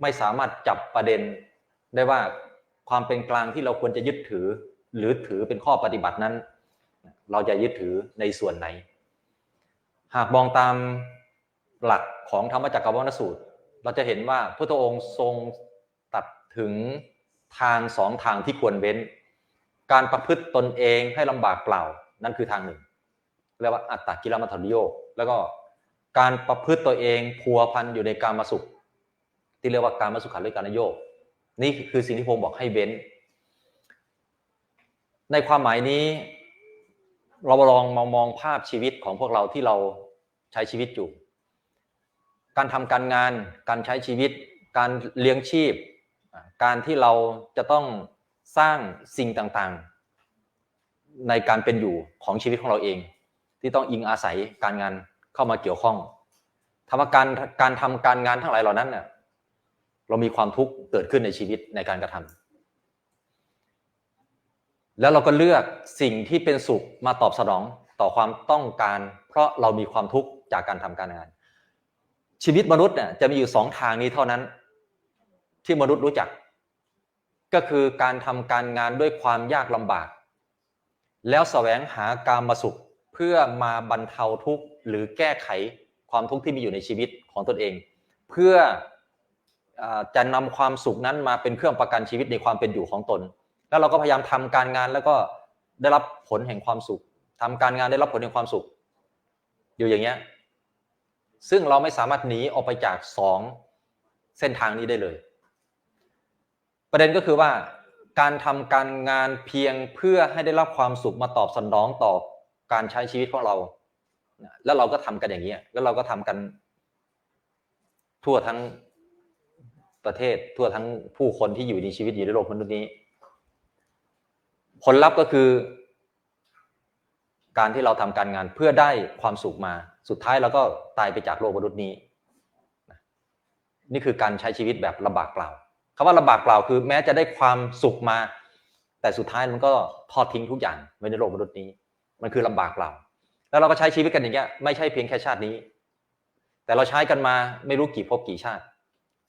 ไม่สามารถจับประเด็นได้ว่าความเป็นกลางที่เราควรจะยึดถือหรือถือเป็นข้อปฏิบัตินั้นเราจะยึดถือในส่วนไหนหากมองตามหลักของธรรมจักรวรรณสูตรเราจะเห็นว่าพระพุทธองค์ทรงตัดถึงทางสองทางที่ควรเว้นการประพฤติตนเองให้ลำบากเปล่านั่นคือทางหนึ่งเรียกว่าอัตตกิลมัฏฐนิโยคแล้วก็การประพฤติตัวเองพัวพันอยู่ในกามสุขที่เรียกว่าการมสุขันธ์การโยคนี่คือสิ่งที่ผมบอกให้เว้นในความหมายนี้เราลองมองภาพชีวิตของพวกเราที่เราใช้ชีวิตอยู่การทำการงานการใช้ชีวิตการเลี้ยงชีพการที่เราจะต้องสร้างสิ่งต่างๆในการเป็นอยู่ของชีวิตของเราเองที่ต้องอิงอาศัยการงานเข้ามาเกี่ยวข้องทำการทำการงานทั้งหลายเหล่านั้นเนี่ยเรามีความทุกข์เกิดขึ้นในชีวิตในการกระทำแล้วเราก็เลือกสิ่งที่เป็นสุขมาตอบสนองต่อความต้องการเพราะเรามีความทุกข์จากการทำการงานชีวิตมนุษย์เนี่ยจะมีอยู่สองทางนี้เท่านั้นที่มนุษย์รู้จักก็คือการทำการงานด้วยความยากลำบากแล้วแสวงหากามสุขเพื่อมาบรรเทาทุกข์หรือแก้ไขความทุกข์ที่มีอยู่ในชีวิตของตนเองเพื่อจะนำความสุขนั้นมาเป็นเครื่องประกันชีวิตในความเป็นอยู่ของตนแล้วเราก็พยายามทำการงานแล้วก็ได้รับผลแห่งความสุขทำการงานได้รับผลแห่งความสุขอยู่อย่างเงี้ยซึ่งเราไม่สามารถหนีออกไปจากสองเส้นทางนี้ได้เลยประเด็นก็คือว่าการทำการงานเพียงเพื่อให้ได้รับความสุขมาตอบสนองต่อการใช้ชีวิตของเราแล้วเราก็ทำกันอย่างนี้แล้วเราก็ทำกันทั่วทั้งประเทศทั่วทั้งผู้คนที่อยู่ในชีวิตอยู่ในโลกมนุษย์นี้ผลลัพธ์ก็คือการที่เราทำการงานเพื่อได้ความสุขมาสุดท้ายเราก็ตายไปจากโลกมนุษย์นี้นี่คือการใช้ชีวิตแบบลำบากเปล่าคำว่าลำบากเปล่าคือแม้จะได้ความสุขมาแต่สุดท้ายมันก็ทอดทิ้งทุกอย่างไว้ในโลกมนุษย์นี้มันคือลำบากเปล่าแล้วเราก็ใช้ชีวิตกันอย่างเงี้ยไม่ใช่เพียงแค่ชาตินี้แต่เราใช้กันมาไม่รู้กี่ภพกี่ชาติ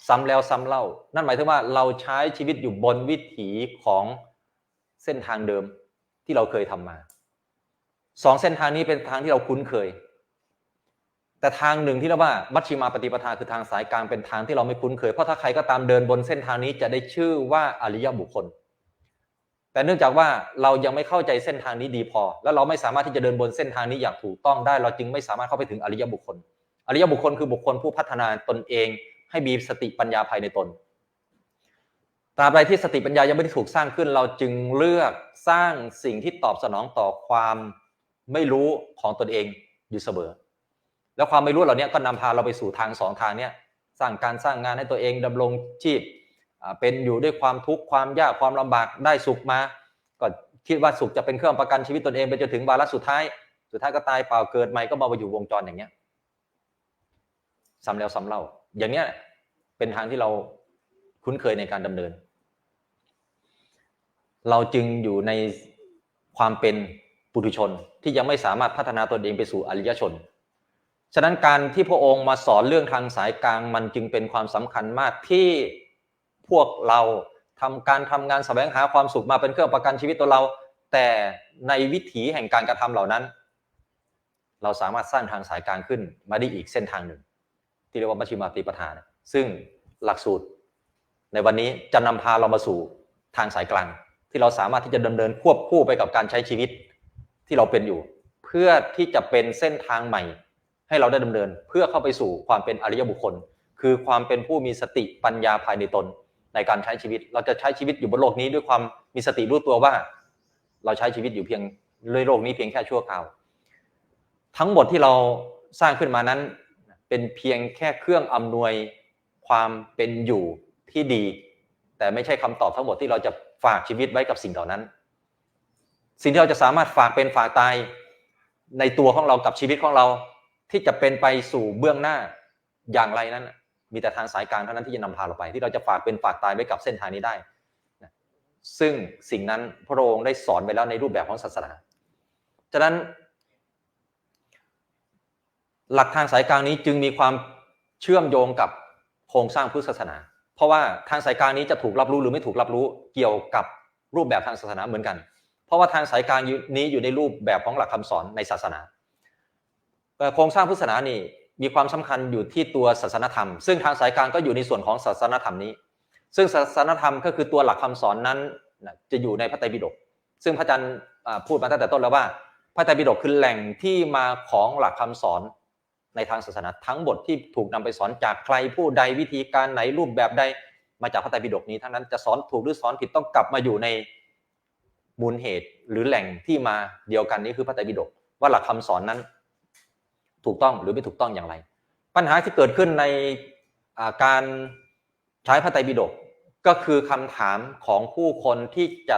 ซ้ำแล้วซ้ำเล่านั่นหมายถึงว่าเราใช้ชีวิตอยู่บนวิถีของเส้นทางเดิมที่เราเคยทำมาสองเส้นทางนี้เป็นทางที่เราคุ้นเคยแต่ทางหนึ่งที่เรียกว่ามัชฌิมาปฏิปทาคือทางสายกลางเป็นทางที่เราไม่คุ้นเคยเพราะถ้าใครก็ตามเดินบนเส้นทางนี้จะได้ชื่อว่าอริยบุคคลแต่เนื่องจากว่าเรายังไม่เข้าใจเส้นทางนี้ดีพอแล้วเราไม่สามารถที่จะเดินบนเส้นทางนี้อย่างถูกต้องได้เราจึงไม่สามารถเข้าไปถึงอริยบุคคลอริยบุคคลคือบุคคลผู้พัฒนาตนเองให้มีสติปัญญาภายในตนตราบใดที่สติปัญญายังไม่ได้ถูกสร้างขึ้นเราจึงเลือกสร้างสิ่งที่ตอบสนองต่อความไม่รู้ของตนเองอยู่เสมอแล้วความไม่รู้เหล่านี้ก็นำพาเราไปสู่ทางสองทางเนี้ยสร้างงานให้ตัวเองดำรงชีพเป็นอยู่ด้วยความทุกข์ความยากความลำบากได้สุขมาก็คิดว่าสุขจะเป็นเครื่องประกันชีวิตตนเองไปจนถึงวาระสุดท้ายก็ตายเปล่าเกิดใหม่ก็มาอยู่วงจรอย่างเนี้ยซ้ำแล้วซ้ำเล่าอย่างเนี้ยเป็นทางที่เราคุ้นเคยในการดำเนินเราจึงอยู่ในความเป็นปุถุชนที่ยังไม่สามารถพัฒนาตนเองไปสู่อริยชนฉะนั้นการที่พระองค์มาสอนเรื่องทางสายกลางมันจึงเป็นความสำคัญมากที่พวกเราทำงานแสวงหาความสุขมาเป็นเครื่องประกันชีวิตตัวเราแต่ในวิถีแห่งการกระทำเหล่านั้นเราสามารถสร้างทางสายกลางขึ้นมาได้อีกเส้นทางหนึ่งที่เรียกว่ามัชฌิมาปฏิปทาซึ่งหลักสูตรในวันนี้จะนำพาเรามาสู่ทางสายกลางที่เราสามารถที่จะดำเนินควบคู่ไปกับการใช้ชีวิตที่เราเป็นอยู่เพื่อที่จะเป็นเส้นทางใหม่ให้เราได้ดำเนินเพื่อเข้าไปสู่ความเป็นอริยบุคคลคือความเป็นผู้มีสติปัญญาภายในตนในการใช้ชีวิตเราจะใช้ชีวิตอยู่บนโลกนี้ด้วยความมีสติรู้ตัวว่าเราใช้ชีวิตอยู่เพียงในโลกนี้เพียงแค่ชั่วคราวทั้งหมดที่เราสร้างขึ้นมานั้นเป็นเพียงแค่เครื่องอำนวยความเป็นอยู่ที่ดีแต่ไม่ใช่คำตอบทั้งหมดที่เราจะฝากชีวิตไว้กับสิ่งเหล่านั้นสิ่งที่เราจะสามารถฝากเป็นฝากตายในตัวของเรากับชีวิตของเราที่จะเป็นไปสู่เบื้องหน้าอย่างไรนั้นมีแต่ทางสายกลางเท่านั้นที่จะนำพาเราไปที่เราจะฝากเป็นฝากตายไว้กับเส้นทางนี้ได้ซึ่งสิ่งนั้นพระองค์ได้สอนไว้แล้วในรูปแบบของศาสนาฉะนั้นหลักทางสายกลางนี้จึงมีความเชื่อมโยงกับโครงสร้างพุทธศาสนา เพราะว่าทางสายกลางนี้จะถูกรับรู้หรือไม่ถูกรับรู้เกี่ยวกับรูปแบบทางศาสนาเหมือนกันเพราะว่าทางสายกลางนี้อยู่ในรูปแบบของหลักคำสอนในศาสนาโครงสร้างพุทธศาสนานี่มีความสำคัญอยู่ที่ตัวศาสนธรรมซึ่งทางสายกลางก็อยู่ในส่วนของศาสนธรรมนี้ซึ่งศาสนธรรมก็คือตัวหลักคำสอนนั้นจะอยู่ในพระไตรปิฎกซึ่งพระอาจารย์พูดมาตั้งแต่ต้นแล้วว่าพระไตรปิฎกคือแหล่งที่มาของหลักคำสอนในทางศาสนาทั้งหมดที่ถูกนำไปสอนจากใครผู้ใดวิธีการไหนรูปแบบใดมาจากพระไตรปิฎกนี้ทั้งนั้นจะสอนถูกหรือสอนผิดต้องกลับมาอยู่ในมูลเหตุหรือแหล่งที่มาเดียวกันนี้คือพระไตรปิฎกว่าหลักคำสอนนั้นถูกต้องหรือไม่ถูกต้องอย่างไรปัญหาที่เกิดขึ้นในการใช้พระไตรปิฎกก็คือคำถามของผู้คนที่จะ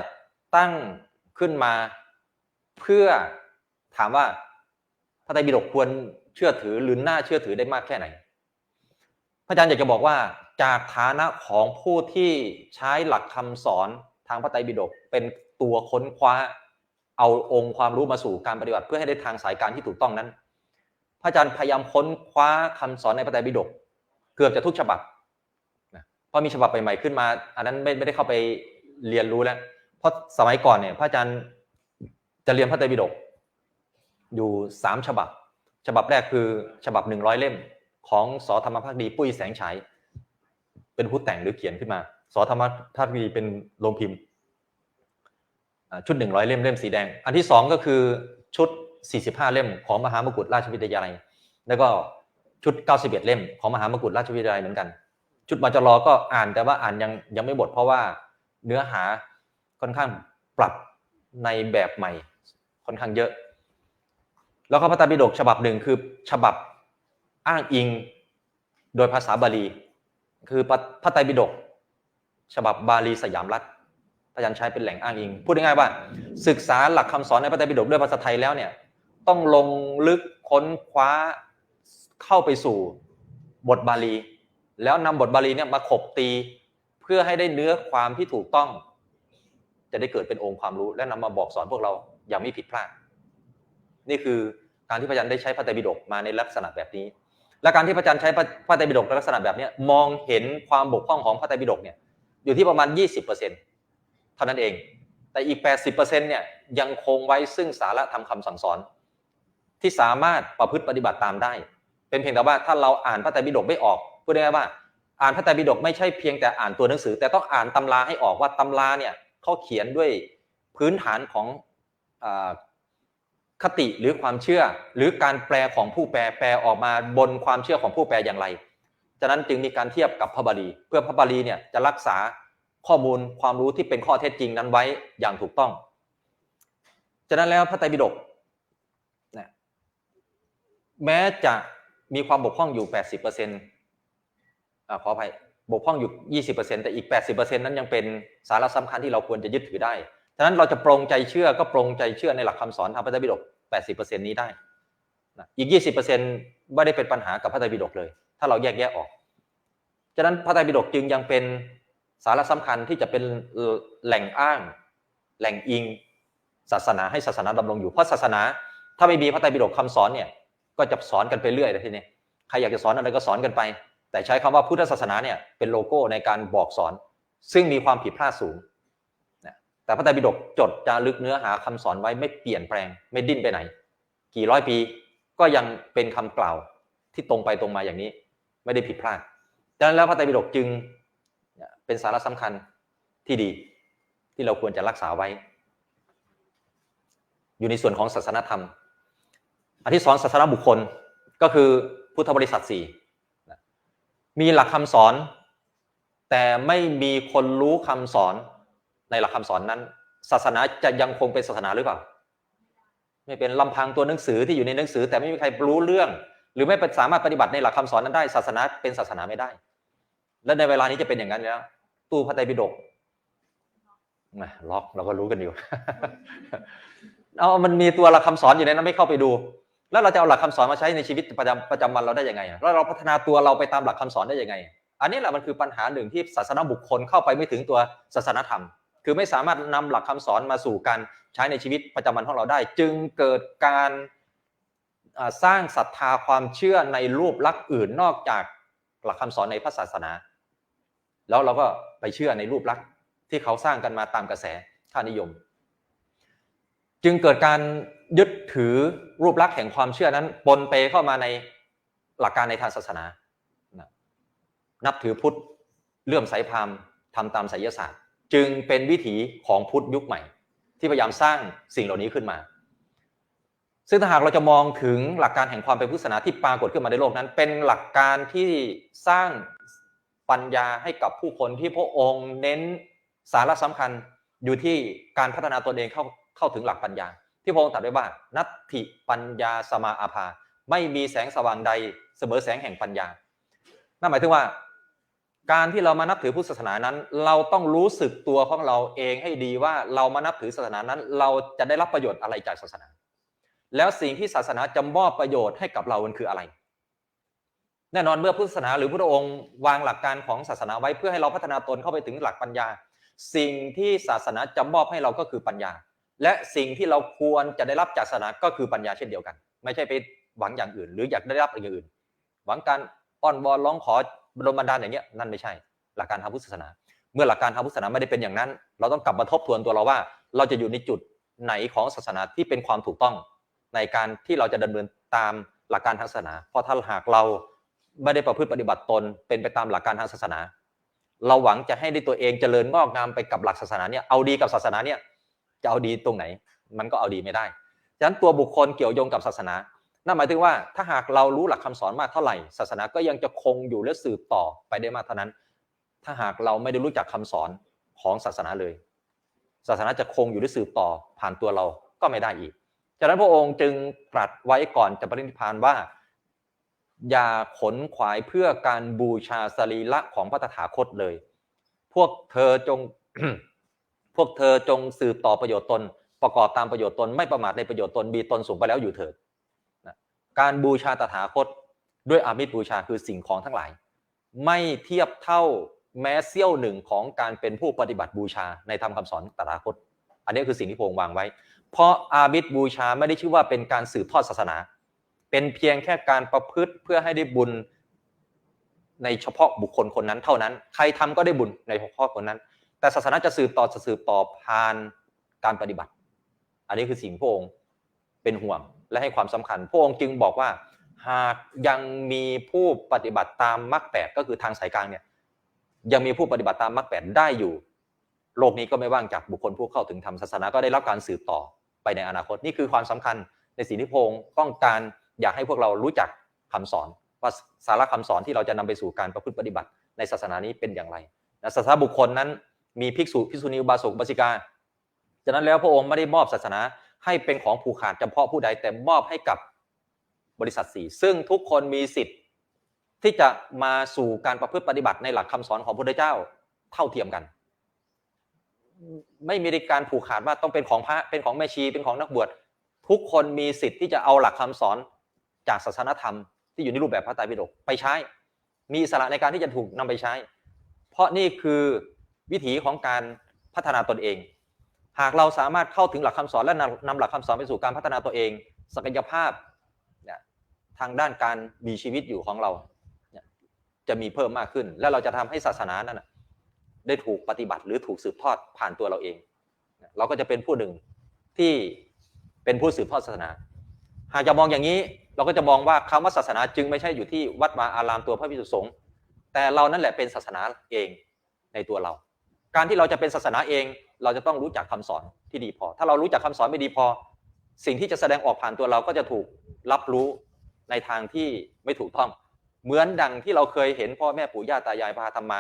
ตั้งขึ้นมาเพื่อถามว่าพระไตรปิฎกควรเชื่อถือหรือน่าเชื่อถือได้มากแค่ไหนพระอาจารย์อยากจะบอกว่าจากฐานะของผู้ที่ใช้หลักคำสอนทางพระไตรปิฎกเป็นตัวค้นคว้าเอาองค์ความรู้มาสู่การปฏิบัติเพื่อให้ได้ทางสายการที่ถูกต้องนั้นพระอาจารย์พยายามค้นคว้าคำสอนในพระไตรปิฎกเกือบจะทุกฉบับเพราะมีฉบับใหม่ๆขึ้นมาอันนั้นไม่ได้เข้าไปเรียนรู้แล้วเพราะสมัยก่อนเนี่ยพระอาจารย์จะเรียนพระไตรปิฎกอยู่3ฉบับฉบับแรกคือฉบับ100เล่มของส.ธรรมภักดีปุ้ยแสงฉายเป็นผู้แต่งหรือเขียนขึ้นมาส.ธรรมภักดีเป็นโรงพิมพ์ชุด100เล่มเล่มสีแดงอันที่2ก็คือชุด45เล่มของมหามกุฏราชวิทยาลัยแล้วก็ชุด91เล่มของมหามกุฏราชวิทยาลัยเหมือนกันชุดมจร.ก็อ่านแต่ว่าอ่านยังไม่หมดเพราะว่าเนื้อหาค่อนข้างปรับในแบบใหม่ค่อนข้างเยอะแล้วก็พระไตรปิฎกฉบับหนึ่งคือฉบับอ้างอิงโดยภาษาบาลีคือพระไตรปิฎกฉบับบาลีสยามรัฐพระอาจารย์ใช้เป็นแหล่งอ้างอิงพูดง่ายๆว่าศึกษาหลักคำสอนในพระไตรปิฎกด้วยภาษาไทยแล้วเนี่ยต้องลงลึกค้นคว้าเข้าไปสู่บทบาลีแล้วนำบทบาลีเนี่ยมาขบตีเพื่อให้ได้เนื้อความที่ถูกต้องจะได้เกิดเป็นองค์ความรู้และนำมาบอกสอนพวกเราอย่างไม่ผิดพลาดนี่คือการที่พระอาจารย์ได้ใช้พระไตรปิฎกมาในลักษณะแบบนี้และการที่พระอาจารย์ใช้พระไตรปิฎกในลักษณะแบบนี้มองเห็นความบกพร่องของพระไตรปิฎกเนี่ยอยู่ที่ประมาณ 20% เท่านั้นเองแต่อีก 80% เนี่ยยังคงไว้ซึ่งสาระธรรมคำสั่งสอนที่สามารถประพฤติปฏิบัติตามได้เป็นเพียงแต่ว่าถ้าเราอ่านพระไตรปิฎกไม่ออกพูดง่ายๆว่าอ่านพระไตรปิฎกไม่ใช่เพียงแต่อ่านตัวหนังสือแต่ต้องอ่านตำราให้ออกว่าตำราเนี่ยเขาเขียนด้วยพื้นฐานของคติหรือความเชื่อหรือการแปลของผู้แปลออกมาบนความเชื่อของผู้แปลอย่างไรฉะนั้นจึงมีการเทียบกับพระบาลีเพื่อพระบาลีเนี่ยจะรักษาข้อมูลความรู้ที่เป็นข้อเท็จจริงนั้นไว้อย่างถูกต้องฉะนั้นแล้วพระไตรปิฎกแม้จะมีความบกพร่องอยู่ 80%ขออภัยบกพร่องอยู่ 20% แต่อีก 80% นั้นยังเป็นสาระสำคัญที่เราควรจะยึดถือได้ฉะนั้นเราจะปรงใจเชื่อก็ปรงใจเชื่อในหลักคำสอนทางพระไตรปิฎก 80% นี้ได้อีก 20% ไม่ได้เป็นปัญหากับพระไตรปิฎกเลยถ้าเราแยกแยะออกฉะนั้นพระไตรปิฎกจึงยังเป็นสาระสำคัญที่จะเป็นแหล่งอ้างแหล่งอิงศาสนาให้ศาสนาดำรงอยู่เพราะศาสนาถ้าไม่มีพระไตรปิฎกคำสอนเนี่ยก็จะสอนกันไปเรื่อยเลยทีนี้ใครอยากจะสอนอะไรก็สอนกันไปแต่ใช้คำว่าพุทธศาสนาเนี่ยเป็นโลโก้ในการบอกสอนซึ่งมีความผิดพลาดสูงแต่พระไตรปิฎกจดจารึกเนื้อหาคำสอนไว้ไม่เปลี่ยนแปลงไม่ดิ้นไปไหนกี่ร้อยปีก็ยังเป็นคำกล่าวที่ตรงไปตรงมาอย่างนี้ไม่ได้ผิดพลาดดังนั้นแล้วพระไตรปิฎกจึงเป็นสาระสำคัญที่ดีที่เราควรจะรักษาไว้อยู่ในส่วนของศาสนธรรมอันที่สองศาสนบุคคลก็คือพุทธบริษัท4มีหลักคำสอนแต่ไม่มีคนรู้คำสอนในหลักคำสอนนั้นศาสนาจะยังคงเป็นศาสนาหรือเปล่าไม่เป็นลำพังตัวหนังสือที่อยู่ในหนังสือแต่ไม่มีใครรู้เรื่องหรือไม่สามารถปฏิบัติในหลักคำสอนนั้นได้ศาสนาเป็นศาสนาไม่ได้และในเวลานี้จะเป็นอย่างนั้นแล้วตู้พระไตรปิฎกล็อกเราก็รู้กันอยู่ มันมีตัวหลักคำสอนอยู่ในนั้นไม่เข้าไปดูแล้วเราจะเอาหลักคำสอนมาใช้ในชีวิตประจำวันเราได้ยังไงแล้วเราพัฒนาตัวเราไปตามหลักคำสอนได้ยังไงอันนี้แหละมันคือปัญหาหนึ่งที่ศาสนาบุคคลเข้าไปไม่ถึงตัวศาสนธรรมคือไม่สามารถนำหลักคำสอนมาสู่การใช้ในชีวิตประจำวันของเราได้จึงเกิดการสร้างศรัทธาความเชื่อในรูปลักษณ์อื่นนอกจากหลักคำสอนในพระศาสนา แล้วเราก็ไปเชื่อในรูปลักษณ์ที่เขาสร้างกันมาตามกระแสค่านิยมจึงเกิดการยึดถือรูปลักษณ์แห่งความเชื่อนั้นปนเปเข้ามาในหลักการในทางศาสนานับถือพุทธเลื่อมใสพราหมณ์ทำตามไสยศาสตร์จึงเป็นวิถีของพุทธยุคใหม่ที่พยายามสร้างสิ่งเหล่านี้ขึ้นมาซึ่งถ้าหากเราจะมองถึงหลักการแห่งความเป็นพุทธศาสนาที่ปรากฏขึ้นมาในโลกนั้นเป็นหลักการที่สร้างปัญญาให้กับผู้คนที่พระองค์เน้นสาระสำคัญอยู่ที่การพัฒนาตนเองเข้าถึงหลักปัญญาที่พระองค์ตรัสไว้ว่านัตถิปัญญาสมาอาภาไม่มีแสงสว่างใดเสมอแสงแห่งปัญญานั่นหมายถึงว่าการที่เรามานับถือพุทธศาสนานั้นเราต้องรู้สึกตัวของเราเองให้ดีว่าเรามานับถือศาสนานั้นเราจะได้รับประโยชน์อะไรจากศาสนาแล้วสิ่งที่ศาสนาจะมอบประโยชน์ให้กับเรามันคืออะไรแน่นอนเมื่อพุทธศาสนาหรือพระองค์วางหลักการของศาสนาไว้เพื่อให้เราพัฒนาตนเข้าไปถึงหลักปัญญาสิ่งที่ศาสนาจะมอบให้เราก็คือปัญญาและสิ่งที่เราควรจะได้รับจากศาสนาก็คือปัญญาเช่นเดียวกันไม่ใช่ไปหวังอย่างอื่นหรืออยากได้รับอย่างอื่นหวังการอ้อนวอนร้องขอบรมบันดาลอย่างเงี้ยนั่นไม่ใช่หลักการทางพุทธศาสนาเมื่อหลักการทางพุทธศาสนาไม่ได้เป็นอย่างนั้นเราต้องกลับมาทบทวนตัวเราว่าเราจะอยู่ในจุดไหนของศาสนาที่เป็นความถูกต้องในการที่เราจะดำเนินตามหลักการทางศาสนาเพราะถ้าหากเราไม่ได้ประพฤติปฏิบัติตนเป็นไปตามหลักการทางศาสนาเราหวังจะให้ได้ตัวเองเจริญงอกงามไปกับหลักศาสนาเนี่ยเอาดีกับศาสนาเนี่ยจะเอาดีตรงไหนมันก็เอาดีไม่ได้ฉะนั้นตัวบุคคลเกี่ยวโยงกับศาสนานั่นหมายถึงว่าถ้าหากเรารู้หลักคำสอนมากเท่าไหร่ศาสนาก็ยังจะคงอยู่และสืบต่อไปได้มากเท่านั้นถ้าหากเราไม่ได้รู้จักคำสอนของศาสนาเลยศาสนาจะคงอยู่และสืบต่อผ่านตัวเราก็ไม่ได้อีกฉะนั้นพระองค์จึงตรัสไว้ก่อนจะปรินิพพานว่าอย่าขนขวายเพื่อการบูชาสรีระของพระตถาคตเลยพวกเธอจงสืบต่อประโยชน์ตนประกอบตามประโยชน์ตนไม่ประมาทในประโยชน์ตนมีตนสูงไปแล้วอยู่เถิดการบูชาตถาคตด้วยอามิสบูชาคือสิ่งของทั้งหลายไม่เทียบเท่าแม้เสี้ยวหนึ่งของการเป็นผู้ปฏิบัติบูชาในธรรมคำสอนตถาคตอันนี้คือสิ่งที่พระองค์วางไว้เพราะอามิสบูชาไม่ได้ชื่อว่าเป็นการสืบทอดศาสนาเป็นเพียงแค่การประพฤติเพื่อให้ได้บุญในเฉพาะบุคคลคนนั้นเท่านั้นใครทำก็ได้บุญในเฉพาะคนนั้นแต่ศาสนาจะสืบต่อผ่านการปฏิบัติอันนี้คือสิ่งพระองค์เป็นห่วงและให้ความสำคัญพระองค์จึงบอกว่าหากยังมีผู้ปฏิบัติตามมรรค8ก็คือทางสายกลางเนี่ยยังมีผู้ปฏิบัติตามมรรค8ได้อยู่โลกนี้ก็ไม่ว่างจากบุคคลผู้เข้าถึงธรรมศาสนาก็ได้รับการสืบต่อไปในอนาคตนี่คือความสำคัญในสิ่งที่พระองค์ต้องการอยากให้พวกเรารู้จักคำสอนว่าสาระคำสอนที่เราจะนำไปสู่การประพฤติปฏิบัติในศาสนานี้เป็นอย่างไรศาสนาบุคคลนั้นมีภิกษุภิกษุณีอุบาสกอุบาสิกาฉะนั้นแล้วพระองค์ไม่ได้มอบศาสนาให้เป็นของผูกขาดเฉพาะผู้ใดแต่มอบให้กับบริษัท4ซึ่งทุกคนมีสิทธิ์ที่จะมาสู่การประพฤติปฏิบัติในหลักคำสอนของพระพุทธเจ้าเท่าเทียมกันไม่มีการผูกขาดว่าต้องเป็นของพระเป็นของแม่ชีเป็นของนักบวชทุกคนมีสิทธิ์ที่จะเอาหลักคำสอนจากศาสนธรรมที่อยู่ในรูปแบบพระไตรปิฎกไปใช้มีอิสระในการที่จะถูกนำไปใช้เพราะนี่คือวิถีของการพัฒนาตนเองหากเราสามารถเข้าถึงหลักคำสอนและนำหลักคำสอนไปสู่การพัฒนาตัวเองศักยภาพทางด้านการมีชีวิตอยู่ของเราจะมีเพิ่มมากขึ้นและเราจะทำให้ศาสนานั้นได้ถูกปฏิบัติหรือถูกสืบทอดผ่านตัวเราเองเราก็จะเป็นผู้หนึ่งที่เป็นผู้สืบทอดศาสนาหากจะมองอย่างนี้เราก็จะมองว่าคำว่าศาสนาจึงไม่ใช่อยู่ที่วัดวาอารามตัวพระภิกษุสงฆ์แต่เรานั่นแหละเป็นศาสนาเองในตัวเราการที่เราจะเป็นศาสนาเองเราจะต้องรู้จักคำสอนที่ดีพอถ้าเรารู้จักคำสอนไม่ดีพอสิ่งที่จะแสดงออกผ่านตัวเราก็จะถูกรับรู้ในทางที่ไม่ถูกต้องเหมือนดังที่เราเคยเห็นพ่อแม่ปู่ย่าตายายพาทำมา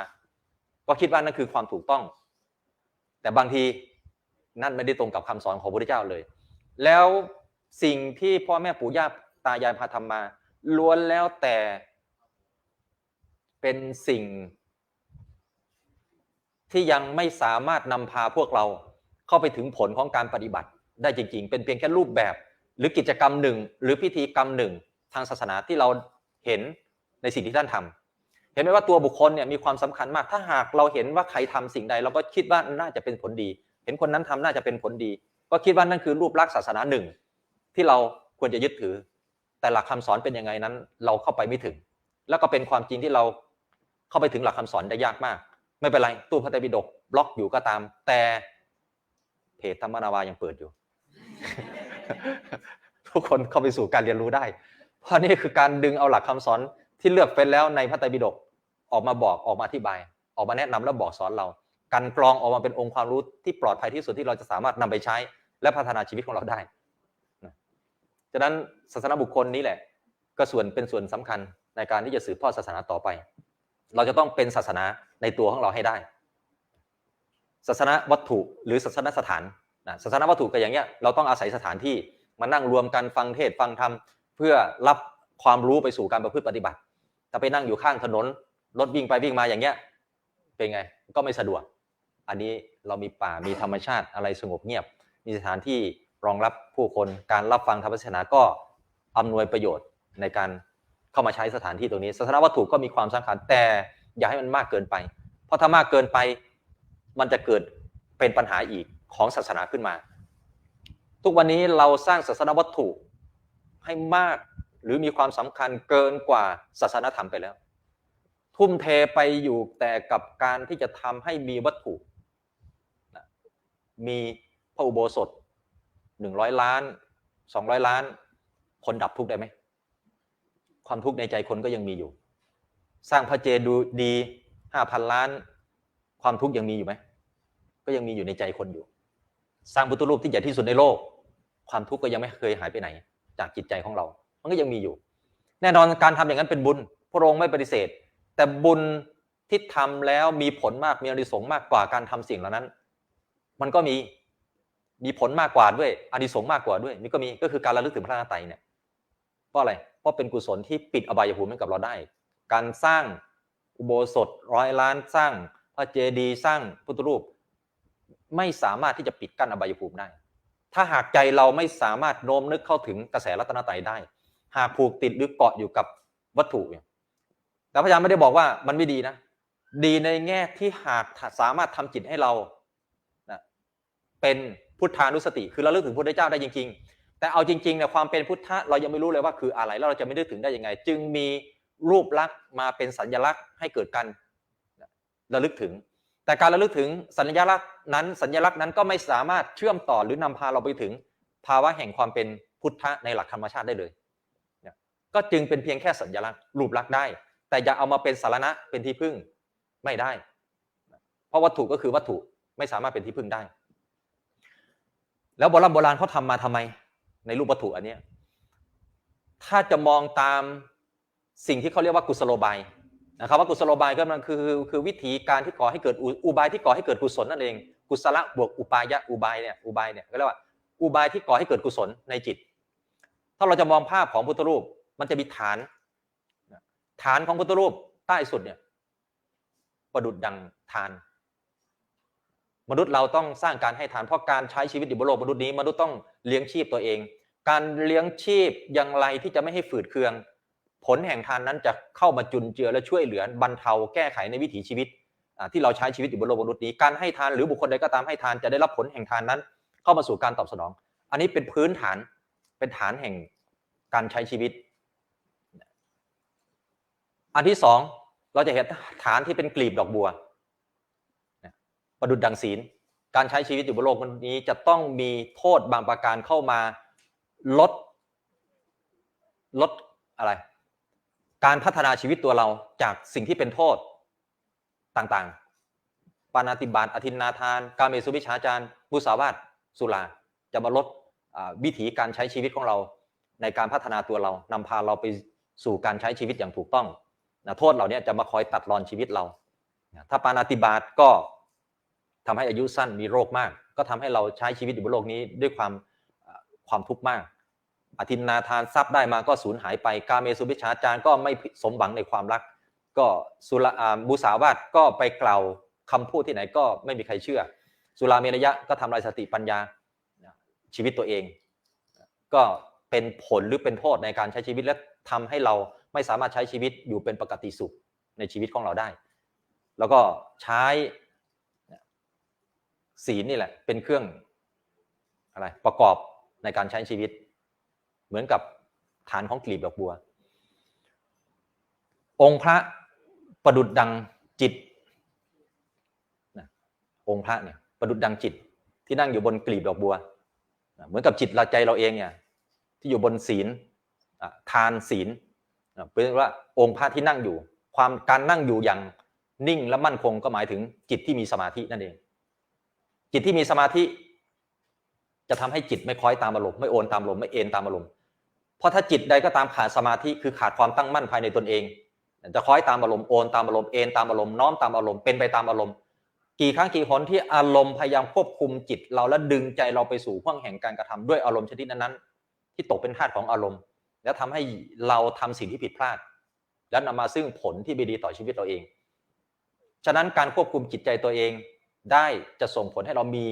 ก็คิดว่านั่นคือความถูกต้องแต่บางทีนั่นไม่ได้ตรงกับคำสอนของพระพุทธเจ้าเลยแล้วสิ่งที่พ่อแม่ปู่ย่าตายายพาทำมาล้วนแล้วแต่เป็นสิ่งที่ยังไม่สามารถนำพาพวกเราเข้าไปถึงผลของการปฏิบัติได้จริงๆเป็นเพียงแค่รูปแบบหรือกิจกรรมหนึ่งหรือพิธีกรรมหนึ่งทางศาสนาที่เราเห็นในสิ่งที่ท่านทำเห็นไหมว่าตัวบุคคลเนี่ยมีความสำคัญมากถ้าหากเราเห็นว่าใครทำสิ่งใดเราก็คิดว่าน่าจะเป็นผลดีเห็นคนนั้นทำน่าจะเป็นผลดีก็คิดว่านั่นคือรูปลักษณ์ศาสนาหนึ่งที่เราควรจะยึดถือแต่หลักคำสอนเป็นยังไงนั้นเราเข้าไปไม่ถึงแล้วก็เป็นความจริงที่เราเข้าไปถึงหลักคำสอนได้ยากมาก ไม่เป็นไรตู้พระไตรปิฎกบล็อกอยู่ก็ตามแต่เพจธรรมนาวายังเปิดอยู่ ทุกคนเข้าไปสู่การเรียนรู้ได้เพราะนี่คือการดึงเอาหลักคำสอนที่เลือกเป็นแล้วในพระไตรปิฎกออกมาบอกออกมาอธิบายออกมาแนะนำและบอกสอนเรากันกรองออกมาเป็นองค์ความรู้ที่ปลอดภัยที่สุดที่เราจะสามารถนำไปใช้และพัฒนาชีวิตของเราได้ฉะนั้นศาสนาบุคคลนี้แหละก็เป็นส่วนสำคัญในการที่จะสืบทอดศาสนาต่อไปเราจะต้องเป็นศาสนาในตัวของเราให้ได้ศาสนาวัตถุหรือศาสนสถานศาสนาวัตถุก็อย่างเงี้ยเราต้องอาศัยสถานที่มานั่งรวมกันฟังเทศน์ฟังธรรมเพื่อรับความรู้ไปสู่การประพฤติปฏิบัติถ้าไปนั่งอยู่ข้างถนนรถวิ่งไปวิ่งมาอย่างเงี้ยเป็นไงก็ไม่สะดวกอันนี้เรามีป่ามีธรรมชาติอะไรสงบเงียบมีสถานที่รองรับผู้คนการรับฟังธรรมเทศนาก็อำนวยประโยชน์ในการเข้ามาใช้สถานที่ตรงนี้ศาสนาวัตถุก็มีความสำคัญแต่อย่าให้มันมากเกินไปเพราะถ้ามากเกินไปมันจะเกิดเป็นปัญหาอีกของศาสนาขึ้นมาทุกวันนี้เราสร้างศาสนาวัตถุให้มากหรือมีความสำคัญเกินกว่าศาสนธรรมไปแล้วทุ่มเทไปอยู่แต่กับการที่จะทำให้มีวัตถุมีพระอุโบสถ100 ล้าน200 ล้านคนดับทุกข์ได้ไหมความทุกข์ในใจคนก็ยังมีอยู่สร้างพระเจดีย์5,000 ล้านความทุกข์ยังมีอยู่ไหมก็ยังมีอยู่ในใจคนอยู่สร้างพุทธรูปที่ใหญ่ที่สุดในโลกความทุกข์ก็ยังไม่เคยหายไปไหนจากจิตใจของเรามันก็ยังมีอยู่แน่นอนการทำอย่างนั้นเป็นบุญพระองค์ไม่ปฏิเสธแต่บุญที่ทำแล้วมีผลมากมีอานิสงส์มากกว่าการทำสิ่งเหล่านั้นมันก็มีผลมากกว่าด้วยอานิสงส์มากกว่าด้วยนี่ก็คือการระลึกถึงพระอรหันตเนี่ยเพราะอะไรเพราะเป็นกุศลที่ปิดอบายภูมิให้กับเราได้การสร้างอุโบสถ100 ล้านสร้างพระเจดีย์สร้างพุทธรูปไม่สามารถที่จะปิดกั้นอบายภูมิได้ถ้าหากใจเราไม่สามารถโน้มนึกเข้าถึงกระแสรัตนตรัยได้หากผูกติดหรือเกาะอยู่กับวัตถุแต่พระอาจารย์ไม่ได้บอกว่ามันไม่ดีนะดีในแง่ที่หากสามารถทำจิตให้เราเป็นพุทธานุสติคือเราเลิกถึงพระพุทธเจ้าได้จริงๆแต่เอาจริงๆเนี่ยความเป็นพุทธะเรายังไม่รู้เลยว่าคืออะไรแล้วเราจะไม่นึกถึงได้ยังไงจึงมีรูปลักษณ์มาเป็นสัญลักษณ์ให้เกิดการระลึกถึงแต่การระลึกถึงสัญลักษณ์นั้นก็ไม่สามารถเชื่อมต่อหรือนำพาเราไปถึงภาวะแห่งความเป็นพุทธะในหลักธรรมชาติได้เลยก็จึงเป็นเพียงแค่สัญลักษณ์รูปลักษณ์ได้แต่อย่าเอามาเป็นสารณะเป็นที่พึ่งไม่ได้เพราะวัตถุก็คือวัตถุไม่สามารถเป็นที่พึ่งได้แล้วโบราณเขาทำมาทำไมในรูปวัตถุอันนี้ถ้าจะมองตามสิ่งที่เขาเรียกว่ากุศโลบายนะครับว่ากุศโลบายก็มันคือวิธีการที่ก่อให้เกิดอุบายที่ก่อให้เกิดกุศลนั่นเองกุศลบวกอุปายะอุบายเนี่ยก็เรียกว่าอุบายที่ก่อให้เกิดกุศลในจิตถ้าเราจะมองภาพของพุทธรูปมันจะมีฐานของพุทธรูปใต้สุดเนี่ยประดุจดังทานมนุษย์เราต้องสร้างการให้ทานเพราะการใช้ชีวิตอยู่บนโลกมนุษย์นี้มนุษย์ต้องเลี้ยงชีพตัวเองการเลี้ยงชีพอย่างไรที่จะไม่ให้ฝืดเคืองผลแห่งทานนั้นจะเข้ามาจุนเจือและช่วยเหลือบรรเทาแก้ไขในวิถีชีวิตที่เราใช้ชีวิตอยู่บนโลกมนุษย์นี้การให้ทานหรือบุคคลใดก็ตามให้ทานจะได้รับผลแห่งทานนั้นเข้ามาสู่การตอบสนองอันนี้เป็นพื้นฐานเป็นฐานแห่งการใช้ชีวิตอันที่สองเราจะเห็นฐานที่เป็นกลีบดอกบัวประดุจดังศีลการใช้ชีวิตอยู่บนโลกนี้จะต้องมีโทษบางประการเข้ามาลดอะไรการพัฒนาชีวิตตัวเราจากสิ่งที่เป็นโทษต่างๆปาณาติบาตอทินนาทานกาเมสุมิจฉาจารมุสาวาทสุราจะมาลดวิถีการใช้ชีวิตของเราในการพัฒนาตัวเรานำพาเราไปสู่การใช้ชีวิตอย่างถูกต้องโทษเหล่านี้จะมาคอยตัดรอนชีวิตเราถ้าปาณาติบาตก็ทำให้อายุสั้นมีโรคมากก็ทำให้เราใช้ชีวิตอยู่บนโลกนี้ด้วยความทุกข์มากอทินนาทานทรัพย์ได้มาก็สูญหายไปกาเมสุมิจฉาจารก็ไม่สมหวังในความรักก็มุสาวาทก็ไปกล่าวคำพูดที่ไหนก็ไม่มีใครเชื่อสุราเมรยะก็ทำลายสติปัญญาชีวิตตัวเองก็เป็นผลหรือเป็นโทษในการใช้ชีวิตและทำให้เราไม่สามารถใช้ชีวิตอยู่เป็นปกติสุขในชีวิตของเราได้แล้วก็ใช้ศีลนี่แหละเป็นเครื่องอะไรประกอบในการใช้ชีวิตเหมือนกับฐานของกลีบดอกบัวองค์พระประดุจดังจิต องค์พระเนี่ยประดุจดังจิตที่นั่งอยู่บนกลีบดอกบัวเหมือนกับจิตละใจเราเองเนี่ยที่อยู่บนศีลทานศีลเป็นว่าองค์พระที่นั่งอยู่การนั่งอยู่อย่างนิ่งและมั่นคงก็หมายถึงจิตที่มีสมาธินั่นเองจิตที่มีสมาธิจะทำให้จิตไม่คล้อยตามอารมณ์ไม่โอนตามอารมณ์ไม่เอ็นตามอารมณ์เพราะถ้าจิตใดก็ตามขาดสมาธิคือขาดความตั้งมั่นภายในตนเองจะคล้อยตามอารมณ์โอนตามอารมณ์เอ็นตามอารมณ์น้อมตามอารมณ์เป็นไปตามอารมณ์กี่ครั้งกี่หนที่อารมณ์พยายามควบคุมจิตเราและดึงใจเราไปสู่ห้วงแห่งการกระทำด้วยอารมณ์ชนิดนั้นๆที่ตกเป็นทาสของอารมณ์แล้วทำให้เราทำสิ่งที่ผิดพลาดแล้วนำมาซึ่งผลที่ไม่ดีต่อชีวิตเราเองฉะนั้นการควบคุมจิตใจตัวเองได้จะส่งผลให้เรามี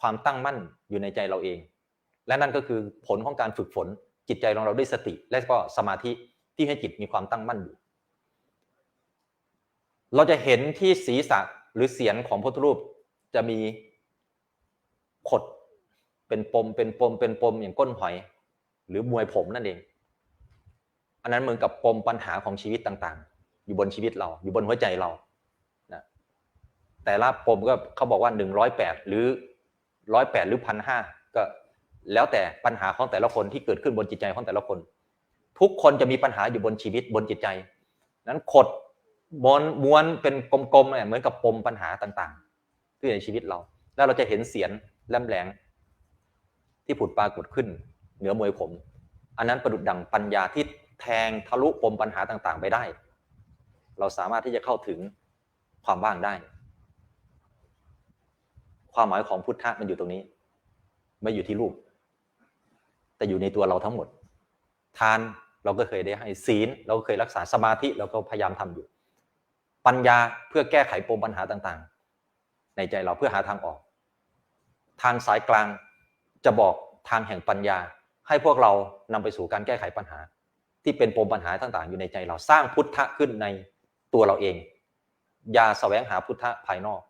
ความตั้งมั่นอยู่ในใจเราเองและนั่นก็คือผลของการฝึกฝนจิตใจของเราด้วยสติและก็สมาธิที่ให้จิตมีความตั้งมั่นอยู่เราจะเห็นที่ศีรษะหรือเสียนของพระพุทธรูปจะมีขดเป็นปมอย่างก้นหอยหรือมวยผมนั่นเองอันนั้นเหมือนกับปมปัญหาของชีวิตต่างๆอยู่บนชีวิตเราอยู่บนหัวใจเรานะแต่ละปมก็เขาบอกว่า108หรือ108หรือ 1,500 ก็แล้วแต่ปัญหาของแต่ละคนที่เกิดขึ้นบนจิตใจของแต่ละคนทุกคนจะมีปัญหาอยู่บนชีวิตบนจิตใจนั้นขดม้วนเป็นกลมๆเนี่ยเหมือนกับปมปัญหาต่างๆที่ในชีวิตเราแล้วเราจะเห็นเสียนแหลมแหลงที่ผุดปรากฏขึ้นเหนือมวยผมอันนั้นประดุจดั่งปัญญาที่แทงทะลุปมปัญหาต่างๆไปได้เราสามารถที่จะเข้าถึงความว่างได้ความหมายของพุทธะมันอยู่ตรงนี้ไม่อยู่ที่รูปแต่อยู่ในตัวเราทั้งหมดทานเราก็เคยได้ให้ศีลเราก็เคยรักษาสมาธิเราก็พยายามทำอยู่ปัญญาเพื่อแก้ไขปมปัญหาต่างๆในใจเราเพื่อหาทางออกทางสายกลางจะบอกทางแห่งปัญญาให้พวกเรานำไปสู่การแก้ไขปัญหาที่เป็นปมปัญหาต่างๆอยู่ในใจเราสร้างพุทธะขึ้นในตัวเราเองอย่าแสวงหาพุทธะภายนอก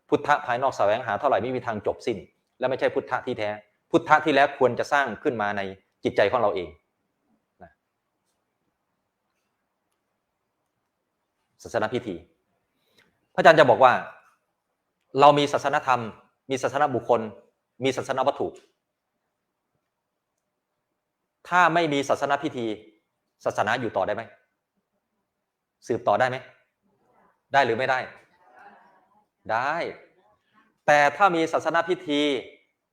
พุทธะภายนอกแสวงหาเท่าไหร่ไม่มีทางจบสิ้นและไม่ใช่พุทธะที่แท้พุทธะที่แท้ควรจะสร้างขึ้นมาในจิตใจของเราเองศาสนพิธีพระอาจารย์จะบอกว่าเรามีศาสนธรรมมีศาสนบุคคลมีศาสนวัตถุถ้าไม่มีศาสนพิธีศาสนาอยู่ต่อได้ไหมสืบต่อได้ไหมได้หรือไม่ได้ได้แต่ถ้ามีศาสนพิธี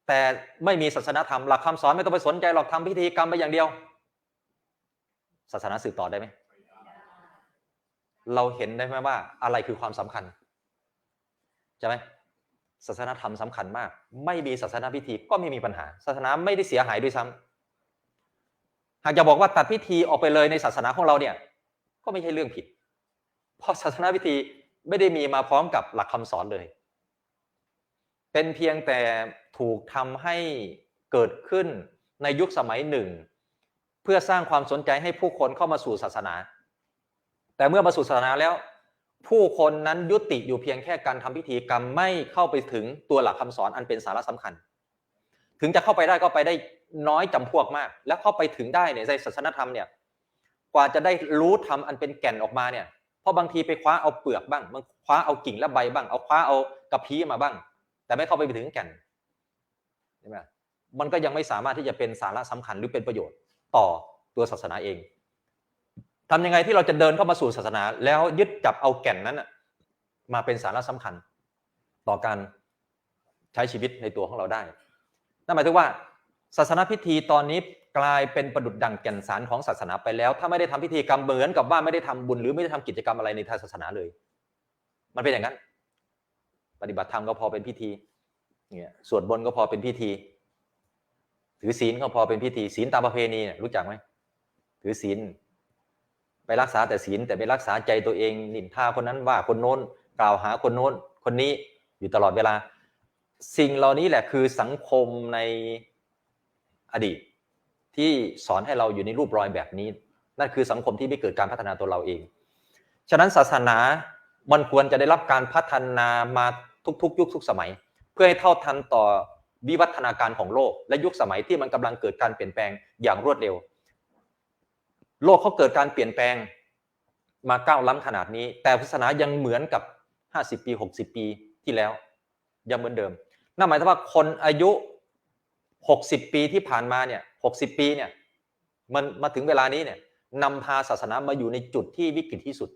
แต่ไม่มีศาสนธรรมหลักคำสอนไม่ต้องไปสนใจหรอกทำพิธีกรรมไปอย่างเดียวศาสนาสืบต่อได้ไหมเราเห็นได้ไหมว่าอะไรคือความสำคัญใช่ไหมศาสนธรรมสำคัญมากไม่มีศาสนพิธีก็ไม่มีปัญหาศาสนาไม่ได้เสียหายด้วยซ้ำหากจะบอกว่าตัดพิธีออกไปเลยในศาสนาของเราเนี่ยก็ไม่ใช่เรื่องผิดเพราะศาสนพิธีไม่ได้มีมาพร้อมกับหลักคำสอนเลยเป็นเพียงแต่ถูกทำให้เกิดขึ้นในยุคสมัยหนึ่งเพื่อสร้างความสนใจให้ผู้คนเข้ามาสู่ศาสนาแต่เมื่อมาสู่ศาสนาแล้วผู้คนนั้นยุติอยู่เพียงแค่การทำพิธีกรรมไม่เข้าไปถึงตัวหลักคำสอนอันเป็นสาระสำคัญถึงจะเข้าไปได้ก็ไปได้น้อยจำพวกมากแล้วเข้าไปถึงได้เนี่ยในศาสนธรรมเนี่ยกว่าจะได้รู้ธรรมอันเป็นแก่นออกมาเนี่ยเพราะบางทีไปคว้าเอาเปลือกบ้างบางคว้าเอากิ่งและใบบ้างเอาคว้าเอากระพี้มาบ้างแต่ไม่เข้าไปถึงแก่นใช่ไหมมันก็ยังไม่สามารถที่จะเป็นสาระสำคัญหรือเป็นประโยชน์ต่อตัวศาสนาเองทำยังไงที่เราจะเดินเข้ามาสู่ศาสนาแล้วยึดจับเอาแก่นนั้นมาเป็นสาระสำคัญต่อการใช้ชีวิตในตัวของเราได้นั่นหมายถึงว่าศาสนพิธีตอนนี้กลายเป็นประดุจดั่งแก่นสารของศาสนาไปแล้วถ้าไม่ได้ทำพิธีกรรมเหมือนกับว่าไม่ได้ทำบุญหรือไม่ได้ทำกิจกรรมอะไรในทางศาสนาเลยมันเป็นอย่างนั้นปฏิบัติธรรมก็พอเป็นพิธีเนี่ยสวดมนต์ก็พอเป็นพิธีถือศีลก็พอเป็นพิธีศีลตามประเพณีรู้จักไหมถือศีลไปรักษาแต่ศีลแต่ไม่รักษาใจตัวเองนินทาคนนั้นว่าคนโน้นกล่าวหาคนโน้นคนนี้อยู่ตลอดเวลาสิ่งเหล่านี้แหละคือสังคมในอดีตที่สอนให้เราอยู่ในรูปรอยแบบนี้นั่นคือสังคมที่ไม่เกิดการพัฒนาตัวเราเองฉะนั้นศาสนามันควรจะได้รับการพัฒนามาทุกยุคทุกสมัยเพื่อให้เท่าทันต่อวิวัฒนาการของโลกและยุคสมัยที่มันกำลังเกิดการเปลี่ยนแปลงอย่างรวดเร็วโลกเขาเกิดการเปลี่ยนแปลงมาก้าวล้ำขนาดนี้แต่ศาสนายังเหมือนกับ50 ปี60 ปีที่แล้ว ยังเหมือนเดิมนั่นหมายถึงว่าคนอายุ60 ปีที่ผ่านมาเนี่ย60 ปีเนี่ยมันมาถึงเวลานี้เนี่ยนำพาศาสนามาอยู่ในจุดที่วิกฤตที่สุด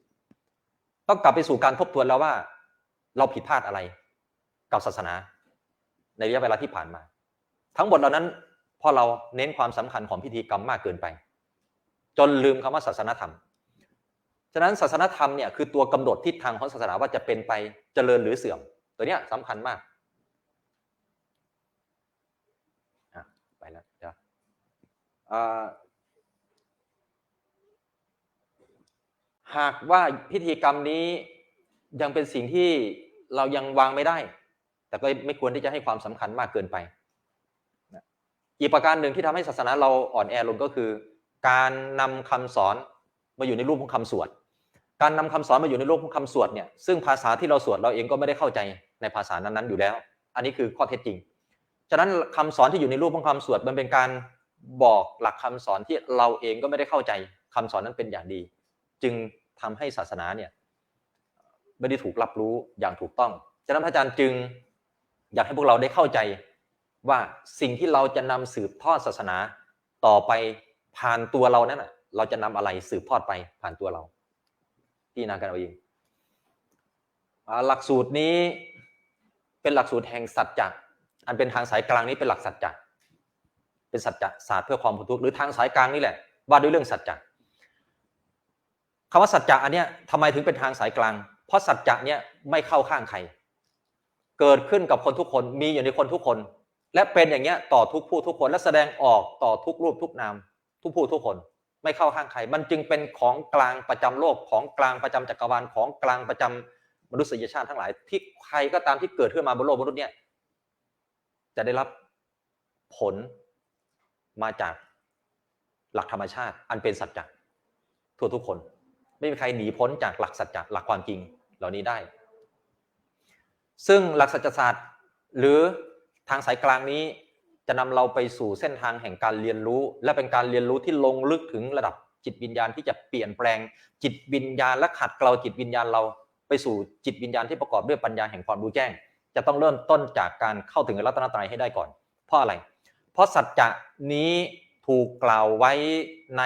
ต้องกลับไปสู่การทบทวนแล้วว่าเราผิดพลาดอะไรกับศาสนาในระยะเวลาที่ผ่านมาทั้งหมดเหล่านั้นเพราะเราเน้นความสำคัญของพิธีกรรมมากเกินไปจนลืมคำว่าศาสนธรรมฉะนั้นศาสนธรรมเนี่ยคือตัวกำหนดทิศทางของศาสนาว่าจะเป็นไปเจริญหรือเสื่อมตัวเนี้ยสำคัญมากไปแล้วเดี๋ยวหากว่าพิธีกรรมนี้ยังเป็นสิ่งที่เรายังวางไม่ได้แต่ก็ไม่ควรที่จะให้ความสำคัญมากเกินไปอีกประการหนึ่งที่ทำให้ศาสนาเราอ่อนแอลงก็คือการนำคำสอนมาอยู่ในรูปของคำสวดการนำคำสอนมาอยู่ในรูปของคำสวดเนี่ยซึ่งภาษาที่เราสวดเราเองก็ไม่ได้เข้าใจในภาษานั้นๆอยู่แล้วอันนี้คือข้อเท็จจริงฉะนั้นคำสอนที่อยู่ในรูปของคำสวดมันเป็นการบอกหลักคำสอนที่เราเองก็ไม่ได้เข้าใจคำสอนนั้นเป็นอย่างดีจึงทำให้ศาสนาเนี่ยไม่ได้ถูกรับรู้อย่างถูกต้องฉะนั้นพระอาจารย์จึงอยากให้พวกเราได้เข้าใจว่าสิ่งที่เราจะนำสืบทอดศาสนาต่อไปผ่านตัวเรานั้นเราจะนำอะไรสืบทอดไปผ่านตัวเราที่นากันเอาเองหลักสูตรนี้เป็นหลักสูตรแห่งสัจจะอันเป็นทางสายกลางนี้เป็นหลักสัจจะเป็นสัจจะศาสตร์เพื่อความพ้นทุกข์หรือทางสายกลางนี่แหละว่าด้วยเรื่องสัจจะคำว่าสัจจะอันเนี้ยทำไมถึงเป็นทางสายกลางเพราะสัจจะเนี้ยไม่เข้าข้างใครเกิดขึ้นกับคนทุกคนมีอยู่ในคนทุกคนและเป็นอย่างเงี้ยต่อทุกผู้ทุกคนและแสดงออกต่อทุกรูปทุกนามทุกผู้ทุกคนไม่เข้าข้างใครมันจึงเป็นของกลางประจำโลกของกลางประจำจักรวาลของกลางประจำมนุษยชาติทั้งหลายที่ใครก็ตามที่เกิดขึ้นมาบนโลกมนุษย์เนี่ยจะได้รับผลมาจากหลักธรรมชาติอันเป็นสัจจะทั่วทุกคนไม่มีใครหนีพ้นจากหลักสัจจะหลักความจริงเหล่านี้ได้ซึ่งหลักสัจศาสตร์หรือทางสายกลางนี้จะนำเราไปสู่เส้นทางแห่งการเรียนรู้และเป็นการเรียนรู้ที่ลงลึกถึงระดับจิตวิญญาณที่จะเปลี่ยนแปลงจิตวิญญาณและขัดเกลาจิตวิญญาณเราไปสู่จิตวิญญาณที่ประกอบด้วยปัญญาแห่งความรู้แจ้งจะต้องเริ่มต้นจากการเข้าถึงรัตนตรัยให้ได้ก่อนเพราะอะไรเพราะสัจจะนี้ถูกกล่าวไว้ใน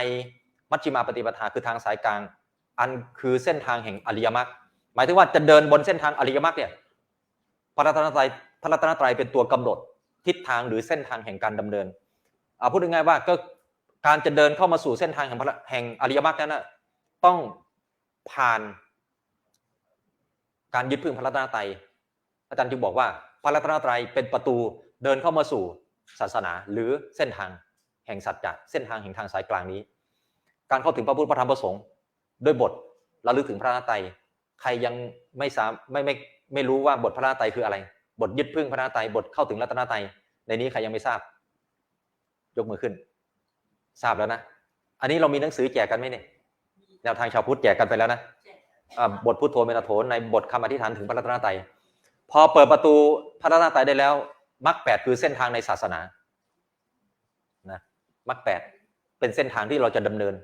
มัชฌิมาปฏิปทาคือทางสายกลางอันคือเส้นทางแห่งอริยมรรคหมายถึงว่าจะเดินบนเส้นทางอริยมรรคเนี่ยพระรัตนตรัยเป็นตัวกำหนดทิศทางหรือเส้นทางแห่งการดำเนินพูดง่ายๆว่าก็การจะเดินเข้ามาสู่เส้นทางแห่งอริยมรรคนั้นนะต้องผ่านการยึดพึ่งพระรัตนตรัยอาจารย์จึงบอกว่าพระรัตนตรัยเป็นประตูเดินเข้ามาสู่ศาสนาหรือเส้นทางแห่งสัจจะเส้นทางแห่งทางสายกลางนี้การเข้าถึงพระพุทธพระธรรมพระสงฆ์ด้วยบทระลึกถึงพระรัตนตรัยใครยังไม่รู้ว่าบทพระรัตนตรัยคืออะไรบทยึดพึ่งพระรัตนตรัยบทเข้าถึงรัตนตรัยในนี้ใครยังไม่ทราบยกมือขึ้นทราบแล้วนะอันนี้เรามีหนังสือแจกกันไหมเนี่ยแนวทางชาวพุทธแจกกันไปแล้วนะบทพุทโธเมตโถในบทคำอธิษฐานถึงพระรัตนตรัยพอเปิดประตูพระรัตนตรัยได้แล้วมรรค8คือเส้นทางในศาสนานะมรรค8เป็นเส้นทางที่เราจะดำเนิน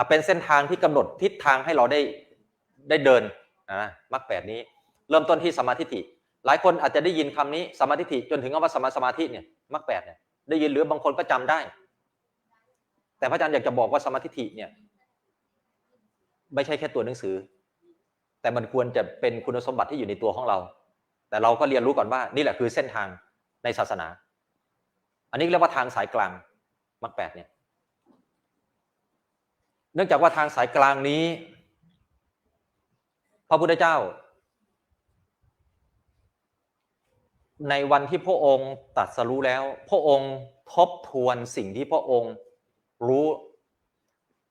เป็นเส้นทางที่กำหนดทิศทางให้เราได้เดินมรรค8นี้เริ่มต้นที่สัมมาทิฏฐิหลายคนอาจจะได้ยินคำนี้สัมมาทิฏฐิจนถึงคำว่าสัมมาสมาธิเนี่ยมรรค8เนี่ยได้ยินหรือบางคนก็จำได้แต่พระอาจารย์อยากจะบอกว่าสัมมาทิฏฐิเนี่ยไม่ใช่แค่ตัวหนังสือแต่มันควรจะเป็นคุณสมบัติที่อยู่ในตัวของเราแต่เราก็เรียนรู้ก่อนว่านี่แหละคือเส้นทางในศาสนาอันนี้เรียกว่าทางสายกลางมรรค8เนี่ยเนื่องจากว่าทางสายกลางนี้พระพุทธเจ้าในวันที่พระองค์ตรัสรู้แล้วพระองค์ทบทวนสิ่งที่พระองค์รู้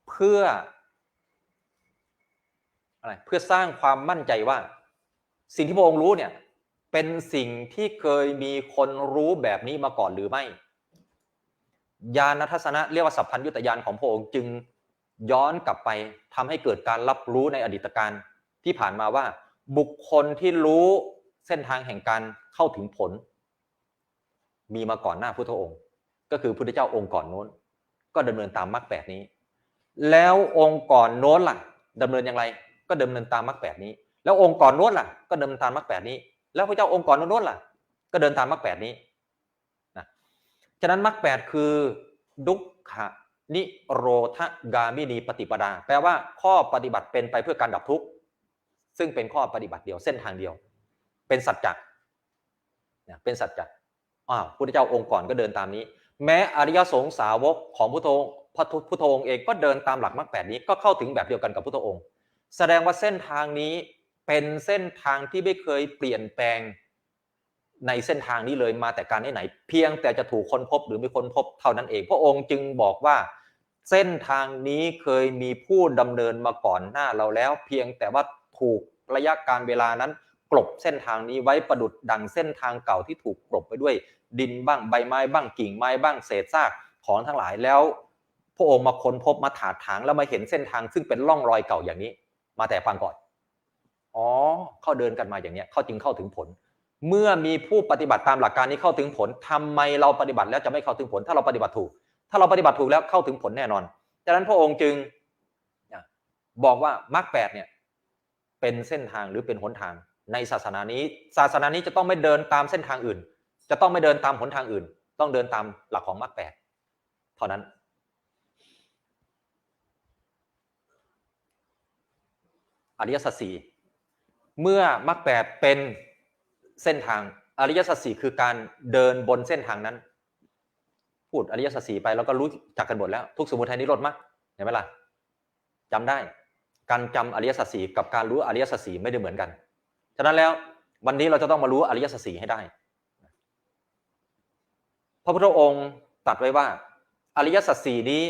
เพื่ออะไรเพื่อสร้างความมั่นใจว่าสิ่งที่พระองค์รู้เนี่ยเป็นสิ่งที่เคยมีคนรู้แบบนี้มาก่อนหรือไม่ญาณทัศนะเรียกว่าสัพพัญญุตญาณของพระองค์จึงย้อนกลับไปทำให้เกิดการรับรู้ในอดีตการที่ผ่านมาว่าบุคคลที่รู้เส้นทางแห่งการเข้าถึงผลมีมาก่อนหน้าพุทธองค์ก็คือพุทธเจ้าองค์ก่อนโน้นก็ดำเนินตามมรรค8นี้แล้วองค์ก่อนโน้นล่ะดำเนินอย่างไรก็ดำเนินตามมรรค8นี้แล้วองค์ก่อนโน้นล่ะก็ดำเนินตามมรรค8นี้แล้วพระเจ้าองค์ก่อนโน้นล่ะ ก็เดินตามมรรคแปดนี้นะฉะนั้นมรรคแปดคือดุขะนิโรธกามินีปฏิปดาแปลว่าข้อปฏิบัติเป็นไปเพื่อการดับทุกข์ซึ่งเป็นข้อปฏิบัติเดียวเส้นทางเดียวเป็นสัจจะเป็นสัจจะพุทธเจ้าองค์ก่อนก็เดินตามนี้แม้อริยสงฆ์สาวกของพุทโธองค์เองก็เดินตามหลักมรรคแปดนี้ก็เข้าถึงแบบเดียวกันกับพุทธองค์แสดงว่าเส้นทางนี้เป็นเส้นทางที่ไม่เคยเปลี่ยนแปลงในเส้นทางนี้เลยมาแต่การไหนเพียงแต่จะถูกค้นพบหรือไม่ค้นพบเท่านั้นเองพระองค์จึงบอกว่าเส้นทางนี้เคยมีผู้ดำเนินมาก่อนหน้าเราแล้วเพียงแต่ว่าถูกระยะการเวลานั้นกลบเส้นทางนี้ไว้ประดุจดังเส้นทางเก่าที่ถูกกลบไปด้วยดินบ้างใบไม้บ้างกิ่งไม้บ้างเศษซากของทั้งหลายแล้วพระองค์มาค้นพบมาถากถางแล้วมาเห็นเส้นทางซึ่งเป็นร่องรอยเก่าอย่างนี้มาแต่ปางก่อนเขาเดินกันมาอย่างนี้เขาจึงเข้าถึงผลเมื่อมีผู้ปฏิบัติตามหลักการนี้เข้าถึงผลทำไมเราปฏิบัติแล้วจะไม่เข้าถึงผลถ้าเราปฏิบัติถูกถ้าเราปฏิบัติถูกแล้วเข้าถึงผลแน่นอนดังนั้นพระองค์จึงบอกว่ามรรคแปดเนี่ยเป็นเส้นทางหรือเป็นหนทางในศาสนานี้จะต้องไม่เดินตามเส้นทางอื่นจะต้องไม่เดินตามหนทางอื่นต้องเดินตามหลักของมรรคแปดเท่านั้นอริยสัจสี่เมื่อมรรคแปดเป็นเส้นทางอริยสัจสี่คือการเดินบนเส้นทางนั้นพูดอริยสัจสี่ไปแล้วก็รู้จักกันหมดแล้วทุกสมุทัยนิโรธมรรคเห็นไหมล่ะจำได้การจำอริยสัจสี่กับการรู้อริยสัจสี่ไม่ได้เหมือนกันฉะนั้นแล้ววันนี้เราจะต้องมารู้อริยสัจสี่ให้ได้พระพุทธองค์ตรัสไว้ว่าอริยสัจสี่นี้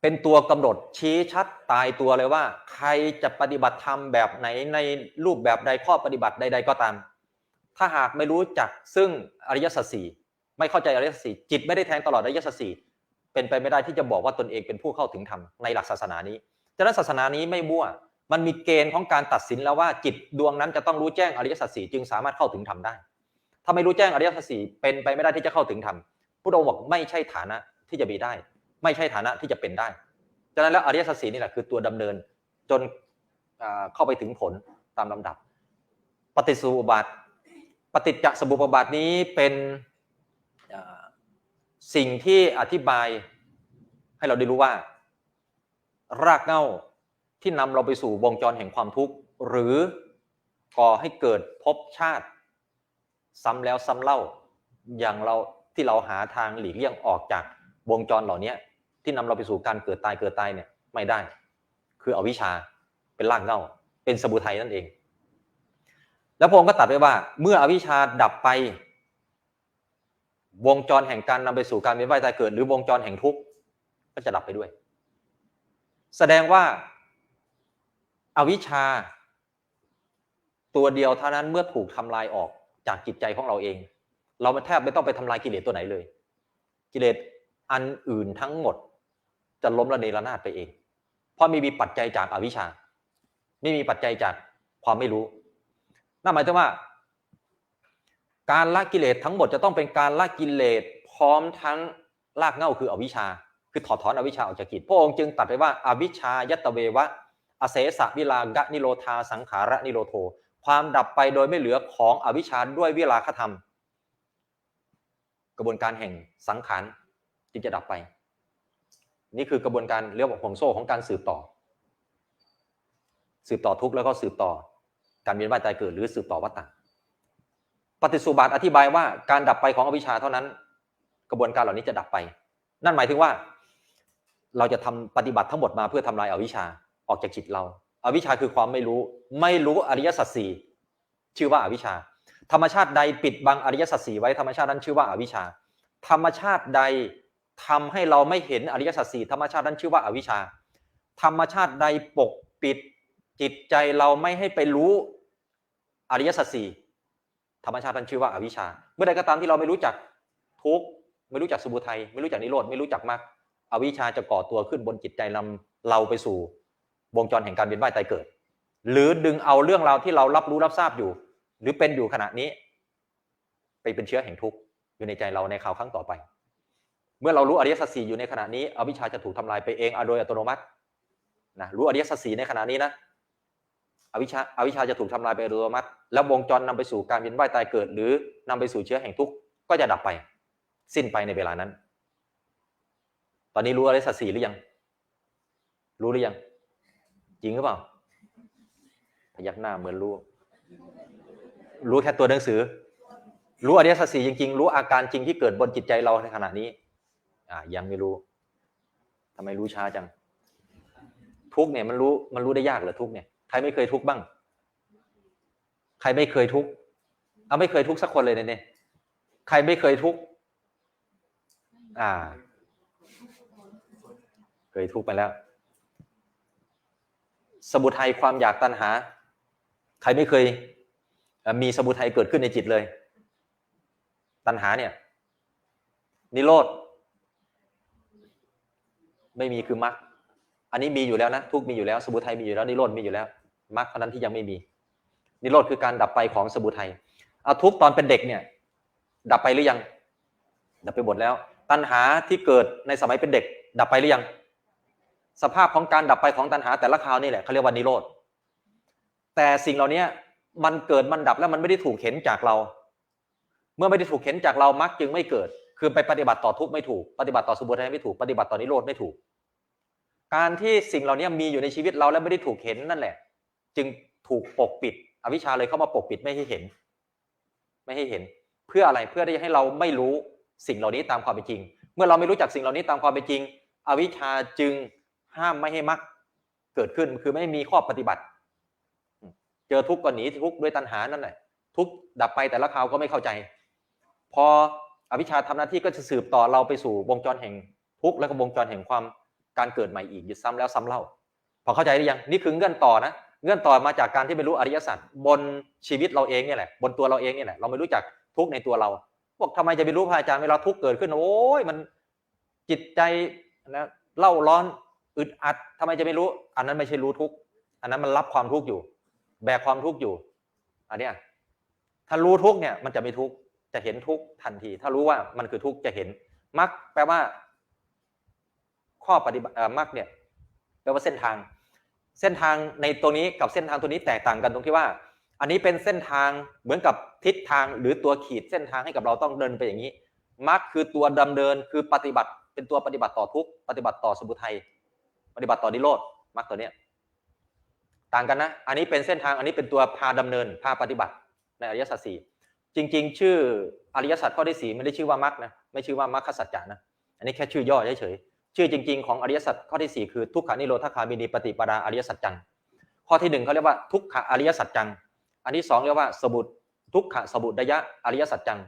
เป็นตัวกำหนดชี้ชัดตายตัวเลยว่าใครจะปฏิบัติธรรมแบบไหนในรูปแบบใดข้อปฏิบัติใดๆก็ตามถ้าหากไม่รู้จักซึ่งอริยสัจสี่ไม่เข้าใจอริยสัจสี่จิตไม่ได้แทงตลอดอริยสัจสี่เป็นไปไม่ได้ที่จะบอกว่าตนเองเป็นผู้เข้าถึงธรรมในหลักศาสนานี้ฉะนั้นศาสนานี้ไม่มั่วมันมีเกณฑ์ของการตัดสินแล้วว่าจิตดวงนั้นจะต้องรู้แจ้งอริยสัจสี่จึงสามารถเข้าถึงธรรมได้ถ้าไม่รู้แจ้งอริยสัจสี่เป็นไปไม่ได้ที่จะเข้าถึงธรรมพุทธองค์บอกไม่ใช่ฐานะที่จะมีได้ไม่ใช่ฐานะที่จะเป็นได้ฉะนั้นแล้วอริยสัจสี่นี่แหละคือตัวดำเนินจนเข้าไปถึงผลตามลำดับปฏิจจสมุปบาทปฏิจจสมุปบาทนี้เป็นสิ่งที่อธิบายให้เราได้รู้ว่ารากเหง้าที่นำเราไปสู่วงจรแห่งความทุกข์หรือก่อให้เกิดภพชาติซ้ำแล้วซ้ำเล่าอย่างเราที่เราหาทางหลีกเลี่ยงออกจากวงจรเหล่านี้ที่นำเราไปสู่การเกิดตายเนี่ยไม่ได้คืออวิชชาเป็นรากเหง้าเป็นสมุทัยนั่นเองแล้วพระองค์ก็ตรัสไว้ว่าเมื่ออวิชชาดับไปวงจรแห่งการนำไปสู่การเวียนว่ายตายเกิดหรือวงจรแห่งทุกข์ก็จะดับไปด้วยแสดงว่าอวิชชาตัวเดียวเท่านั้นเมื่อถูกทำลายออกจากจิตใจของเราเองเราแทบไม่ต้องไปทำลายกิเลสตัวไหนเลยกิเลสอันอื่นทั้งหมดจะล้มระเนระนาดไปเองเพราะไม่มีปัจจัยจากอวิชชาไม่มีปัจจัยจากความไม่รู้นั่นหมายถึงว่าการละกิเลสทั้งหมดจะต้องเป็นการละกิเลสพร้อมทั้งรากเหง้าคืออวิชชาคือถอดถอนอวิชชาออกจากจิตพระองค์จึงตรัสไว้ว่าอวิชชายัตตเววะอเสสะวิรากะนิโรธาสังขาระนิโรโธความดับไปโดยไม่เหลือของอวิชชาด้วยวิราคะธรรมกระบวนการแห่งสังขารจึงจะดับไปนี่คือกระบวนการเรียกว่าห่วงโซ่ของการสืบต่อทุกข์แล้วก็สืบต่อการเวียนว่ายตายเกิดหรือสืบต่อวัฏฏะปฏิจจสมุปบาทอธิบายว่าการดับไปของอวิชชาเท่านั้นกระบวนการเหล่านี้จะดับไปนั่นหมายถึงว่าเราจะทำปฏิบัติทั้งหมดมาเพื่อทำลายอวิชชาออกจากจิตเราอวิชชาคือความไม่รู้อริยสัจสี่ชื่อว่าอวิชชาธรรมชาติใดปิดบังอริยสัจสี่ไว้ธรรมชาตินั้นชื่อว่าอวิชชาธรรมชาติใดทำให้เราไม่เห็นอริยสัจสี่ธรรมชาตินั้นชื่อว่าอวิชชาธรรมชาติใดปกปิดจิตใจเราไม่ให้ไปรู้อริยสัจสี่ธรรมชาตินั้นชื่อว่าอวิชชาเมื่อใดก็ตามที่เราไม่รู้จักทุกข์ไม่รู้จักสมุทัยไม่รู้จักนิโรธไม่รู้จักมรรคอวิชชาจะก่อตัวขึ้นบนจิตใจนำเราไปสู่วงจรแห่งการเวียนว่ายตายเกิดหรือดึงเอาเรื่องราวที่เรารับรู้รับทราบอยู่หรือเป็นอยู่ขณะนี้ไปเป็นเชื้อแห่งทุกข์อยู่ในใจเราในคราวครั้งต่อไปเมื่อเรารู้อริยสัจสี่อยู่ในขณะนี้อวิชชาจะถูกทำลายไปเองโดยอัตโนมัตินะรู้อริยสัจสี่ในขณะนี้นะ อวิชชาจะถูกทำลายไปโดยอัตโนมัติแล้ววงจรนำไปสู่การเวียนว่ายตายเกิดหรือนำไปสู่เชื้อแห่งทุกข์ก็จะดับไปสิ้นไปในเวลานั้นตอนนี้รู้อริยสัจสี่หรือยังรู้หรือยังจริงหรือเปล่าพยักหน้าเหมือนรู้แค่ตัวหนังสือรู้อริยสัจสี่จริงๆรู้อาการจริงที่เกิดบนจิตใจเราในขณะนี้ยังไม่รู้ทำไมรู้ช้าจังทุกเนี่ยมันรู้ได้ยากเหรอทุกเนี่ยใครไม่เคยทุกบ้างใครไม่เคยทุกไม่เคยทุกสักคนเลยเนี่ยใครไม่เคยทุกเคยทุกไปแล้วสมุทัยความอยากตัณหาใครไม่เคยมีสมุทัยเกิดขึ้นในจิตเลยตัณหาเนี่ยนิโรธไม่มีคือมรรคอันนี้มีอยู่แล้วนะทุกมีอยู่แล้วสมุทัยมีอยู่แล้วนิโรธมีอยู่แล้วมรรคเท่านั้นที่ยังไม่มีนิโรธคือการดับไปของสมุทัยทุกตอนเป็นเด็กเนี่ยดับไปหรือยังดับไปหมดแล้วตัณหาที่เกิดในสมัยเป็นเด็กดับไปหรือยังสภาพของการดับไปของตัณหาแต่ละคราวนี่แหละเขาเรียกว่านิโรธแต่สิ่งเหล่านี้มันเกิดมันดับแล้วมันไม่ได้ถูกเห็นจากเราเมื่อไม่ได้ถูกเห็นจากเรามรรคจึงไม่เกิดคือไปปฏิบัติต่อทุกข์ไม่ถูกปฏิบัติต่อสมุทัยไม่ถูกปฏิบัติต่อนิโรธไม่ถูกการที่สิ่งเหล่านี้มีอยู่ในชีวิตเราแล้วไม่ได้ถูกเห็นนั่นแหละจึงถูกปกปิดอวิชชาเลยเข้ามาปกปิดไม่ให้เห็นเพื่ออะไรเพื่อที่ให้เราไม่รู้สิ่งเหล่านี้ตามความเป็นจริงเมื่อเราไม่รู้จักสิ่งเหล่านี้ตามความเป็นจริงอวิชชาจึงห้ามไม่ให้มรรคเกิดขึ้นคือไม่มีข้อปฏิบัติเจอทุกข์ก็หนีทุกข์ด้วยตัณหานั่นแหละทุกข์ดับไปแต่ละคราวก็ไม่เข้าใจพออวิชชาทำหน้าที่ก็จะสืบต่อเราไปสู่วงจรแห่งทุกข์และก็วงจรแห่งความการเกิดใหม่อีกซ้ำแล้วซ้ำเล่าพอเข้าใจหรือยังนี่คือเงื่อนต่อนะเงื่อนต่อมาจากการที่ไม่รู้อริยสัจบนชีวิตเราเองเนี่ยแหละบนตัวเราเองเนี่ยแหละเราไม่รู้จักทุกข์ในตัวเราบอกทำไมจะไปรู้พระอาจารย์เวลาทุกข์เกิดขึ้นโอ้ยมันจิตใจนะเล่าร้อนอึดอัดทำไมจะไม่รู้อันนั้นไม่ใช่รู้ทุกข์อันนั้นมันรับความทุกข์อยู่แบกความทุกข์อยู่อันเนี้ยถ้ารู้ทุกข์เนี่ยมันจะไม่ทุกข์จะเห็นทุกข์ทันทีถ้ารู้ว่ามันคือทุกข์จะเห็นมรรคแปลว่าข้อปฏิบัติมรรคเนี่ยแปลว่าเส้นทางในตัวนี้กับเส้นทางตัวนี้แตกต่างกันตรงที่ว่าอันนี้เป็นเส้นทางเหมือนกับทิศทางหรือตัวขีดเส้นทางให้กับเราต้องเดินไปอย่างนี้มรรคคือตัวดำเนินคือปฏิบัติเป็นตัวปฏิบัติต่อทุกข์ปฏิบัติต่อสมุทัยปฏิบัติต่อนิโรธมรรคตัวเนี้ยต่างกันนะอันนี้เป็นเส้นทางอันนี้เป็นตัวพาดำเนินพาปฏิบัติในอริยสัจสี่จริงๆชื่ออริยสัจข้อที่สี่ไม่ได้ชื่อว่ามรรคนะไม่ชื่อว่ามรรคสัจจะนะอันนี้แค่ชื่อย่อเฉยๆชื่อจริงๆของอริยสัจข้อที่4คือทุกขานิโรธคามินีปฏิปดาอริยสัจจังข้อที่1เขาเรียกว่าทุกขอริยสัจจังอันที่2เรียกว่าสมุดทุกขสมุดยะอริยสัจจัง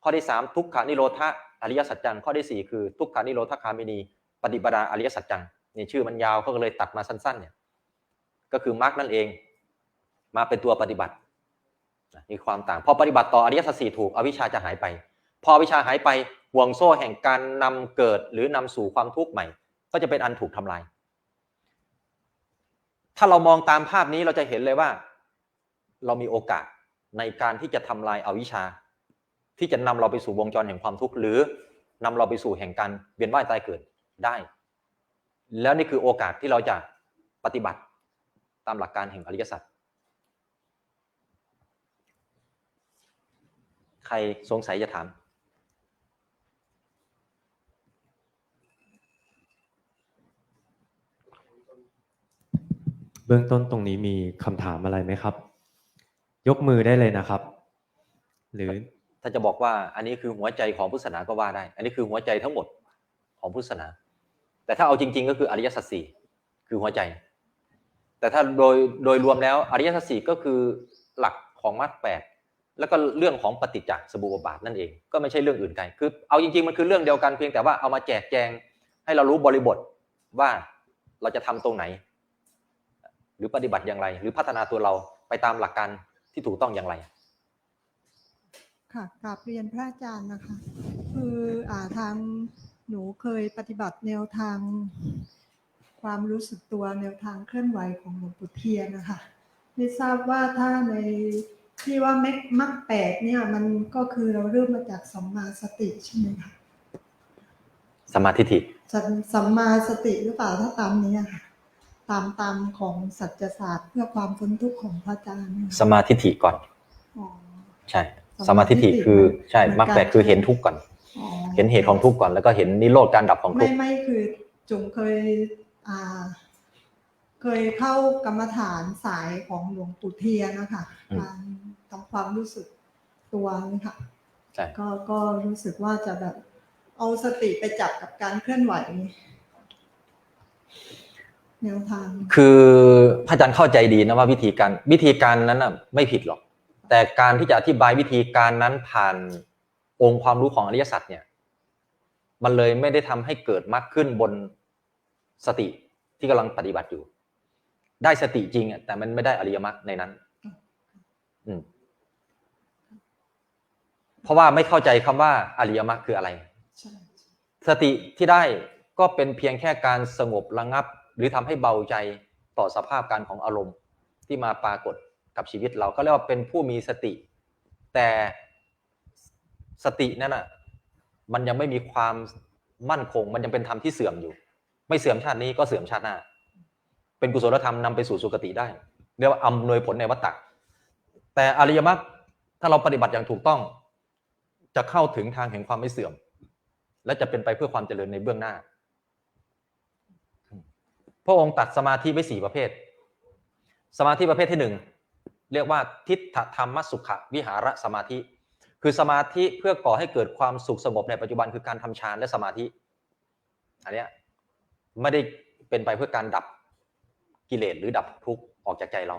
ข้อที่3ทุกขานิโรธอริยสัจจังข้อที่4คือทุกขานิโรธคามินีปฏิปดาอริยสัจจังนี่ชื่อมันยาวเขาก็เลยตัดมาสั้นๆเนี่ยก็คือมรรคนั่นเองมาเป็นตัวปฏิบัติมีความต่างพอปฏิบัติต่ออริยสัจสี่ถูกอวิชชาจะหายไปพออวิชชาหายไปห่วงโซ่แห่งการนำเกิดหรือนำสู่ความทุกข์ใหม่ก็จะเป็นอันถูกทำลายถ้าเรามองตามภาพนี้เราจะเห็นเลยว่าเรามีโอกาสในการที่จะทำลายอวิชชาที่จะนำเราไปสู่วงจรแห่งความทุกข์หรือนำเราไปสู่แห่งการเวียนว่ายตายเกิดได้แล้วนี่คือโอกาสที่เราจะปฏิบัติตามหลักการแห่งอริยสัจใครสงสัยจะถามเบื้องต้นตรงนี้มีคำถามอะไรไหมครับยกมือได้เลยนะครับหรือถ้าจะบอกว่าอันนี้คือหัวใจของพุทธศาสนาก็ว่าได้อันนี้คือหัวใจทั้งหมดของพุทธศาสนาแต่ถ้าเอาจริงๆก็คืออริยสัจสี่คือหัวใจแต่ถ้าโดยรวมแล้วอริยสัจสี่ก็คือหลักของมรรคแปดแล้วก็เรื่องของปฏิจจสมุปบาทนั่นเองก็ไม่ใช่เรื่องอื่นไกลคือเอาจริงๆมันคือเรื่องเดียวกันเพียงแต่ว่าเอามาแจกแจงให้เรารู้บริบทว่าเราจะทำตรงไหนหรือปฏิบัติอย่างไรหรือพัฒนาตัวเราไปตามหลักการที่ถูกต้องอย่างไรค่ะกราบเรียนพระอาจารย์นะคะคือทางหนูเคยปฏิบัติแนวทางความรู้สึกตัวแนวทางเคลื่อนไหวของหลวงปู่เทียนนะคะไม่ทราบว่าถ้าในที่ว่ามรรคแปดเนี่ยมันก็คือเราเริ่มมาจากสัมมาสติใช่ไหมคะสัมมาทิฏฐิสัมมาสติหรือเปล่าถ้าตามนี้ค่ะ ตามของสัจศาสตร์เพื่อความพ้นทุกข์ของพระอาจารย์ สมาธิฏฐิก่อน อ๋อ ใช่สมาธิฏฐิคือใช่มรรคแปดคือเห็นทุกข์ก่อน อ๋อ เห็นเหตุของทุกข์ก่อนแล้วก็เห็นนิโรธการดับของทุกข์ ไม่คือจุ๋มเคยเข้ากรรมฐานสายของหลวงปู่เทียนนะคะการทำความรู้สึกตัวนี่ค่ะ ใช่ ก็รู้สึกว่าจะแบบเอาสติไปจับกับการเคลื่อนไหวแนวทางคือพระอาจารย์เข้าใจดีนะว่าวิธีการนั้นน่ะไม่ผิดหรอกแต่การที่จะอธิบายวิธีการนั้นผ่านองค์ความรู้ของอริยสัจเนี่ยมันเลยไม่ได้ทำให้เกิดมรรคขึ้นบนสติที่กำลังปฏิบัติอยู่ได้สติจริงอ่ะแต่มันไม่ได้อริยมรรคในนั้นเพราะว่าไม่เข้าใจคำว่าอริยมรรคคืออะไรสติที่ได้ก็เป็นเพียงแค่การสงบระงับหรือทำให้เบาใจต่อสภาพการของอารมณ์ที่มาปรากฏกับชีวิตเราก็เรียกว่าเป็นผู้มีสติแต่สตินั่นน่ะมันยังไม่มีความมั่นคงมันยังเป็นธรรมที่เสื่อมอยู่ไม่เสื่อมชาตินี้ก็เสื่อมชาติหน้าเป็นกุศลธรรมนำไปสู่สุคติได้เรียกว่าอำนวยผลในวัฏฏะแต่อริยมรรคถ้าเราปฏิบัติอย่างถูกต้องจะเข้าถึงทางแห่งความไม่เสื่อมและจะเป็นไปเพื่อความเจริญในเบื้องหน้าพระองค์ตัดสมาธิไว้4ประเภทสมาธิประเภทที่1เรียกว่าทิฏฐธรรมสุขวิหารสมาธิคือสมาธิเพื่อก่อให้เกิดความสุขสงบในปัจจุบันคือการทำฌานและสมาธิอันนี้ไม่ได้เป็นไปเพื่อการดับกิเลสหรือดับทุกข์ออกจากใจเรา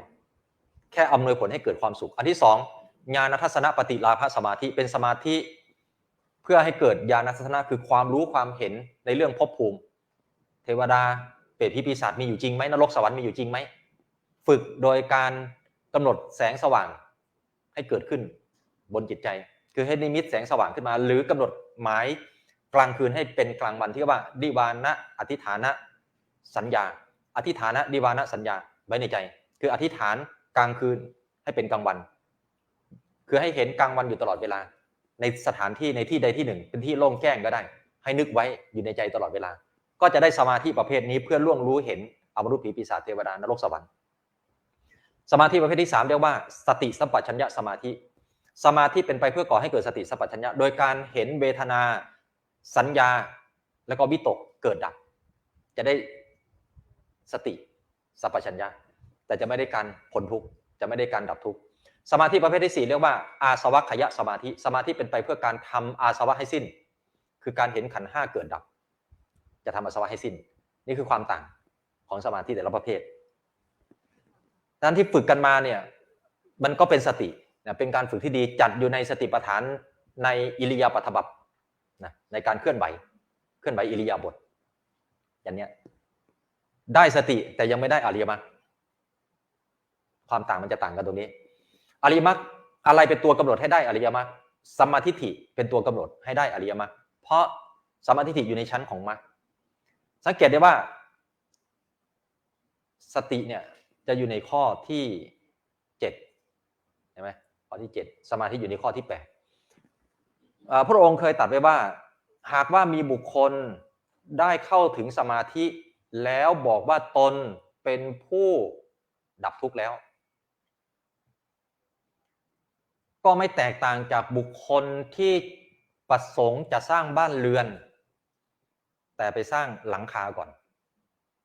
แค่อำนวยผลให้เกิดความสุขอันที่2ญาณทัศนปฏิลาภสมาธิเป็นสมาธิเพื่อให้เกิดญาณทัศนะคือความรู้ความเห็นในเรื่องภพภูมิเทวดาเปรตผีปีศาจมีอยู่จริงไหมนรกสวรรค์มีอยู่จริงไหมฝึกโดยการกำหนดแสงสว่างให้เกิดขึ้นบนจิตใจคือให้นิมิตแสงสว่างขึ้นมาหรือกำหนดหมายกลางคืนให้เป็นกลางวันที่เรียกว่าดิวานะอธิฐานะสัญญาอธิฐานะดิวานะสัญญาไว้ในใจคืออธิษฐานกลางคืนให้เป็นกลางวันคือให้เห็นกลางวันอยู่ตลอดเวลาในสถานที่ในที่ใดที่หนึ่งเป็นที่โล่งแจ้งก็ได้ให้นึกไว้อยู่ในใจตลอดเวลาก็จะได้สมาธิประเภทนี้เพื่อล่วงรู้เห็นอมนุษย์ผีปีศาจเทวดานรกสวรรค์สมาธิประเภทที่3เรียกว่าสติสัมปชัญญะสมาธิสมาธิเป็นไปเพื่อก่อให้เกิดสติสัมปชัญญะโดยการเห็นเวทนาสัญญาแล้วก็วิตกเกิดดับจะได้สติสัมปชัญญะแต่จะไม่ได้การพ้นทุกข์จะไม่ได้การดับทุกข์สมาธิประเภทที่4เรียกว่าอาสวัคขยสมาธิสมาธิเป็นไปเพื่อการทำอาสวะให้สิ้นคือการเห็นขันธ์5เกิดดับจะทำอาสวะให้สิ้นนี่คือความต่างของสมาธิแต่ละประเภทดังนั้นที่ฝึกกันมาเนี่ยมันก็เป็นสติเป็นการฝึกที่ดีจัดอยู่ในสติปัฏฐานในอิริยาบถบัพในการเคลื่อนไหวอิริยาบถอย่างนี้ได้สติแต่ยังไม่ได้อริยมรรคความต่างมันจะต่างกันตรงนี้อริยมรรคอะไรเป็นตัวกำหนดให้ได้อริยมรรคสัมมาทิฏฐิเป็นตัวกำหนดให้ได้อริยมรรคเพราะสัมมาทิฏฐิอยู่ในชั้นของมรรคสังเกตได้ว่าสติเนี่ยจะอยู่ในข้อที่7ใช่ไหมข้อที่7สมาธิอยู่ในข้อที่8พระองค์เคยตรัสไว้ว่าหากว่ามีบุคคลได้เข้าถึงสมาธิแล้วบอกว่าตนเป็นผู้ดับทุกข์แล้วก็ไม่แตกต่างจากบุคคลที่ประสงค์จะสร้างบ้านเรือนแต่ไปสร้างหลังคาก่อน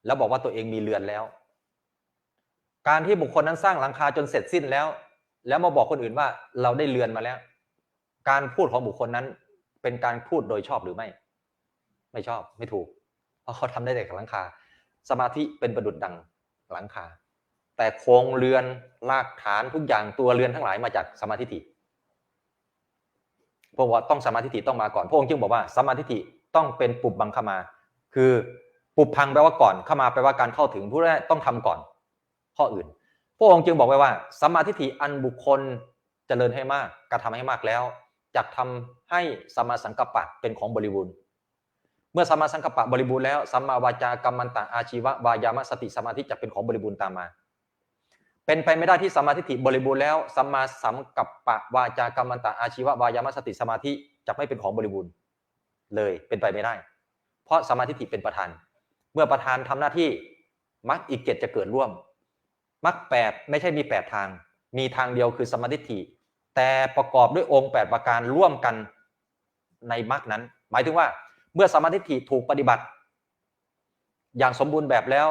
แล้วบอกว่าตัวเองมีเรือนแล้วการที่บุคคลนั้นสร้างหลังคาจนเสร็จสิ้นแล้วมาบอกคนอื่นว่าเราได้เรือนมาแล้วการพูดของบุคคลนั้นเป็นการพูดโดยชอบหรือไม่ชอบไม่ถูกเพราะเขาทำได้แต่หลังคาสมาธิเป็นประดุจดังหลังคาแต่โครงเรือนรากฐานทุกอย่างตัวเรือนทั้งหลายมาจากสมาธิฏฐิเพราะว่าต้องสมาธิฏฐิต้องมาก่อนพระองค์จึงบอกว่าสมาธิฏฐิต้องเป็นปุบบังคมาคือปุบพังแปลว่าก่อนเข้ามาแปลว่าการเข้าถึงผู้แรกต้องทำก่อนข้ออื่นพระองค์จึงบอกไว้ว่าสมาธิฏฐิอันบุคคลเจริญให้มากกระทำให้มากแล้วจักทำให้สัมมาสังกัปปะเป็นของบริบูรณ์เมื่อสัมมาสังกัปปะบริบูรณ์แล้วสัมมาวาจากัมมันตะอาชีวะวายามะสติสมาธิจะเป็นของบริบูรณ์ตามมาเป็นไปไม่ได้ที่สัมมาทิฏฐิบริบูรณ์แล้วสัมมาสังกัปปะวาจากัมมันตะอาชีวะวายามะสติสมาธิจะไม่เป็นของบริบูรณ์เลยเป็นไปไม่ได้เพราะสัมมาทิฏฐิเป็นประธานเมื่อประธานทำหน้าที่ มรรคอีก7จะเกิดร่วมมรรค8ไม่ใช่มี8ทางมีทางเดียวคือสัมมาทิฏฐิแต่ประกอบด้วยองค์8ประการร่วมกันในมรรคนั้นหมายถึงว่าเมื่อสัมมาทิฏฐิถูกปฏิบัติอย่างสมบูรณ์แบบแล้ว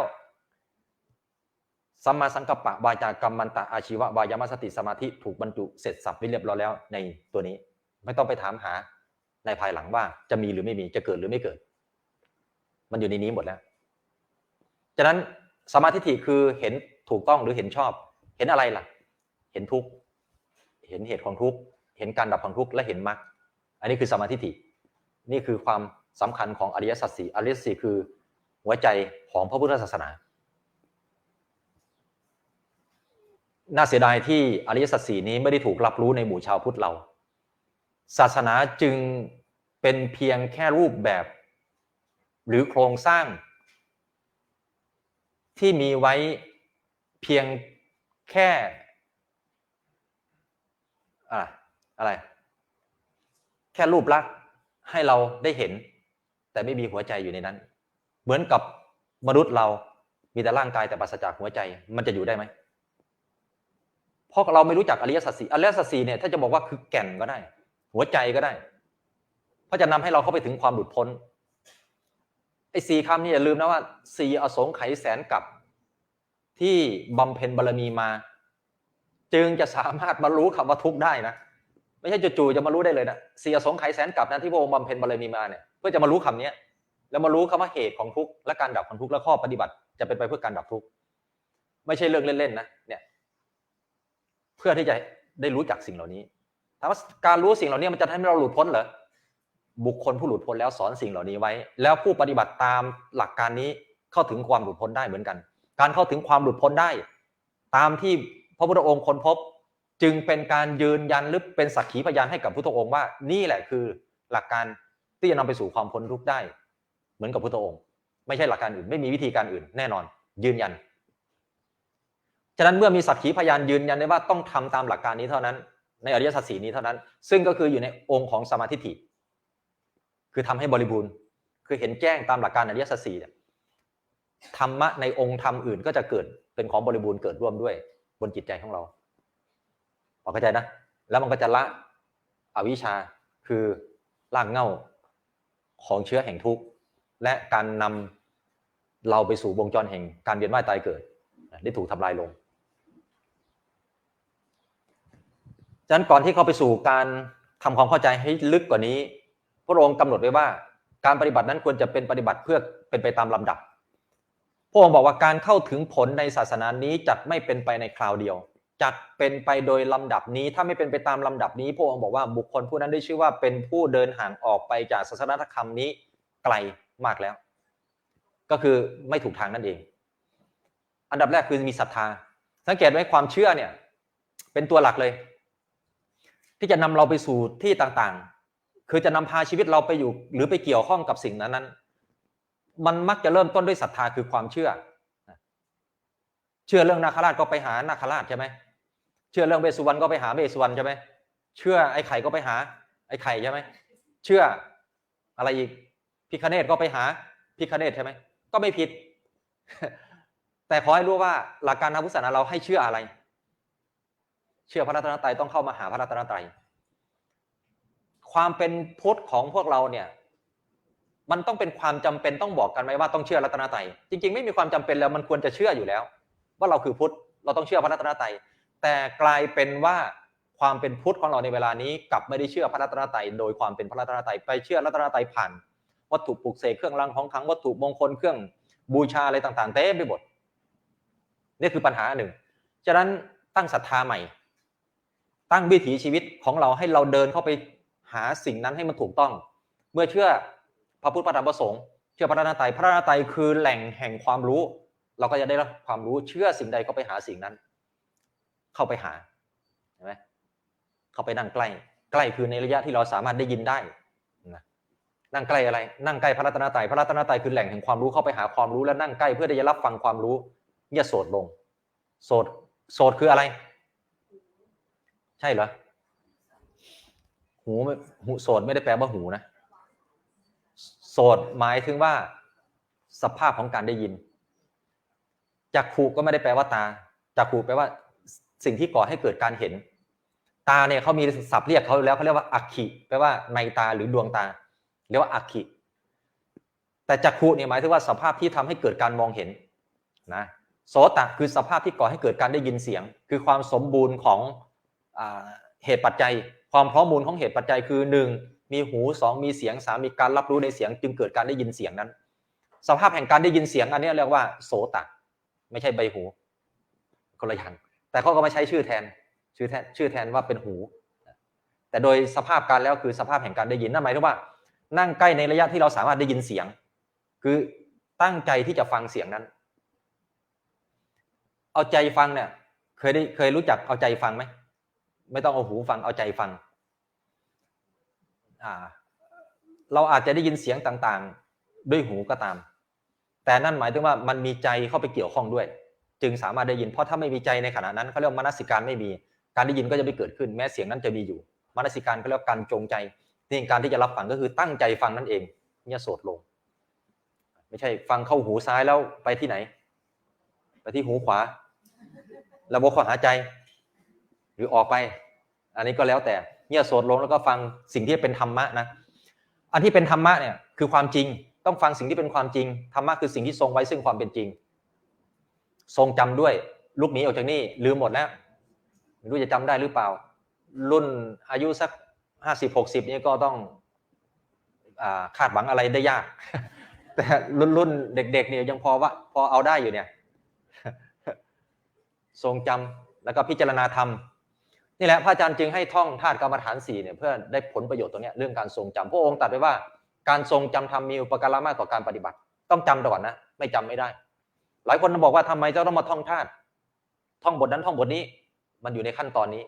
สัมมาสังกัปปะวาจากัมมันตะอาชีวะวายามสติสมาธิถูกบรรจุเสร็จสับเรียบร้อยแล้วในตัวนี้ไม่ต้องไปถามหาในภายหลังว่าจะมีหรือไม่มีจะเกิดหรือไม่เกิดมันอยู่ในนี้หมดแล้วฉะนั้นสัมมาทิฏฐิคือเห็นถูกต้องหรือเห็นชอบเห็นอะไรล่ะเห็นทุกข์เห็นเหตุของทุกข์เห็นการดับของทุกข์และเห็นมรรคอันนี้คือสัมมาทิฏฐินี่คือความสำคัญของอริยสัจสี่อริยสัจสี่คือหัวใจของพระพุทธศาสนาน่าเสียดายที่อริยสัจสี่นี้ไม่ได้ถูกรับรู้ในหมู่ชาวพุทธเราศาสนาจึงเป็นเพียงแค่รูปแบบหรือโครงสร้างที่มีไว้เพียงแค่อะไรแค่รูปลักษณ์ให้เราได้เห็นแต่ไม่มีหัวใจอยู่ในนั้นเหมือนกับมนุษย์เรามีแต่ร่างกายแต่ปราศจากหัวใจมันจะอยู่ได้ไหมเพราะเราไม่รู้จักอริยสัจสี่อริยสัจสี่เนี่ยถ้าจะบอกว่าคือแก่นก็ได้หัวใจก็ได้เพราะจะนำให้เราเข้าไปถึงความหลุดพ้นไอ้4คำนี่อย่าลืมนะว่า4อสงไขยแสนกับที่บำเพ็ญบารมีมาจึงจะสามารถบรรลุคำว่าทุกข์ได้นะไม่ใช่จู่ๆจะมารู้ได้เลยนะ4อสงไขยแสนกับนะที่พระองค์บำเพ็ญบารมีมาเนี่ยเพื่อจะมารู้คำนี้แล้วมารู้คำว่าเหตุของทุกข์และการดับของทุกข์และข้อปฏิบัติจะเป็นไปเพื่อการดับทุกข์ไม่ใช่เรื่องเล่นๆนะเนี่ยเพื่อที่จะได้รู้จักสิ่งเหล่านี้ถามว่าการรู้สิ่งเหล่านี้มันจะทำให้เราหลุดพ้นเหรอบุคคลผู้หลุดพ้นแล้วสอนสิ่งเหล่านี้ไว้แล้วผู้ปฏิบัติตามหลักการนี้เข้าถึงความหลุดพ้นได้เหมือนกันการเข้าถึงความหลุดพ้นได้ตามที่พระพุทธองค์ค้นพบจึงเป็นการยืนยันหรือเป็นสักขีพยานให้กับพุทธองค์ว่านี่แหละคือหลักการที่จะนำไปสู่ความพ้นทุกข์ได้เหมือนกับพุทธองค์ไม่ใช่หลักการอื่นไม่มีวิธีการอื่นแน่นอนยืนยันฉะนั้นเมื่อมีสักขีพยานยืนยันได้ว่าต้องทำตามหลักการนี้เท่านั้นในอริยสัจสี่นี้เท่านั้นซึ่งก็คืออยู่ในองค์ของสัมมาทิฏฐิคือทำให้บริบูรณ์คือเห็นแจ้งตามหลักการอริยสัจสี่ธรรมะในองค์ธรรมอื่นก็จะเกิดเป็นของบริบูรณ์เกิดร่วมด้วยบนจิตใจของเราเข้าใจนะแล้วมันก็จะละอวิชชาคือรากเหง้าของเชื้อแห่งทุกข์และการนำเราไปสู่วงจรแห่งการเวียนว่ายตายเกิดได้ถูกทำลายลงฉะนั้นก่อนที่เขาไปสู่การทำความเข้าใจให้ลึกกว่านี้พระองค์กำหนดไว้ว่าการปฏิบัตินั้นควรจะเป็นปฏิบัติเพื่อเป็นไปตามลำดับพระองค์บอกว่าการเข้าถึงผลในศาสนานี้จัดไม่เป็นไปในคราวเดียวจัดเป็นไปโดยลำดับนี้ถ้าไม่เป็นไปตามลำดับนี้พระองค์บอกว่าบุคคลผู้นั้นได้ชื่อว่าเป็นผู้เดินห่างออกไปจากศาสนธรรมนี้ไกลมากแล้วก็คือไม่ถูกทางนั่นเองอันดับแรกคือมีศรัทธาสังเกตไว้ความเชื่อเนี่ยเป็นตัวหลักเลยที่จะนำเราไปสู่ที่ต่างๆคือจะนำพาชีวิตเราไปอยู่หรือไปเกี่ยวข้องกับสิ่งนั้นมันมักจะเริ่มต้นด้วยศรัทธาคือความเชื่อเรื่องนาคราชก็ไปหานาคราชใช่ไหมเชื่อเรื่องเวสสุวรรณก็ไปหาเวสสุวรรณใช่ไหมเชื่อไอ้ไข่ก็ไปหาไอ้ไข่ใช่ไหมเชื่ออะไรอีกพิฆเนศก็ไปหาพิฆเนศใช่ไหมก็ไม่ผิดแต่ขอให้รู้ว่าหลักการทางพุทธศาสนาเราให้เชื่ออะไรเชื่อพระรัตนตรัยต้องเข้ามาหาพระรัตนตรัยความเป็นพุทธของพวกเราเนี่ยมันต้องเป็นความจำเป็นต้องบอกกันไหมว่าต้องเชื่อรัตนตรัยจริงๆไม่มีความจำเป็นแล้วมันควรจะเชื่ออยู่แล้วว่าเราคือพุทธเราต้องเชื่อพระรัตนตรัยแต่กลายเป็นว่าความเป็นพุทธของเราในเวลานี้กลับไม่ได้เชื่อพระรัตนตรัยโดยความเป็นพระรัตนตรัยไปเชื่อรัตนตรัยผ่านวัตถุปลุกเสกเครื่องรางของขลังวัตถุมงคลเครื่องบูชาอะไรต่างๆเต็มไปหมดนี่คือปัญหาหนึ่งฉะนั้นตั้งศรัทธาใหม่ตั้งวิถีชีวิตของเราให้เราเดินเข้าไปหาสิ่งนั้นให้มันถูกต้องเมื่อเชื่อพระพุทธพระธรรมพระสงฆ์เชื่อพระรัตนตรัยพระรัตนตรัยคือแหล่งแห่งความรู้เราก็จะได้รับความรู้เชื่อสิ่งใดก็ไปหาสิ่งนั้นเข้าไปหาเห็นไหมเข้าไปนั่งใกล้คือในระยะที่เราสามารถได้ยินได้นะนั่งใกล้อะไรนั่งใกล้พระรัตนตรัยพระรัตนตรัยคือแหล่งแห่งความรู้เข้าไปหาความรู้แล้วนั่งใกล้เพื่อที่จะรับฟังความรู้อย่าโสดลงโสดคืออะไรใช่เหรอหูโสดไม่ได้แปลว่าหูนะโสดหมายถึงว่าสภาพของการได้ยิน จักขุก็ไม่ได้แปลว่าตาจักขุแปลว่าสิ่งที่ก่อให้เกิดการเห็นตาเนี่ยเขามีศัพท์เรียกเขาแล้วเขาเรียกว่าอักขิแปลว่าในตาหรือดวงตาเรียกว่าอักขิแต่จักขุเนี่ยหมายถึงว่าสภาพที่ทำให้เกิดการมองเห็นนะโสตคือสภาพที่ก่อให้เกิดการได้ยินเสียงคือความสมบูรณ์ของเหตุปัจจัยความพร้อมมูลของเหตุปัจจัยคือ1มีหู2มีเสียง3มีการรับรู้ในเสียงจึงเกิดการได้ยินเสียงนั้นสภาพแห่งการได้ยินเสียงอันนี้เรียกว่าโสตไม่ใช่ใบหูคนละอย่างแต่เขาก็ไม่ใช้ชื่อแทนว่าเป็นหูแต่โดยสภาพการแล้วคือสภาพแห่งการได้ยินนั่นหมายถึงว่านั่งใกล้ในระยะที่เราสามารถได้ยินเสียงคือตั้งใจที่จะฟังเสียงนั้นเอาใจฟังเนี่ยเคยรู้จักเอาใจฟังไหมไม่ต้องเอาหูฟังเอาใจฟังเราอาจจะได้ยินเสียงต่างๆด้วยหูก็ตามแต่นั่นหมายถึงว่ามันมีใจเข้าไปเกี่ยวข้องด้วยจึงสามารถได้ยินเพราะถ้าไม่มีใจในขณะนั้นเขาเรียกว่ามนสิการไม่มีการได้ยินก็จะไม่เกิดขึ้นแม้เสียงนั้นจะมีอยู่มนสิการเขาเรียกว่าการจงใจนี่การที่จะรับฟังก็คือตั้งใจฟังนั่นเองเนี่ยโสตลงไม่ใช่ฟังเข้าหูซ้ายแล้วไปที่ไหนไปที่หูขวาระบบขวาหาใจหรือออกไปอันนี้ก็แล้วแต่เนี่ยโสตลงแล้วก็ฟังสิ่งที่เป็นธรรมะนะอันที่เป็นธรรมะเนี่ยคือความจริงต้องฟังสิ่งที่เป็นความจริงธรรมะคือสิ่งที่ทรงไว้ซึ่งความเป็นจริงทรงจำด้วยลุกหนีออกจากนี่ลืมหมดแล้วไม่รู้จะจำได้หรือเปล่ารุ่นอายุสัก50-60นี่ก็ต้องคาดหวังอะไรได้ยากแต่รุ่นเด็กๆเนี่ยยังพอเอาได้อยู่เนี่ยทรงจำแล้วก็พิจารณาธรรมนี่แหละพระอาจารย์จึงให้ท่องธาตุกรรมฐาน4เนี่ยเพื่อได้ผลประโยชน์ตรงนี้เรื่องการทรงจำพระองค์ตรัสไว้ว่าการทรงจำธรรมมีอุปการะมากต่อการปฏิบัติต้องจำก่อนนะไม่จำไม่ได้หลายคนบอกว่าทำไมเจ้าต้องมาท่องธาตุท่องบทนั้นท่องบทนี้มันอยู่ในขั้นตอนนี้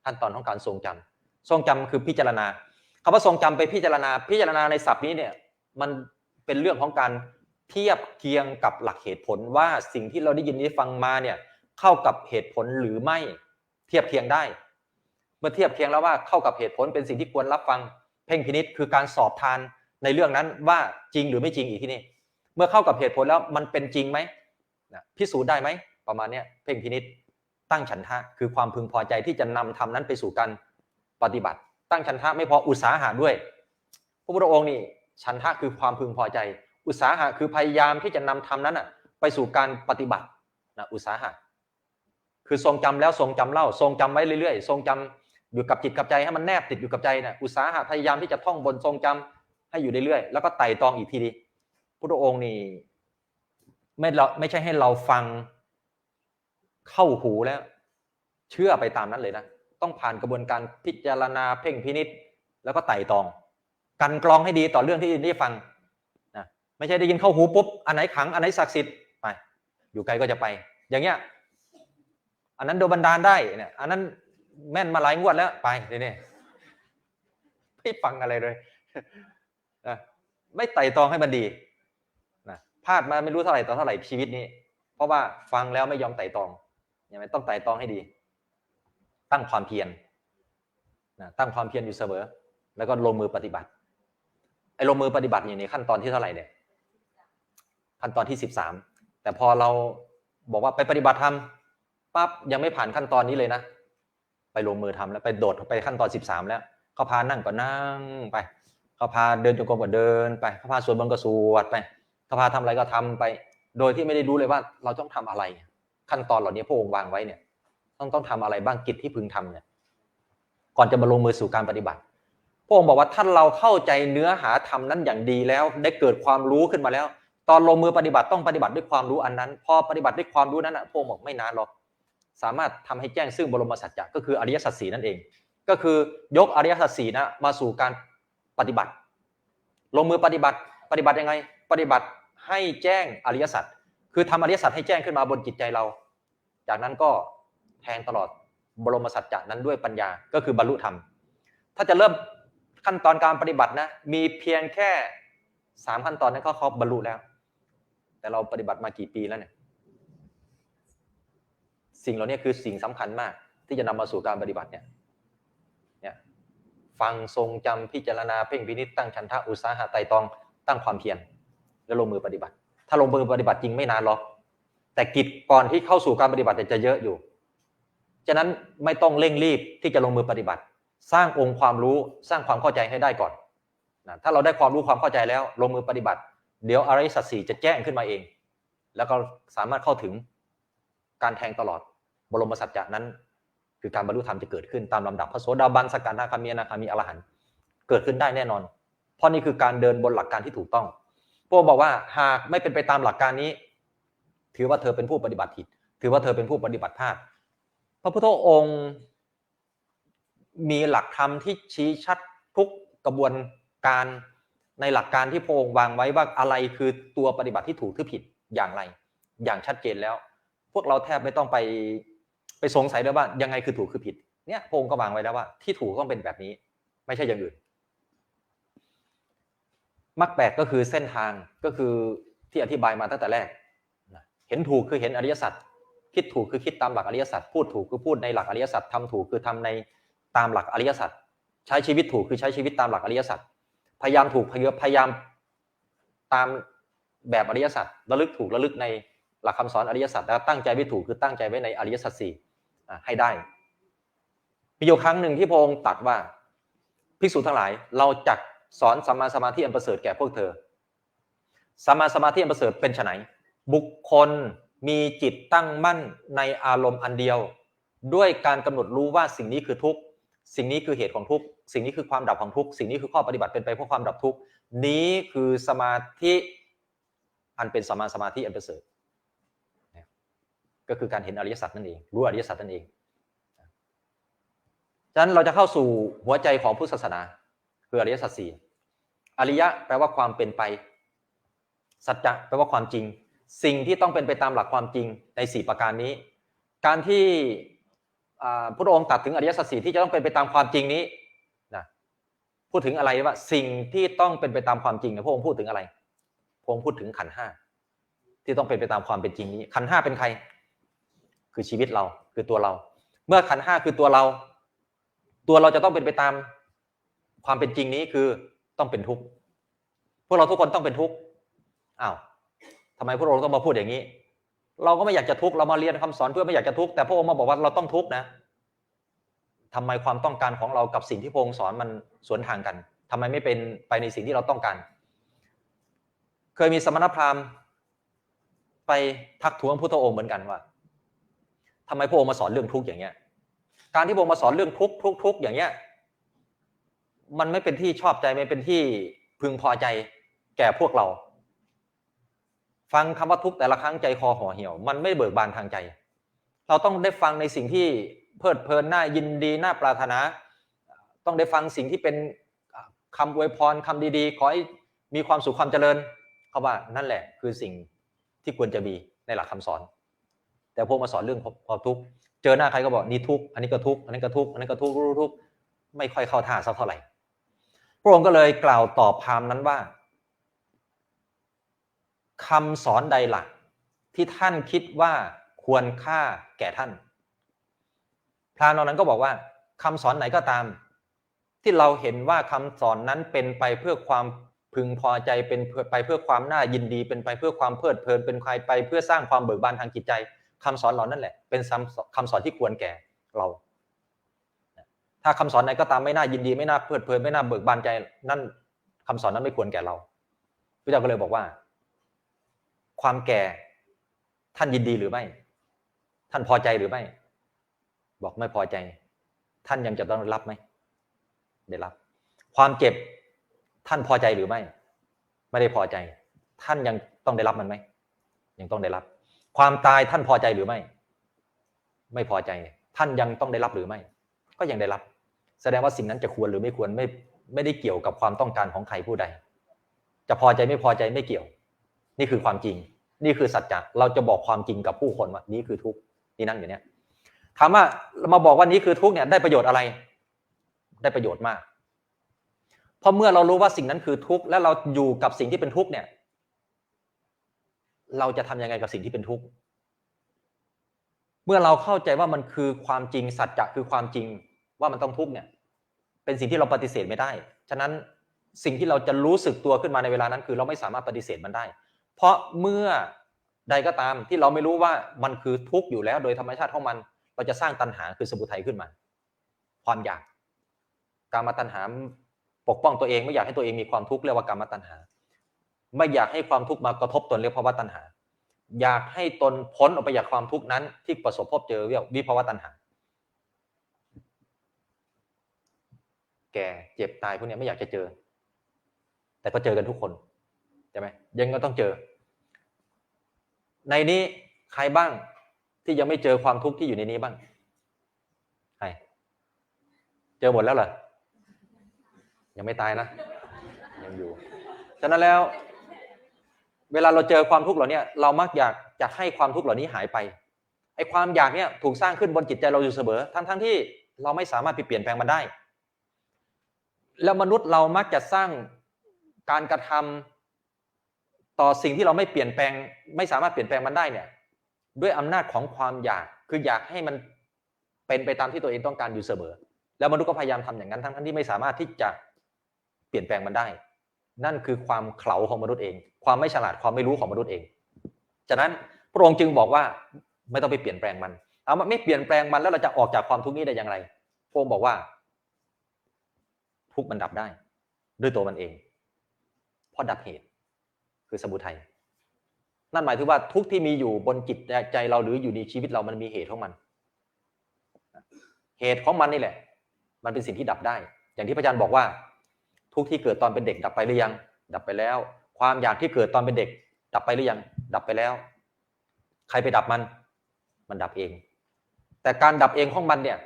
ขั้นตอนของการทรงจำคือพิจารณาคำว่าทรงจำไปพิจารณาในศัพท์นี้เนี่ยมันเป็นเรื่องของการเทียบเคียงกับหลักเหตุผลว่าสิ่งที่เราได้ยินได้ฟังมาเนี่ยเข้ากับเหตุผลหรือไม่เทียบเคียงได้เมื่อเทียบเคียงแล้วว่าเข้ากับเหตุผลเป็นสิ่งที่ควรรับฟังเพ่งพินิจคือการสอบทานในเรื่องนั้นว่าจริงหรือไม่จริงอีกที่นี่เมื่อเข้ากับเหตุผลแล้วมันเป็นจริงไหมพิสูจน์ได้ไหมประมาณนี้เพ่งพินิจตั้งฉันทะคือความพึงพอใจที่จะนำธรรมนั้นไปสู่การปฏิบัติตั้งฉันทะไม่พออุตสาหะด้วยพระพุทธองค์นี่ฉันทะคือความพึงพอใจอุตสาหะคือพยายามที่จะนำธรรมนั้นไปสู่การปฏิบัตินะอุตสาหะคือทรงจำแล้วทรงจำเล่าทรงจำไว้เรื่อยๆทรงจำอยู่กับจิตกับใจให้มันแนบติดอยู่กับใจนะอุตสาหะพยายามที่จะท่องบนทรงจำให้อยู่เรื่อยๆแล้วก็ไต่ตองอีกทีดีพระองค์นี่ไม่ใช่ให้เราฟังเข้าหูแล้วเชื่อไปตามนั้นเลยนะต้องผ่านกระบวนการพิจารณาเพ่งพินิจแล้วก็ไต่ตองกันกรองให้ดีต่อเรื่องที่ได้ฟังนะไม่ใช่ได้ยินเข้าหูปุ๊บอันไหนขังอันไหนศักดิ์สิทธิ์ไปอยู่ไกลก็จะไปอย่างเงี้ยอันนั้นโดนบันดาลได้เนี่ยอันนั้นแม่นมาหลายงวดแล้วไปนี่ไม่ฟังอะไรเลยนะไม่ไต่ตองให้มันดีนะพลาดมาไม่รู้เท่าไหร่ต่อเท่าไหร่ชีวิตนี้เพราะว่าฟังแล้วไม่ยอมไต่ตองอย่างไรต้องไต่ตองให้ดีตั้งความเพียรนะตั้งความเพียรอยู่เสมอแล้วก็ลงมือปฏิบัติไอ้ลงมือปฏิบัติอยู่ในขั้นตอนที่เท่าไหร่เนี่ยขั้นตอนที่13แต่พอเราบอกว่าไปปฏิบัติธรรมปั๊บยังไม่ผ่านขั้นตอนนี้เลยนะไปลงมือทำแล้วไปโดดไปขั้นตอน13แล้วเขาพานั่งก็นั่งไปเขาพาเดินจงกรมก็เดินไปเขาพาสวดมนต์ก็สวดไปเขาพาทำอะไรก็ทำไปโดยที่ไม่ได้รู้เลยว่าเราต้องทำอะไรขั้นตอนเหล่านี้พระองค์วางไว้เนี่ยต้องทำอะไรบ้างกิจที่พึงทำเนี่ยก่อนจะมาลงมือสู่การปฏิบัติพระองค์บอกว่าถ้าเราเข้าใจเนื้อหาธรรมนั้นอย่างดีแล้วได้เกิดความรู้ขึ้นมาแล้วตอนลงมือปฏิบัติต้องปฏิบัติด้วยความรู้อันนั้นพอปฏิบัติด้วยความรู้นั้นพระองค์บอกไม่นานหรอกสามารถทำให้แจ้งซึ่งบรมสัจจะก็คืออริยสัจสี่นั่นเองก็คือยกอริยสัจสี่นะมาสู่การปฏิบัติลงมือปฏิบัติยังไงปฏิบัติให้แจ้งอริยสัจคือทำอริยสัจให้แจ้งขึ้นมาบนจิตใจเราจากนั้นก็แทงตลอดบรมสัจจะนั้นด้วยปัญญาก็คือบรรลุธรรมถ้าจะเริ่มขั้นตอนการปฏิบัตินะมีเพียงแค่3ขั้นตอนนั้นเขาบรรลุแล้วแต่เราปฏิบัติมากี่ปีแล้วเนี่ยสิ่งเหล่านี้คือสิ่งสำคัญมากที่จะนำมาสู่การปฏิบัติเนี่ยฟังทรงจำพิจารณาเพ่งพินิจตั้งฉันทะอุตสาหะไต่ตองตั้งความเพียรแล้วลงมือปฏิบัติถ้าลงมือปฏิบัติจริงไม่นานหรอก แต่กิจก่อนที่เข้าสู่การปฏิบัติจะเยอะอยู่ฉะนั้นไม่ต้องเร่งรีบที่จะลงมือปฏิบัติสร้างองค์ความรู้สร้างความเข้าใจให้ได้ก่อนนะถ้าเราได้ความรู้ความเข้าใจแล้วลงมือปฏิบัติเดี๋ยวอริยสัจสี่จะแจ้งขึ้นมาเองแล้วก็สามารถเข้าถึงการแทงตลอดบรมสัจจะนั้นคือการบรรลุธรรมจะเกิดขึ้นตามลำดับพระโสดาบันสกทาคามีอนาคามีอรหันต์เกิดขึ้นได้แน่นอนเพราะนี่คือการเดินบนหลักการที่ถูกต้องพวกบอกว่าหากไม่เป็นไปตามหลักการนี้ถือว่าเธอเป็นผู้ปฏิบัติผิดถือว่าเธอเป็นผู้ปฏิบัติพลาดพระพุทธองค์มีหลักธรรมที่ชี้ชัดทุกกระบวนการในหลักการที่พระองค์วางไว้ว่าอะไรคือตัวปฏิบัติที่ถูกหรือผิดอย่างไรอย่างชัดเจนแล้วพวกเราแทบไม่ต้องไปสงสัยด้วยว่ายังไงคือถูกคือผิดเนี่ยพระองค์ก็วางไว้แล้วว่าที่ถูกต้องเป็นแบบนี้ไม่ใช่อย่างอื่นมรรคแปดก็คือเส้นทางก็คือที่อธิบายมาตั้งแต่แรกเห็นถูกคือเห็นอริยสัจคิดถูกคือคิดตามหลักอริยสัจพูดถูกคือพูดในหลักอริยสัจทำถูกคือทำในตามหลักอริยสัจใช้ชีวิตถูกคือใช้ชีวิตตามหลักอริยสัจพยายามถูกพยายามตามแบบอริยสัจระลึกถูกระลึกในหลักคำสอนอริยสัจแล้วตั้งใจไว้ถูกคือตั้งใจไว้ในอริยสัจสี่ให้ได้มีอยู่ครั้งหนึ่งที่พระองค์ตรัสว่าภิกษุทั้งหลายเราจักสอนสัมมาสมาธิอันประเสริฐแก่พวกเธอสัมมาสมาธิอันประเสริฐเป็นไฉนบุคคลมีจิตตั้งมั่นในอารมณ์อันเดียวด้วยการกำหนดรู้ว่าสิ่งนี้คือทุกข์สิ่งนี้คือเหตุของทุกข์สิ่งนี้คือความดับของทุกข์สิ่งนี้คือข้อปฏิบัติเป็นไปเพื่อความดับทุกข์นี้คือสมาธิอันเป็นสัมมาสมาธิอันประเสริฐก็คือการเห็นอริยสัจนั่นเองรู้อริยสัจนั่นเองฉะนั้นเราจะเข้าสู่หัวใจของพุทธศาสนาคืออริยสัจสี่อริยะแปลว่าความเป็นไปสัจจะแปลว่าความจริงสิ่งที่ต้องเป็นไปตามหลักความจริงใน4ประการนี้การที่พระองค์ตรัสถึงอริยสัจสี่ที่จะต้องเป็นไปตามความจริงนี้นะพูดถึงอะไรว่าสิ่งที่ต้องเป็นไปตามความจริงพระองค์พูดถึงอะไรพระองค์พูดถึงขันธ์ห้าที่ต้องเป็นไปตามความเป็นจริงนี้ขันธ์ห้าเป็นใครคือชีวิตเราคือตัวเราเมื่อขันธ์ห้าคือตัวเราจะต้องเป็นไปตามความเป็นจริงนี้คือต้องเป็นทุกข์พวกเราทุกคนต้องเป็นทุกข์อ้าวทำไมพระองค์ต้องมาพูดอย่างนี้เราก็ไม่อยากจะทุกข์เรามาเรียนคำสอนเพื่อไม่อยากจะทุกข์แต่พระองค์มาบอกว่าเราต้องทุกข์นะทำไมความต้องการของเรากับสิ่งที่พระองค์สอนมันสวนทางกันทำไมไม่เป็นไปในสิ่งที่เราต้องการเคยมีสมณพราหมณ์ไปทักท้วงพุทธองค์เหมือนกันว่าทำไมพระองค์มาสอนเรื่องทุกข์อย่างเงี้ยการที่พระองค์มาสอนเรื่องทุกข์อย่างเงี้ยมันไม่เป็นที่ชอบใจไม่เป็นที่พึงพอใจแก่พวกเราฟังคำว่าทุกข์แต่ละครั้งใจคอห่อเหี่ยวมันไม่เบิกบานทางใจเราต้องได้ฟังในสิ่งที่เพลิดเพลินน่ายินดีน่าปรารถนาต้องได้ฟังสิ่งที่เป็นคำอวยพรคำดีๆขอให้มีความสุขความเจริญเขาว่านั่นแหละคือสิ่งที่ควรจะมีในหลักคำสอนแต่พวกมาสอนเรื่องความทุกข์เจอหน้าใครก็บอกนี่ทุกข์อันนี้ก็ทุกข์อันนั้นก็ทุกข์อันนั้นก็ทุกข์ทุกข์ไม่ค่อยเข้าท่าสักเท่าไหร่พระองค์ก็เลยกล่าวตอบพราหมณ์นั้นว่าคำสอนใดล่ะที่ท่านคิดว่าควรค่าแก่ท่านพราหมณ์นั้นก็บอกว่าคำสอนไหนก็ตามที่เราเห็นว่าคำสอนนั้นเป็นไปเพื่อความพึงพอใจเป็นไปเพื่อความน่ายินดีเป็นไปเพื่อความเพลิดเพลินเป็นไปเพื่อสร้างความเบิกบานทางจิตใจคำสอนเหล่านั้นแหละเป็นคำสอนที่ควรแก่เราถ้าคำสอนไหนก็ตามไม่น่ายินดีไม่น่าเพลิดเพลินไม่น่าเบิกบานใจนั่นคำสอนนั้นไม่ควรแก่เราพระเจ้าก็เลยบอกว่าความแก่ท่านยินดีหรือไม่ท่านพอใจหรือไม่บอกไม่พอใจท่านยังจะต้องรับไหมได้รับความเจ็บท่านพอใจหรือไม่ไม่ได้พอใจท่านยังต้องได้รับมันไหมยังต้องได้รับความตายท่านพอใจหรือไม่ไม่พอใจท่านยังต้องได้รับหรือไม่ก็ยังได้รับแสดงว่าสิ่งนั้นจะควรหรือไม่ควรไม่ได้เกี่ยวกับความต้องการของใครผู้ใดจะพอใจไม่พอใจไม่เกี่ยวนี่คือความจริงนี่คือสัจจะเราจะบอกความจริงกับผู้คนว่านี้คือทุกข์นี่นั่งอยู่เนี้ยถามว่าเรามาบอกว่านี้คือทุกข์เนี่ยได้ประโยชน์อะไรได้ประโยชน์มากเพราะเมื่อเรารู้ว่าสิ่งนั้นคือทุกข์และเราอยู่กับสิ่งที่เป็นทุกข์เนี่ยเราจะทำยังไงกับสิ่งที่เป็นทุกข์เมื่อเราเข้าใจว่ามันคือความจริงสัจจะคือความจริงว่ามันต้องทุกข์เนี่ยเป็นสิ่งที่เราปฏิเสธไม่ได้ฉะนั้นสิ่งที่เราจะรู้สึกตัวขึ้นมาในเวลานั้นคือเราไม่สามารถปฏิเสธมันได้เพราะเมื่อ ใดก็ตามที่เราไม่รู้ว่ามันคือทุกข์อยู่แล้วโดยธรรมชาติของมันเราจะสร้างตัณหาคือสมุทัยขึ้นมาความอยากกามตัณหาปกป้องตัวเองไม่อยากให้ตัวเองมีความทุกข์เรียกว่ากามตัณหาไม่อยากให้ความทุกข์มากระทบตนเรียกภาวะตัณหาอยากให้ตนพ้นออกไปจากความทุกข์นั้นที่ประสบพบเจอเรียกวิภาวะตัณหาแก่เจ็บตายพวกนี้ไม่อยากจะเจอแต่ก็เจอกันทุกคนใช่ไหมยังก็ต้องเจอในนี้ใครบ้างที่ยังไม่เจอความทุกข์ที่อยู่ในนี้บ้างใครเจอหมดแล้วเหรอยังไม่ตายนะยังอยู่ฉะนั้นแล้วเวลาเราเจอความทุกข์เหล่านี้เรามักอยากจะให้ความทุกข์เหล่านี้หายไปไอ้ความอยากเนี่ยถูกสร้างขึ้นบนจิตใจเราอยู่เสมอทั้งที่เราไม่สามารถไปเปลี่ยนแปลงมันได้แล้วมนุษย์เรามักจะสร้างการกระทำต่อสิ่งที่เราไม่เปลี่ยนแปลงไม่สามารถเปลี่ยนแปลงมันได้เนี่ยด้วยอำนาจของความอยากคืออยากให้มันเป็นไปตามที่ตัวเองต้องการอยู่เสมอแล้วมนุษย์ก็พยายามทำอย่างนั้นทั้งที่ไม่สามารถที่จะเปลี่ยนแปลงมันได้นั่นคือความเขลาของมนุษย์เองความไม่ฉลาดความไม่รู้ของมนุษย์เองฉะนั้นพระองค์จึงบอกว่าไม่ต้องไปเปลี่ยนแปลงมันเอาไม่เปลี่ยนแปลงมันแล้วเราจะออกจากความทุกข์นี้ได้อย่างไรพระองค์บอกว่าทุกข์มันดับได้ด้วยตัวมันเองเพราะดับเหตุคือสมุทัยนั่นหมายถึงว่าทุกข์ที่มีอยู่บนจิตใจเราหรืออยู่ในชีวิตเรามันมีเหตุของมันเหตุของมันนี่แหละมันเป็นสิ่งที่ดับได้อย่างที่พระอาจารย์บอกว่าทุกข์ที่เกิดตอนเป็นเด็กดับไปหรือยังดับไปแล้วความอยากที่เกิดตอนเป็นเด็กดับไปหรือยังดับไปแล้วใครไปดับมันดับเองแต่การดับเองของมันเนี่ย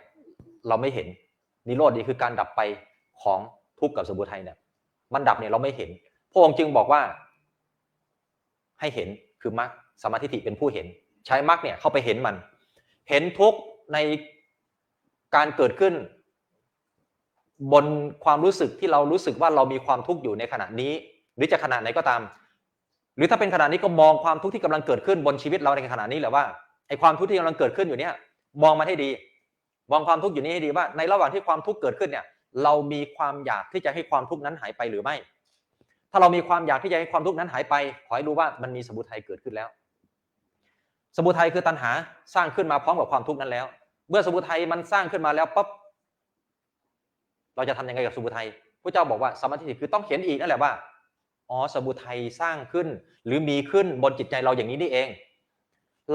เราไม่เห็นนิโรธนี่คือการดับไปของทุกข์กับสมุทัยเนี่ยมันดับเนี่ยเราไม่เห็นพระองค์จึงบอกว่าให้เห็นคือมรรคสัมมาทิฏฐิเป็นผู้เห็นใช้มรรคเนี่ยเข้าไปเห็นมันเห็นทุกข์ในการเกิดขึ้นบนความรู้สึกที่เรารู้สึกว่าเรามีความทุกข์อยู่ในขณะนี้หรือจะขณะไหนก็ตามหรือถ้าเป็นขณะนี้ก็มองความทุกข์ที่กำลังเกิดขึ้นบนชีวิตเราในขณะนี้แหละว่าไอ้ความทุกข์ที่กำลังเกิดขึ้นอยู่เนี่ยมองมันให้ดีมองความทุกข์อยู่นี้ให้ดีว่าในระหว่างที่ความทุกข์เกิดขึ้นเนี่ยเรามีความอยากที่จะให้ความทุกข์นั้นหายไปหรือไม่ถ้าเรามีความอยากที่จะให้ความทุกข์นั้นหายไปขอให้รู้ว่ามันมีสมุทัยเกิดขึ้นแล้วสมุทัยคือตัณหาสร้างขึ้นมาพร้อมกับความทุกข์นั้นแล้วเมื่อสมุทัยมันสร้างขึ้นมาแล้วปั๊บเราจะทำยังไงกับสมุทัยพระเจ้าบอกว่าสัมมาทิฏฐิคือต้องเห็นอีกนั่นแหละว่าอ๋อสมุทัยสร้างขึ้นหรือมีขึ้นบนจิตใจเราอย่างนี้นี่เอง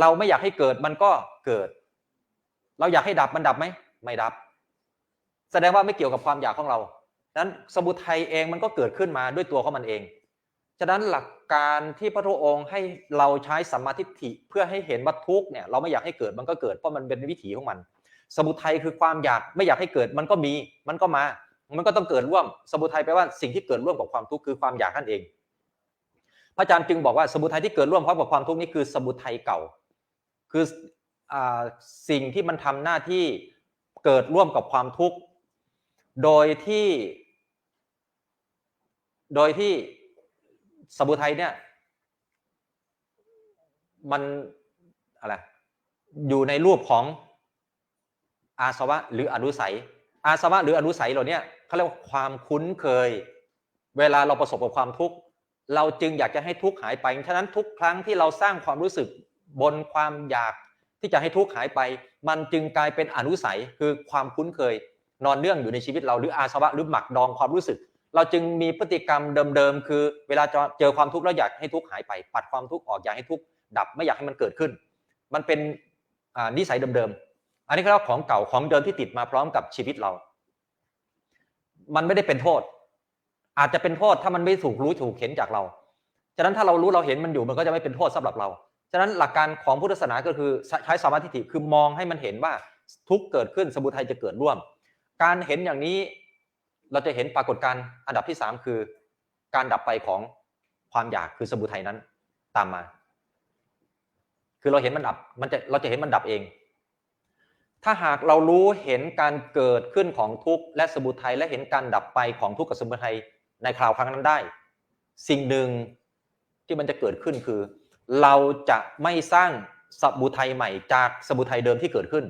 เราไม่อยากให้เกิดมันก็เกิดเราอยากให้ดับมันดับไหมไม่ดับแสดงว่าไม่เกี่ยวกับความอยากของเรานั้นสมุทัยเองมันก็เกิดขึ้นมาด้วยตัวของมันเองฉะนั้นหลักการที่พระพุทธองค์ให้เราใช้สัมมาทิฏฐิเพื่อให้เห็นว่าทุกข์เนี่ยเราไม่อยากให้เกิดมันก็เกิดเพราะมันเป็นวิถีของมันสมุทัยคือความอยากไม่อยากให้เกิดมันก็มีมันก็มามันก็ต้องเกิดร่วมสมุทัยแปลว่าสิ่งที่เกิดร่วมกับความทุกข์คือความอยากนั่นเองพระอาจารย์จึงบอกว่าสมุทัยที่เกิดร่วมพร้อมกับความทุกข์นี้คือสมุทัยเก่าคือสิ่งที่มันทำหน้าที่เกิดร่วมกับความทุกข์โดยที่สมุทัยเนี่ยมันอะไรอยู่ในรูปของอาสวะหรืออนุสัยอาสวะหรืออนุสัยเหล่านี้เขาเรียกว่าความคุ้นเคยเวลาเราประสบกับความทุกข์เราจึงอยากจะให้ทุกข์หายไปฉะนั้นทุกครั้งที่เราสร้างความรู้สึกบนความอยากที่จะให้ทุกข์หายไปมันจึงกลายเป็นอนุสัยคือความคุ้นเคยนอนเนื่องอยู่ในชีวิตเราหรืออาสวะหรือหมักดองความรู้สึกเราจึงมีพฤติกรรมเดิมๆคือเวลาเจอความทุกข์แล้วอยากให้ทุกข์หายไปปัดความทุกข์ออกอยากให้ทุกข์ดับไม่อยากให้มันเกิดขึ้นมันเป็นนิสัยเดิมๆอันนี้เขาเรียกของเก่าของเดิมที่ติดมาพร้อมกับชีวิตเรามันไม่ได้เป็นโทษอาจจะเป็นโทษถ้ามันไม่ถูกรู้ถูกเห็นจากเราฉะนั้นถ้าเรารู้เราเห็นมันอยู่มันก็จะไม่เป็นโทษสำหรับเราฉะนั้นหลักการของพุทธศาสนาก็คือใช้สัมมาทิฏฐิคือมองให้มันเห็นว่าทุกข์เกิดขึ้นสมุทัยจะเกิดร่วมการเห็นอย่างนี้เราจะเห็นปรากฏการณ์อันดับที่3คือการดับไปของความอยากคือสมุทัยนั้นตามมาคือเราเห็นมันดับเราจะเห็นมันดับเองถ้าหากเรารู้เห็นการเกิดขึ้นของทุกข์และสมุทัยและเห็นการดับไปของทุกข์กับสมุทัยในคราวครั้งนั้นได้สิ่งหนึ่งที่มันจะเกิดขึ้นคือเราจะไม่สร้างสมุทัยใหม่จากสมุทัยเดิมที่เกิดขึ้น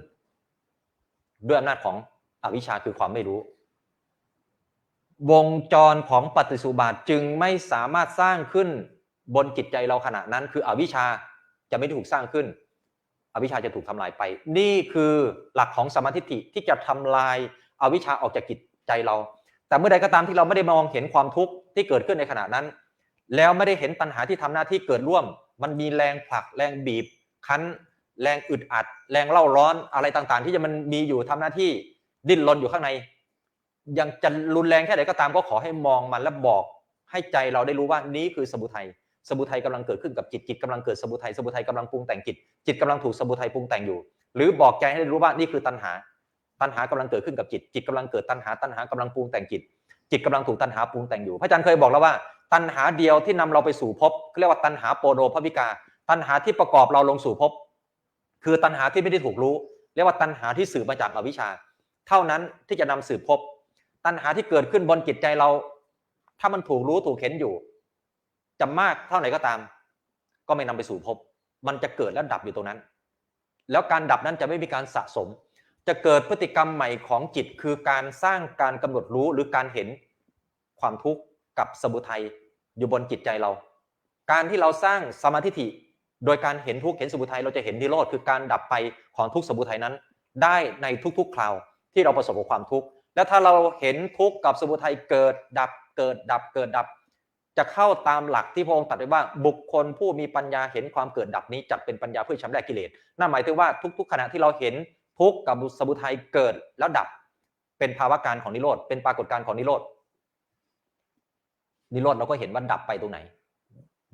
ด้วยอำนาจของอวิชชาคือความไม่รู้วงจรของปฏิสุบาทจึงไม่สามารถสร้างขึ้นบนจิตใจเราขณะนั้นคืออวิชชา จะไม่ถูกสร้างขึ้นอวิชชาจะถูกทำลายไปนี่คือหลักของสัมมาทิฏฐิที่จะทำลายอวิชชาออกจากจิตใจเราแต่เมื่อใดก็ตามที่เราไม่ได้มองเห็นความทุกข์ที่เกิดขึ้นในขณะนั้นแล้วไม่ได้เห็นตัณหาที่ทำหน้าที่เกิดร่วมมันมีแรงผลักแรงบีบคั้นแรงอึดอัดแรงเล่าร้อนอะไรต่างๆที่จะมันมีอยู่ทำหน้าที่ดิ้นรนอยู่ข้างในยังจะรุนแรงแค่ไหนก็ตามก็ขอให้มองมันและบอกให้ใจเราได้รู้ว่านี้คือสมุทัยสมุทัยกำลังเกิดขึ้นกับจิตจิตกำลังเกิดสมุทัยสมุทัยกำลังปรุงแต่งจิตจิตกำลังถูกสมุทัยปรุงแต่งอยู่หรือบอกใจให้รู้ว่านี่คือตัณหาตัณหากำลังเกิดขึ้นกับจิตจิตกำลังเกิดตัณหาตัณหากำลังปรุงแต่งจิตจิตกำลังถูกตัณหาปรุงแต่งอยู่พระอาจารย์เคยบอกแล้วว่าตัณหาเดียวที่นำเราไปสู่ภพเรียกว่าตัณหาโปโดภวิกาตัณหาที่ประกอบเราลงสู่ภพคือตัณหาที่ไม่ได้ถูกรู้เรียกว่าตัณหาที่สืบมาจากอวิชชาเท่านั้นที่จะนำสืบภพตัณหาที่เกิดขึ้นบนจิตใจเราถ้ามันถูกรู้ถูกเห็นอยู่จะมากเท่าไหร่ก็ตามก็ไม่นำไปสู่ภพมันจะเกิดและดับอยู่ตรงนั้นแล้วการดับนั้นจะไม่มีการสะสมจะเกิดพฤติกรรมใหม่ของจิตคือการสร้างการกำหนดรู้หรือการเห็นความทุกข์กับสมุทัยอยู่บนจิตใจเราการที่เราสร้างสมาธิิโดยการเห็นทุกข์เห็นสมุทัยเราจะเห็นนิโรธคือการดับไปของทุกข์สมุทัยนั้นได้ในทุกๆคราวที่เราประสบกับความทุกข์แล้วถ้าเราเห็นทุกข์กับสมุทัยเกิดดับเกิดดับเกิดดับจะเข้าตามหลักที่พระองค์ตรัสไว้ว่าบุคคลผู้มีปัญญาเห็นความเกิดดับนี้จัดเป็นปัญญาเพื่อชำระกิเลสนั่นหมายถึงว่าทุกๆขณะที่เราเห็นทุกข์กับสมุทัยเกิดแล้วดับเป็นภาวะการของนิโรธเป็นปรากฏการณ์ของนิโรธเราก็เห็นว่าดับไปตรงไหน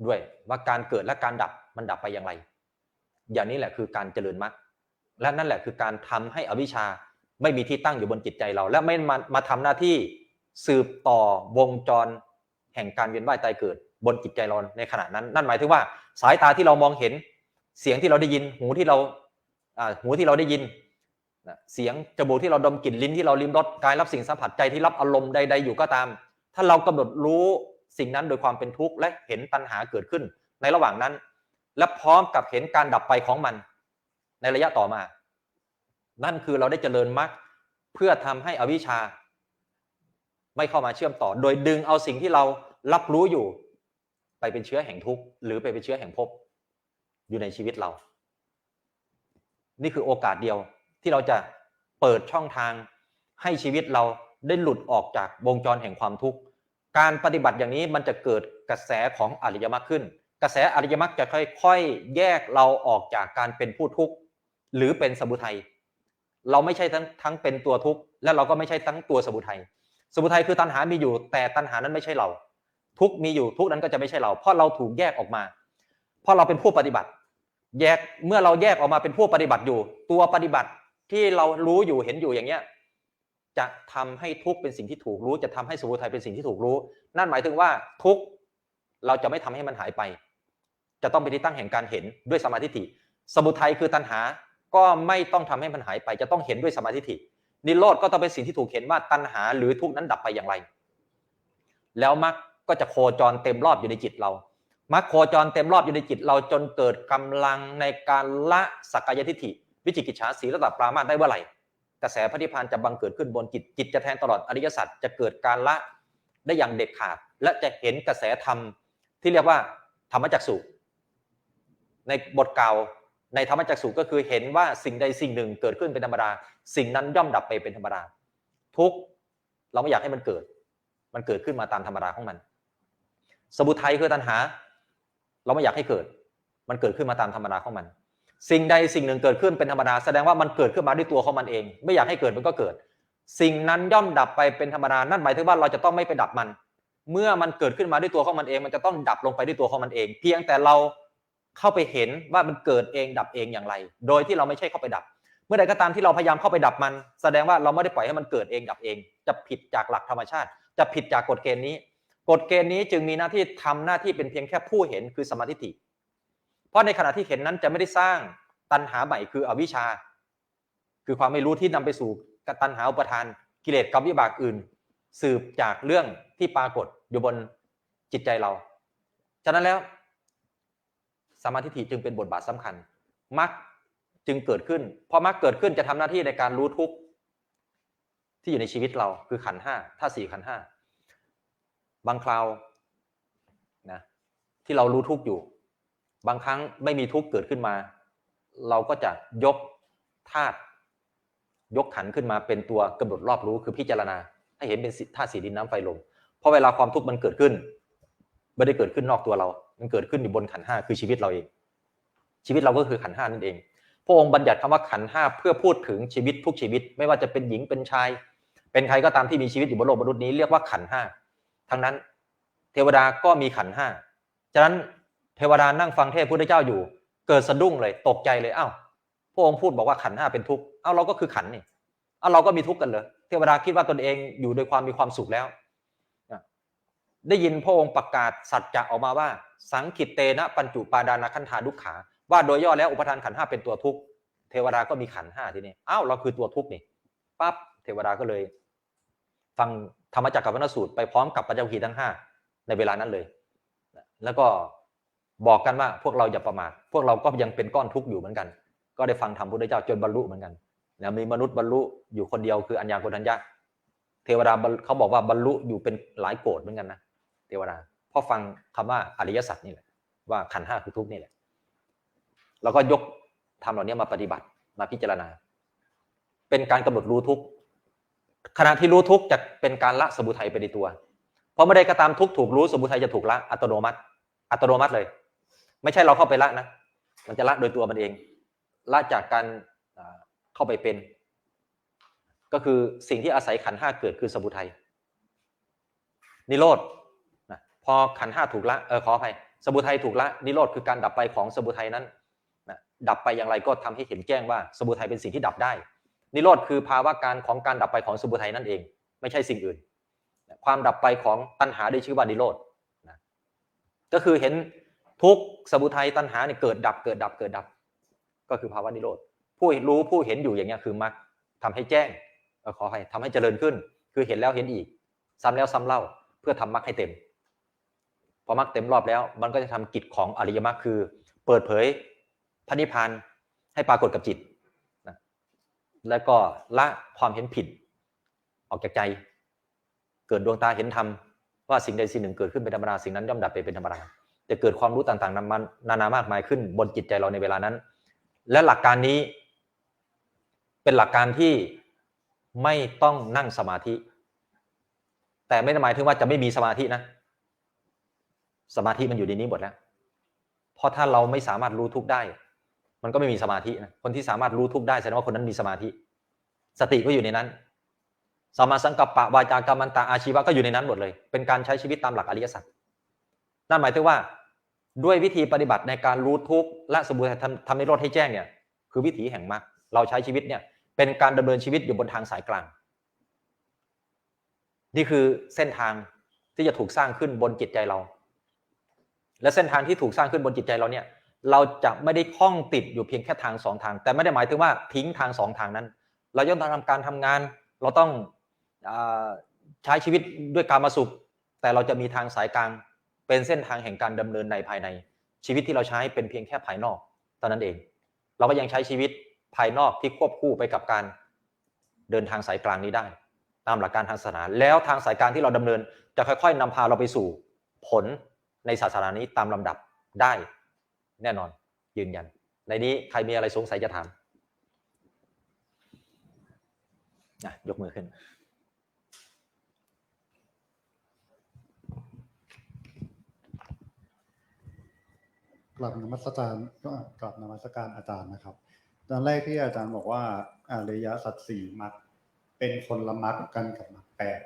ด้วยว่าการเกิดและการดับมันดับไปอย่างไรอย่างนี้แหละคือการเจริญมรรคและนั่นแหละคือการทำให้อวิชชาไม่มีที่ตั้งอยู่บนจิตใจเราและไม่มาทำหน้าที่สืบต่อวงจรแห่งการเวียนว่ายตายเกิดบนจิตใจเราในขณะนั้นนั่นหมายถึงว่าสายตาที่เรามองเห็นเสียงที่เราได้ยินหูที่เราได้ยินเสียงจมูกที่เราดมกลิ่นลิ้นที่เราลิ้มรสกายรับสิ่งสัมผัสใจที่รับอารมณ์ใดๆอยู่ก็ตามถ้าเรากำหนดรู้สิ่งนั้นโดยความเป็นทุกข์และเห็นตัณหาเกิดขึ้นในระหว่างนั้นและพร้อมกับเห็นการดับไปของมันในระยะต่อมานั่นคือเราได้เจริญมรรคเพื่อทำให้อวิชชาไม่เข้ามาเชื่อมต่อโดยดึงเอาสิ่งที่เรารับรู้อยู่ไปเป็นเชื้อแห่งทุกข์หรือไปเป็นเชื้อแห่งภพอยู่ในชีวิตเรานี่คือโอกาสเดียวที่เราจะเปิดช่องทางให้ชีวิตเราได้หลุดออกจากวงจรแห่งความทุกข์การปฏิบัติอย่างนี้มันจะเกิดกระแสของอริยมรรคขึ้นกระแสอริยมรรคจะค่อยๆแยกเราออกจากการเป็นผู้ทุกข์หรือเป็นสมุทัยเราไม่ใช่ทั้งเป็นตัวทุกข์และเราก็ไม่ใช่ทั้งตัวสมุทัยสมุทัยคือตัณหามีอยู่แต่ตัณหานั้นไม่ใช่เราทุกข์มีอยู่ทุกข์นั้นก็จะไม่ใช่เราเพราะเราถูกแยกออกมาเพราะเราเป็นผู้ปฏิบัติแยกเมื่อเราแยกออกมาเป็นผู้ปฏิบัติอยู่ตัวปฏิบัติที่เรารู้อยู่เห็นอยู่อย่างเงี้ยจะทำให้ทุกข์เป็นสิ่งที่ถูกรู้จะทำให้สมุทัยเป็นสิ่งที่ถูกรู้นั่นหมายถึงว่าทุกข์เราจะไม่ทำให้มันหายไปจะต้องเป็นที่ตั้งแห่งการเห็นด้วยสัมมาทิฏฐิสมุทัยคือตัณหาก็ไม่ต้องทำให้มันหายไปจะต้องเห็นด้วยสัมมาทิฏฐินิโรธก็ต้องเป็นสิ่งที่ถูกเห็นว่าตัณหาหรือทุกข์นั้นดับไปอย่างไรแล้วมรรคก็จะโคจรเต็มรอบอยู่ในจิตเรามรรคโคจรเต็มรอบอยู่ในจิตเราจนเกิดกำลังในการละสักกายทิฏฐิวิจิกิจฉาสีลตปรามาสได้เมื่อไหร่กระแสพระนิพพานจะบังเกิดขึ้นบนจิตจิตจะแทงตลอดอริยสัจจะเกิดการละได้อย่างเด็ดขาดและจะเห็นกระแสธรรมที่เรียกว่าธรรมจักษุในบทกล่าวในธรรมจักษุก็คือเห็นว่าสิ่งใดสิ่งหนึ่งเกิดขึ้นเป็นธรรมดาสิ่งนั้นย่อมดับไปเป็นธรรมดาทุกเราไม่อยากให้มันเกิดขึ้นมาตามธรรมดาของมันสมุทัยคือตัณหาเราไม่อยากให้เกิดมันเกิดขึ้นมาตามธรรมดาของมันสิ่งใดสิ่งหนึ่งเกิดขึ้นเป็นธรรมดาแสดงว่ามันเกิดขึ้นมาด้วยตัวของมันเองไม่อยากให้เกิดมันก็เกิดสิ่งนั้นย่อมดับไปเป็นธรรมดานั่นหมายถึงว่าเราจะต้องไม่ไปดับมันเมื่อมันเกิดขึ้นมาด้วยตัวของมันเองมันจะต้องดับลงไปด้วยตัวของมันเองเพียงแต่เราเข้าไปเห็นว่ามันเกิดเองดับเองอย่างไรโดยที่เราไม่ใช่เข้าไปดับเมื่อใดก็ตามที่เราพยายามเข้าไปดับมันแสดงว่าเราไม่ได้ปล่อยให้มันเกิดเองดับเองจะผิดจากหลักธรรมชาติจะผิดจากกฎเกณฑ์นี้กฎเกณฑ์นี้จึงมีหน้าที่ทำหน้าที่เป็นเพียงแค่ผู้เห็นคือสัมมาทิฏฐิเพราะในขณะที่เห็นนั้นจะไม่ได้สร้างตัณหาใหม่คืออวิชชาคือความไม่รู้ที่นำไปสู่ตัณหาอุปทานกิเลสกรรมวิบากอื่นสืบจากเรื่องที่ปรากฏอยู่บนจิตใจเราฉะนั้นแล้วสัมมาทิฏฐิจึงเป็นบทบาทสำคัญมรรคจึงเกิดขึ้นพอมรรคเกิดขึ้นจะทำหน้าที่ในการรู้ทุกข์ที่อยู่ในชีวิตเราคือขันธ์ห้าธาตุสี่ขันธ์ห้าบางคราวนะที่เรารู้ทุกข์อยู่ บางครั้งไม่มีทุกข์เกิดขึ้นมาเราก็จะยกธาตุยกขันธ์ขึ้นมาเป็นตัวกำหนดรอบรู้คือพิจารณาให้เห็นเป็นธาตุสี่ดินน้ำไฟลมเพราะเวลาความทุกข์มันเกิดขึ้นไม่ได้เกิดขึ้นนอกตัวเรามันเกิดขึ้นอยู่บนขันธ์ห้าคือชีวิตเราเองชีวิตเราก็คือขันธ์ห้านั่นเองพระองค์บัญญัติคำว่าขันธ์ห้าเพื่อพูดถึงชีวิตทุกชีวิตไม่ว่าจะเป็นหญิงเป็นชายเป็นใครก็ตามที่มีชีวิตอยู่บนโลกมนุษย์นี้เรียกว่าขันธ์ห้าทั้งนั้นเทวดาก็มีขันธ์ห้าฉะนั้นเทวดานั่งฟังเทศน์พุทธเจ้าอยู่เกิดสะดุ้งเลยตกใจเลยอ้าวพระองค์พูดบอกว่าขันธ์ห้าเป็นทุกข์อ้าวเราก็คือขันธ์นี่อ้าวเราก็มีทุกข์กันเหรอเทวดาคิดว่าตนเองอยู่โดยความมีความสุขแล้วได้ยินพระองค์ประกาศสัจจะออกมาว่าสังขิตเตนะปัญจุปาดานาคันธาดุขขาว่าโดยย่อแล้วอุปทานขันธ์ห้าเป็นตัวทุกข์เทวดาก็มีขันธ์ห้าทีนี้อ้าวเราคือตัวทุกข์นี่ปั๊บเทวดาก็เลยฟังธรรมจักรวรรณสูตรไปพร้อมกับปัญจวัคคีย์ทั้งห้าในเวลานั้นเลยแล้วก็บอกกันว่าพวกเราอย่าประมาทพวกเราก็ยังเป็นก้อนทุกข์อยู่เหมือนกันก็ได้ฟังธรรมพุทธเจ้าจนบรรลุเหมือนกันมีมนุษย์บรรลุอยู่คนเดียวคืออัญญาโกณทัญญะเทวดาเขาบอกว่าบรรลุอยู่เป็นหลายโกฏเหมือนกันนะเทวดาพอฟังคำว่าอริยสัจนี่แหละว่าขันธ์ห้าคือทุกข์นี่แหละแล้วก็ยกธรรมเหล่านี้มาปฏิบัติมาพิจารณาเป็นการกำหนดรู้ทุกข์ขณะที่รู้ทุกข์จะเป็นการละสมุทัยไปในตัวเพราะเมื่อใดก็ตามทุกข์ถูกรู้สมุทัยจะถูกละอัตโนมัติเลยไม่ใช่เราเข้าไปละนะมันจะละโดยตัวมันเองละจากการเข้าไปเป็นก็คือสิ่งที่อาศัยขันธ์ห้าเกิดคือสมุทัยนิโรธนะพอขันธ์ห้าถูกละขออภัยสมุทัยถูกละนิโรธคือการดับไปของสมุทัยนั้นนะดับไปอย่างไรก็ทำให้เห็นแจ้งว่าสมุทัยเป็นสิ่งที่ดับได้นิโรธคือภาวะการของการดับไปของสมุทัยนั่นเองไม่ใช่สิ่งอื่นความดับไปของตัณหาได้ชื่อว่านิโรธนะก็คือเห็นทุกข์สมุทัยตัณหาเนี่ยเกิดดับก็คือภาวะนิโรธผู้รู้ผู้เห็นอยู่อย่างนี้คือมรรคทำให้แจ้งขอให้ทำให้เจริญขึ้นคือเห็นแล้วเห็นอีกซ้ำแล้วซ้ำเล่าเพื่อทำมรรคให้เต็มพอมรรคเต็มรอบแล้วมันก็จะทำกิจของอริยมรรคคือเปิดเผยพระนิพพานให้ปรากฏกับจิตนะแล้วก็ละความเห็นผิดออกจากใจเกิดดวงตาเห็นธรรมว่าสิ่งใดสิ่งหนึ่งเกิดขึ้นเป็นธรรมดาสิ่งนั้นย่อมดับไปเป็นธรรมดาจะเกิดความรู้ต่างๆนานามากมายขึ้นบนจิตใจเราในเวลานั้นและหลักการนี้เป็นหลักการที่ไม่ต้องนั่งสมาธิแต่ไม่ได้หมายถึงว่าจะไม่มีสมาธินะสมาธิมันอยู่ในนี้หมดแล้วเพราะถ้าเราไม่สามารถรู้ทุกข์ได้มันก็ไม่มีสมาธินะคนที่สามารถรู้ทุกข์ได้แสดงว่าคนนั้นมีสมาธิสติก็อยู่ในนั้นสัมมาสังกัปปะวาจากัมมันตะอาชีวะก็อยู่ในนั้นหมดเลยเป็นการใช้ชีวิตตามหลักอริยสัจนั่นหมายถึงว่าด้วยวิธีปฏิบัติในการรู้ทุกข์และสมุทัยทำนิโรธให้แจ้งเนี่ยคือวิถีแห่งมรรคเราใช้ชีวิตเนี่ยเป็นการดำเนินชีวิตอยู่บนทางสายกลางนี่คือเส้นทางที่จะถูกสร้างขึ้นบนจิตใจเราและเส้นทางที่ถูกสร้างขึ้นบนจิตใจเราเนี่ยเราจะไม่ได้คล้องติดอยู่เพียงแค่ทางสองทางแต่ไม่ได้หมายถึงว่าทิ้งทางสองทางนั้นเราย่อมต้องทำการทำงานเราต้องใช้ชีวิตด้วยกามสุขแต่เราจะมีทางสายกลางเป็นเส้นทางแห่งการดำเนินในภายในชีวิตที่เราใช้เป็นเพียงแค่ภายนอกเท่านั้นเองเราก็ยังใช้ชีวิตภายนอกที่ควบคู่ไปกับการเดินทางสายกลางนี้ได้ตามหลักการทางศาสนาแล้วทางสายกลางที่เราดำเนินจะค่อยๆนำพาเราไปสู่ผลในศาสนานี้ตามลำดับได้แน่นอนยืนยันในนี้ใครมีอะไรสงสัยจะถามยกมือขึ้นกลับนมัสการอาจารย์นะครับตอนแรกที่อาจารย์บอกว่าอริยสัจสี่มรรคเป็นคนละมรรคกันกับมรรคแปด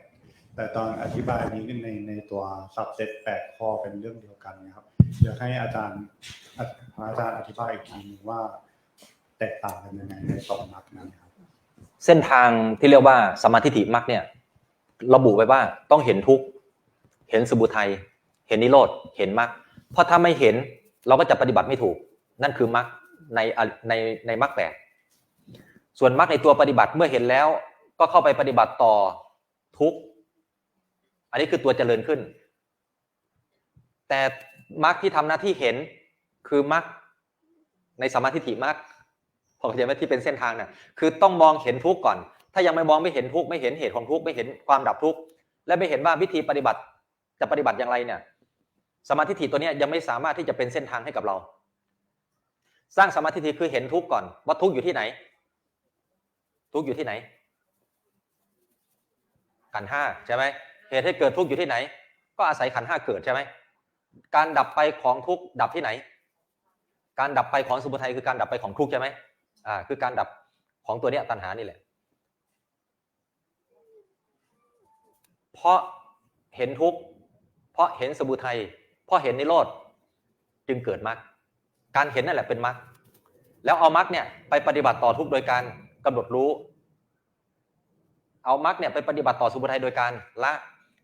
แต่ตอนอธิบายนี้ในตัวสับเซต8ข้อเป็นเรื่องเดียวกันนะครับอยากให้อาจารย์อธิบายอีกทีนึงว่าแตกต่างกันยังไงในสองมรรคนั้นครับเส้นทางที่เรียกว่าสัมมาทิฏฐิมรรคเนี่ยระบุไว้ว่าต้องเห็นทุกข์เห็นสมุทัยเห็นนิโรธเห็นมรรคเพราะถ้าไม่เห็นเราก็จะปฏิบัติไม่ถูกนั่นคือมรรคในมรรคแปดส่วนมรรคในตัวปฏิบัติเมื่อเห็นแล้วก็เข้าไปปฏิบัติต่อทุกข์อันนี้คือตัวเจริญขึ้นแต่มรรคที่ทำหน้าที่เห็นคือมรรคในสัมมาทิฏฐิมรรคพอเข้าใจไหมที่เป็นเส้นทางเนี่ยคือต้องมองเห็นทุกข์ก่อนถ้ายังไม่มองไม่เห็นทุกข์ไม่เห็นเหตุของทุกข์ไม่เห็นความดับทุกข์และไม่เห็นว่าวิธีปฏิบัติจะปฏิบัติอย่างไรเนี่ยสมาธิฏฐิตัวนี้ยังไม่สามารถที่จะเป็นเส้นทางให้กับเรา สร้างสัมมาทิฏฐิคือเห็นทุกข์ก่อนว่าทุกข์อยู่ที่ไหนทุกข์อยู่ที่ไหนขันธ์ห้าใช่ไหมเหตุให้เกิดทุกข์อยู่ที่ไหนก็อาศัยขันธ์ห้าเกิดใช่ไหมการดับไปของทุกข์ดับที่ไหนการดับไปของสมุทัยคือการดับไปของทุกข์ใช่ไหมคือการดับของตัวเนี้ยตัณหานี่แหละเพราะเห็นทุกข์เพราะเห็นสมุทัยเพราะเห็นนิโรธจึงเกิดมรรคการเห็นนั่นแหละเป็นมรรคแล้วเอามรรคเนี่ยไปปฏิบัติต่อทุกข์โดยการกำหนดรู้เอามรรคเนี่ยไปปฏิบัติต่อสมุทัยโดยการละ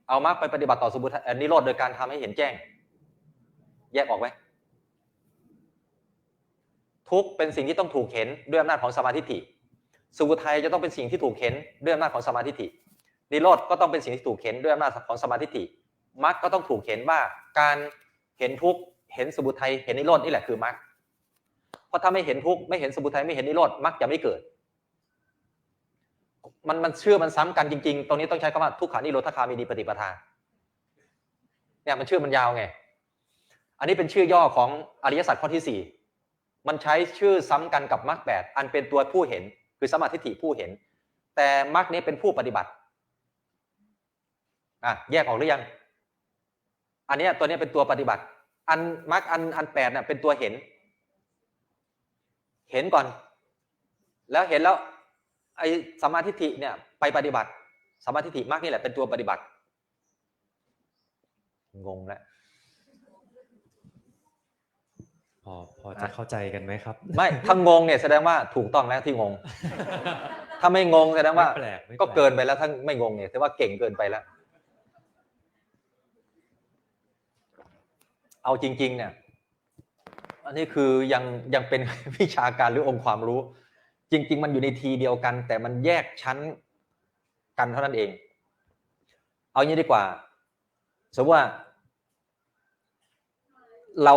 เอามรรคไปปฏิบัติต่อสมุทัยนิโรธโดยการทำให้เห็นแจ้งแยกออกไหมทุกข์เป็นสิ่งที่ต้องถูกเห็นด้วยอำนาจของสมาธิฏฐิสมุทัยจะต้องเป็นสิ่งที่ถูกเห็นด้วยอำนาจของสมาธิฏฐินิโรธก็ต้องเป็นสิ่งที่ถูกเห็นด้วยอำนาจของสมาธิฏฐิมรรคก็ต้องถูกเห็นว่าการเห็นทุกข์เห็นสมุทัยเห็นนิโรธนี่แหละคือมรรคเพราะถ้าไม่เห็นทุกข์ไม่เห็นสมุทัยไม่เห็นนิโรธมรรคจะไม่เกิดมันชื่อมันซ้ำกันจริงๆตรงนี้ต้องใช้คำว่าทุกขานิโรธคามินีปฏิปทาเนี่ยมันชื่อมันยาวไงอันนี้เป็นชื่อย่อของอริยสัจข้อที่4มันใช้ชื่อซ้ำกันกับมรรค8อันเป็นตัวผู้เห็นคือสัมมาทิฏฐิผู้เห็นแต่มรรคนี้เป็นผู้ปฏิบัติแยกออกหรือยังอันนี้ตัวนี้เป็นตัวปฏิบัติอันมรรคอัน8น่ะเป็นตัวเห็นก่อนแล้วเห็นแล้วไอ้สัมมาทิฏฐิเนี่ยไปปฏิบัติสัมมาทิฏฐิมรรคนี่แหละเป็นตัวปฏิบัติงงแล้วพอจะเข้าใจกันไหมครับไม่ถ้างงเนี่ยแสดงว่าถูกต้องแล้วที่งงถ้าไม่งงแสดงว่าก็เกินไปแล้วถ้าไม่งงเนี่ยแสดงว่าเก่งเกินไปแล้วเอาจริงๆเนี่ยอันนี้คือยังเป็นวิชาการหรือองค์ความรู้จริงๆมันอยู่ในทีเดียวกันแต่มันแยกชั้นกันเท่านั้นเองเอางี้ดีกว่าสมมติว่าเ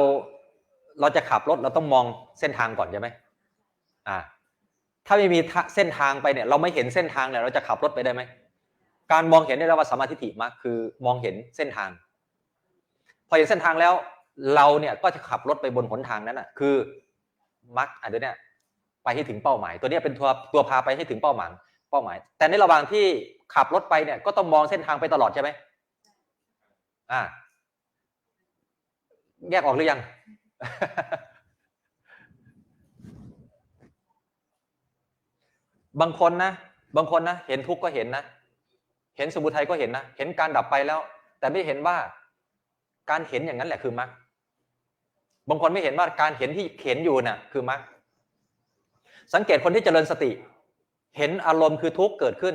ราจะขับรถเราต้องมองเส้นทางก่อนใช่ไหมถ้าไม่มีเส้นทางไปเนี่ยเราไม่เห็นเส้นทางเนี่ยเราจะขับรถไปได้ไหมการมองเห็นได้แล้วว่าสัมมาทิฏฐิมรรคคือมองเห็นเส้นทางพอเห็นเส้นทางแล้วเราเนี่ยก็จะขับรถไปบนหนทางนั้นคือมรรคอันนี้ไปให้ถึงเป้าหมายตัวนี้เป็นตัวพาไปให้ถึงเป้าหมายแต่ในระหว่างที่ขับรถไปเนี่ยก็ต้องมองเส้นทางไปตลอดใช่ไหมแยกออกหรือยัง บางคนนะเห็นทุกข์ก็เห็นนะเห็นสมุทัยก็เห็นนะเห็นการดับไปแล้วแต่ไม่เห็นว่าการเห็นอย่างนั้นแหละคือมรรคบางคนไม่เห็นว่าการเห็นที่เห็นอยู่น่ะคือมรรคสังเกตคนที่เจริญสติเห็นอารมณ์คือทุกข์เกิดขึ้น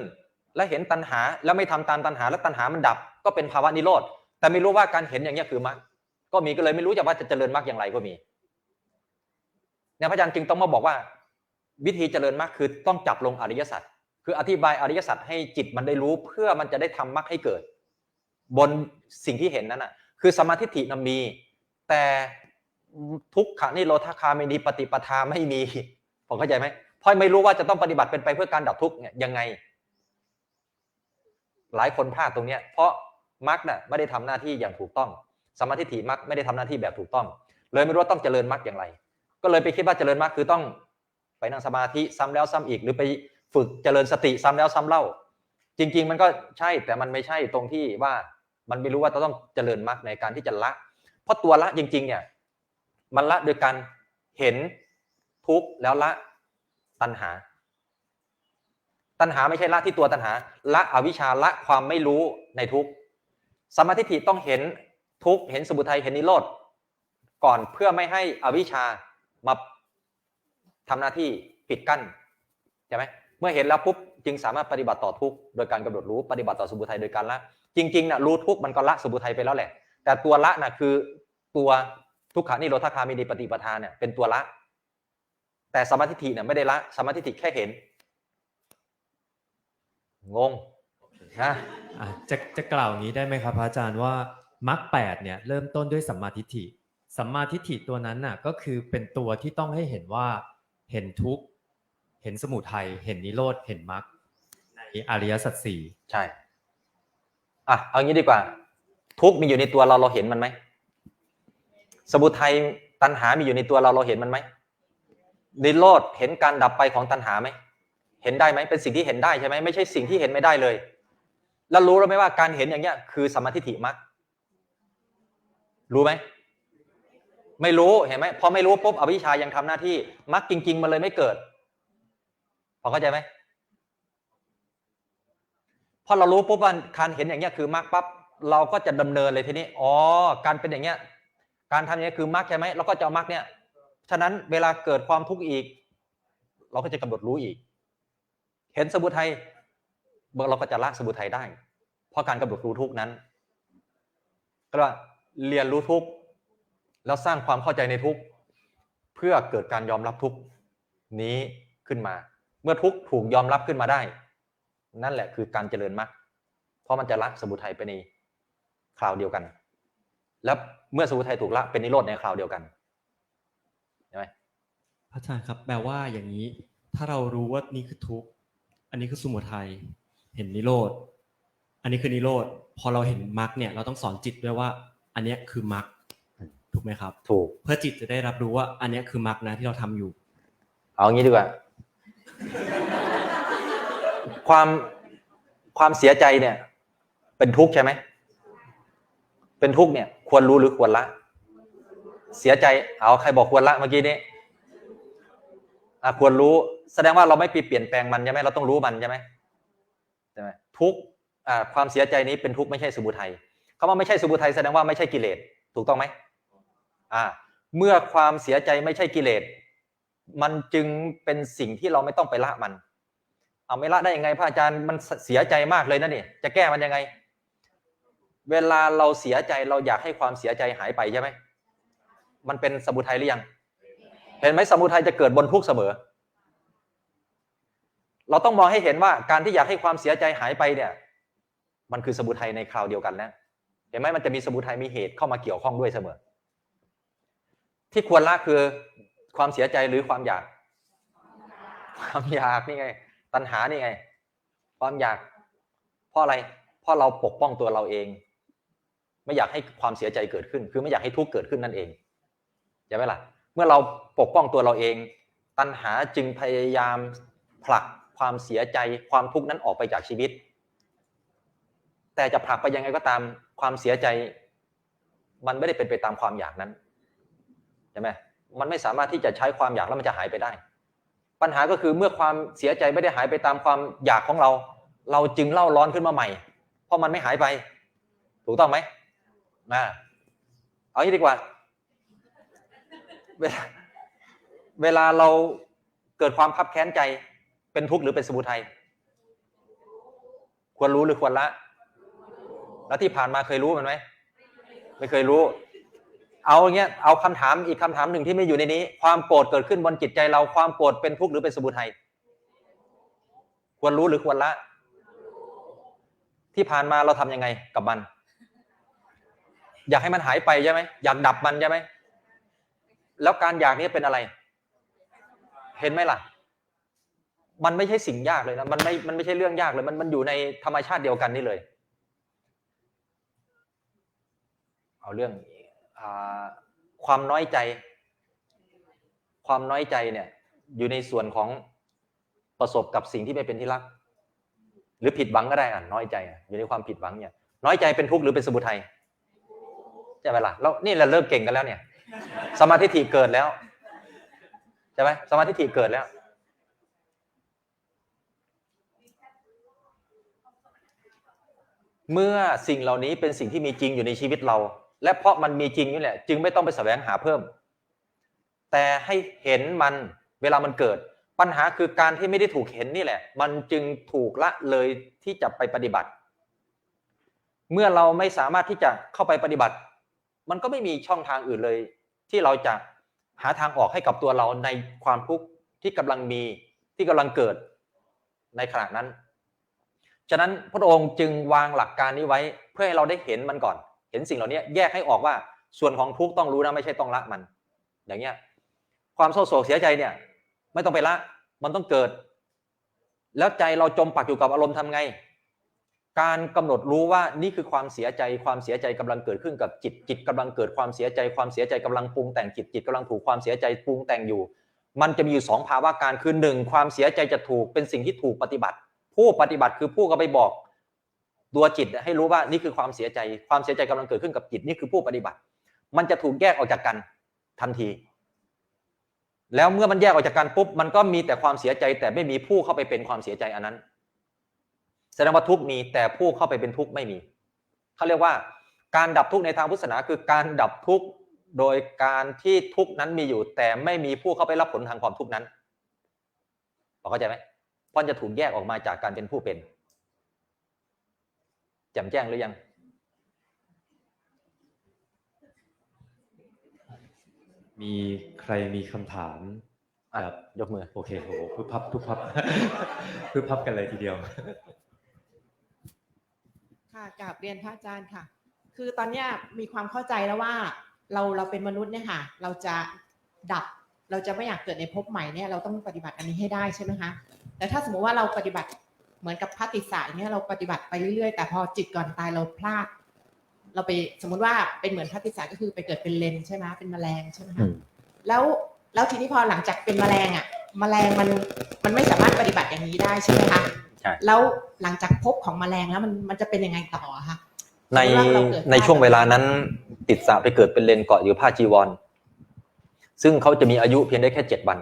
และเห็นตัณหาแล้วไม่ทำตามตัณหาแล้วตัณหามันดับก็เป็นภาวะนิโรธแต่ไม่รู้ว่าการเห็นอย่างนี้คือมรรคก็มีก็เลยไม่รู้จะว่าจะเจริญมรรคอย่างไรก็มีเนี่ยพระอาจารย์จึงต้องมาบอกว่าวิธีเจริญมรรคคือต้องจับลงอริยสัจคืออธิบายอริยสัจให้จิตมันได้รู้เพื่อมันจะได้ทำมรรคให้เกิดบนสิ่งที่เห็นนั้นน่ะคือสัมมาทิฏฐิมีแต่ทุกขนิโรธคามินีปฏิปทาไม่มีผมเข้าใจไหมเพราะไม่รู้ว่าจะต้องปฏิบัติเป็นไปเพื่อการดับทุกข์เนี่ยยังไงหลายคนพลาดตรงเนี้ยเพราะมรรคน่ะไม่ได้ทำหน้าที่อย่างถูกต้องสัมมาทิฏฐิมรรคไม่ได้ทำหน้าที่แบบถูกต้องเลยไม่รู้ว่าต้องเจริญมรรคอย่างไรก็เลยไปคิดว่าเจริญมรรคคือต้องไปนั่งสมาธิซ้ำแล้วซ้ำอีกหรือไปฝึกเจริญสติซ้ำแล้วซ้ำเล่าจริงๆมันก็ใช่แต่มันไม่ใช่ตรงที่ว่ามันไม่รู้ว่าต้องเจริญมรรคในการที่จะละเพราะตัวละจริงๆเนี่ยมันละโดยการเห็นทุกข์แล้วละตัณหาไม่ใช่ละที่ตัวตัณหาละอวิชชาละความไม่รู้ในทุกข์สัมมาทิฏฐิต้องเห็นทุกข์เห็นสมุทัยเห็นนิโรธก่อนเพื่อไม่ให้อวิชชามาทำหน้าที่ปิดกั้นใช่ไหมเมื่อเห็นแล้วปุ๊บจึงสามารถปฏิบัติต่อทุกข์โดยการกำหนดรู้ปฏิบัติต่อสมุทัยโดยการละจริงๆนะรู้ทุกข์มันก็ละสมุทัยไปแล้วแหละแต่ตัวละนะคือตัวทุกขานิโรธคามินีปฏิปทาเนี่ยเป็นตัวละแต่สัมมาทิฏฐิเนี่ยไม่ได้ละสัมมาทิฏฐิแค่เห็นงงนะจะกล่าวอย่างนี้ได้ไหมครับพระอาจารย์ว่ามรรค8เนี่ยเริ่มต้นด้วยสัมมาทิฏฐิสัมมาทิฏฐิตัวนั้นน่ะก็คือเป็นตัวที่ต้องให้เห็นว่าเห็นทุกข์เห็นสมุทัยเห็นนิโรธเห็นมรรคในอริยสัจสี่ใช่เอางี้ดีกว่าทุกข์มีอยู่ในตัวเราเห็นมันไหมสมุทัยตัณหามีอยู่ในตัวเราเห็นมันไหม นิโรธเห็นการดับไปของตัณหาไหมเห็นได้ไหมเป็นสิ่งที่เห็นได้ใช่ไหมไม่ใช่สิ่งที่เห็นไม่ได้เลยแล้วรู้แล้วไหมว่าการเห็นอย่างเงี้ยคือสัมมาทิฏฐิมรรครู้ไหมไม่รู้เห็นไหมพอไม่รู้ปุ๊บอวิชชายังทำหน้าที่มรรคจริงๆมันเลยไม่เกิดพอเข้าใจไหมพอเรารู้ปุ๊บว่าการเห็นอย่างเงี้ยคือมรรคปั๊บเราก็จะดำเนินเลยทีนี้อ๋อการเป็นอย่างเงี้ยการทำอย่างเงี้ยคือมรรคใช่ไหมเราก็จะเอามรรคเนี่ยฉะนั้นเวลาเกิดความทุกข์อีกเราก็จะกำหนดรู้อีกเห็นสมุทัยเราก็จะละสมุทัยได้เพราะการกำหนดรู้ทุกนั้นก็ว่าเรียนรู้ทุกแล้วสร้างความเข้าใจในทุกเพื่อเกิดการยอมรับทุกนี้ขึ้นมาเมื่อทุกถูกยอมรับขึ้นมาได้นั่นแหละคือการเจริญมรรคเพราะมันจะละสมุทัยไปในคราวเดียวกันแล้วเมื่อสมุทัยถูกละเป็นนิโรธในคราวเดียวกันใช่ไหมพระอาจารย์ครับแปลว่าอย่างนี้ถ้าเรารู้ว่านี่คือทุกข์อันนี้คือสมุทัยเห็นนิโรธอันนี้คือนิโรธพอเราเห็นมรรคเนี่ยเราต้องสอนจิตด้วยว่าอันนี้คือมรรคถูกไหมครับถูกเพื่อจิตจะได้รับรู้ว่าอันนี้คือมรรคนะที่เราทำอยู่เอางี้ดีกว่าความเสียใจเนี่ยเป็นทุกข์ใช่ไหมเป็นทุกข์เนี่ยควรรู้หรือควรละเสียใจเอาใครบอกควรละเมื่อกี้นี้ควรรู้แสดงว่าเราไม่เปลี่ยนแปลงมันใช่ไหมเราต้องรู้มันใช่ไหมทุกข์ความเสียใจนี้เป็นทุกข์ไม่ใช่สมุทัยคำว่าไม่ใช่สมุทัยแสดงว่าไม่ใช่กิเลสถูกต้องไหมเมื่อความเสียใจไม่ใช่กิเลสมันจึงเป็นสิ่งที่เราไม่ต้องไปละมันเอาไม่ละได้ยังไงพระอาจารย์มันเสียใจมากเลยนะนี่จะแก้มันยังไงเวลาเราเสียใจเราอยากให้ความเสียใจหายไปใช่ไหมมันเป็นสมุทัยหรือยังเห็นไหมสมุทัยจะเกิดบนทุกข์เสมอเราต้องมองให้เห็นว่าการที่อยากให้ความเสียใจหายไปเนี่ยมันคือสมุทัยในคราวเดียวกันนะเห็นไหมมันจะมีสมุทัยมีเหตุเข้ามาเกี่ยวข้องด้วยเสมอที่ควรละคือความเสียใจหรือความอยากนี่ไงตัณหานี่ไงความอยากเพราะอะไรเพราะเราปกป้องตัวเราเองไม่อยากให้ความเสียใจเกิดขึ้นคือไม่อยากให้ทุกข์เกิดขึ้นนั่นเองใช่ไหมล่ะเมื่อเราปกป้องตัวเราเองตัณหาจึงพยายามผลักความเสียใจความทุกข์นั้นออกไปจากชีวิตแต่จะผลักไปยังไงก็ตามความเสียใจมันไม่ได้เป็นไปตามความอยากนั้นใช่ไหมมันไม่สามารถที่จะใช้ความอยากแล้วมันจะหายไปได้ปัญหาก็คือเมื่อความเสียใจไม่ได้หายไปตามความอยากของเราเราจึงเล่าร้อนขึ้นมาใหม่เพราะมันไม่หายไปถูกต้องไหมเอางี้ดีกว่าเวลาเราเกิดความคับแค้นใจเป็นทุกข์หรือเป็นสมุทัยควรรู้หรือควรละแล้วที่ผ่านมาเคยรู้มันไหมไม่เคยรู้เอาอย่างเงี้ยเอาคำถามอีกคำถามหนึ่งที่ไม่อยู่ในนี้ความโกรธเกิดขึ้นบนจิตใจเราความโกรธเป็นทุกข์หรือเป็นสมุทัยควรรู้หรือควรละที่ผ่านมาเราทำยังไงกับมันอยากให้มันหายไปใช่ไหมอยากดับมันใช่ไหมแล้วการอยากนี้เป็นอะไรเห็นไหมล่ะมันไม่ใช่สิ่งยากเลยนะมันไม่ใช่เรื่องยากเลยมันอยู่ในธรรมชาติเดียวกันนี่เลยเอาเรื่องความน้อยใจเนี่ยอยู่ในส่วนของประสบกับสิ่งที่ไม่เป็นที่รักหรือผิดหวังก็ได้น้อยใจอยู่ในความผิดหวังเนี่ยน้อยใจเป็นทุกข์หรือเป็นสมุทัยใช่ไหมล่ะแล้วนี่เราเริ่มเก่งกันแล้วเนี่ยสมาธิทิฏฐิเกิดแล้วใช่ไหมสมาธิทิฏฐิเกิดแล้วเมื่อสิ่งเหล่านี้เป็นสิ่งที่มีจริงอยู่ในชีวิตเราและเพราะมันมีจริงนี่แหละจึงไม่ต้องไปแสวงหาเพิ่มแต่ให้เห็นมันเวลามันเกิดปัญหาคือการที่ไม่ได้ถูกเห็นนี่แหละมันจึงถูกละเลยที่จะไปปฏิบัติเมื่อเราไม่สามารถที่จะเข้าไปปฏิบัติมันก็ไม่มีช่องทางอื่นเลยที่เราจะหาทางออกให้กับตัวเราในความทุกข์ที่กำลังมีที่กำลังเกิดในขณะนั้นฉะนั้นพระองค์จึงวางหลักการนี้ไว้เพื่อให้เราได้เห็นมันก่อนเห็นสิ่งเหล่านี้แยกให้ออกว่าส่วนของทุกข์ต้องรู้นะไม่ใช่ต้องละมันอย่างเงี้ยความเศร้าโศกเสียใจเนี่ยไม่ต้องไปละมันต้องเกิดแล้วใจเราจมปักอยู่กับอารมณ์ทำไงการกำหนดรู้ว่านี่คือความเสียใจกำลังเกิดขึ้นกับจิตกำลังเกิดความเสียใจกำลังปรุงแต่งจิตกำลังถูกความเสียใจปรุงแต่งอยู่ มันจะมีอยู่2ภาวะการคือ1ความเสียใจจะถูกเป็นสิ่งที่ถูกปฏิบัติผู้ปฏิบัติคือผู้ก็ไปบอกตัวจิตให้รู้ว่านี่คือความเสียใจกำลังเกิดขึ้นกับจิตนี่คือผู้ปฏิบัติมันจะถูกแยกออกจากกันทันทีแล้วเมื่อมันแยกออกจากกันปุ๊บมันก็มีแต่ความเสียใจแต่ไม่มีผู้เข้าไปเป็นความเสียใจอันนั้นแสดงว่าทุกข์มีแต่ผู้เข้าไปเป็นทุกข์ไม่มีเขาเรียกว่าการดับทุกข์ในทางพุทธศาสนาคือการดับทุกข์โดยการที่ทุกข์นั้นมีอยู่แต่ไม่มีผู้เข้าไปรับผลทางความทุกข์นั้นเข้าใจไหมเพราะจะถูกแยกออกมาจากการเป็นผู้เป็นแจ่มแจ้งหรือยังมีใครมีคำถามแบบ ยกมือโอเคโหพึบพับพึบพับ พึบพับกันเลยทีเดียวค่ะกราบเรียนพระอาจารย์ค่ะคือตอนเนี้ยมีความเข้าใจแล้วว่าเราเป็นมนุษย์เนี่ยค่ะเราจะดับเราจะไม่อยากเกิดในภพใหม่เนี่ยเราต้องปฏิบัติอันนี้ให้ได้ใช่ไหมคะแต่ถ้าสมมติว่าเราปฏิบัติเหมือนกับพระติสสะเนี่ยเราปฏิบัติไปเรื่อยๆแต่พอจิตก่อนตายเราพลาดเราไปสมมุติว่าเป็นเหมือนพระติสสะก็คือไปเกิดเป็นเลนใช่ไหมเป็นแมลงใช่ไหมคะแล้วทีนี้พอหลังจากเป็นแมลงอ่ะแมลงมันไม่สามารถปฏิบัติอย่างนี้ได้ใช่ไหมคะแล้วหลังจากภพของแมลงแล้วมันจะเป็นยังไงต่อคะในช่วงเวลานั้นติดสะไปเกิดเป็นเลนเกาะอยู่ผ้าจีวรซึ่งเขาจะมีอายุเพียงได้แค่7 วัน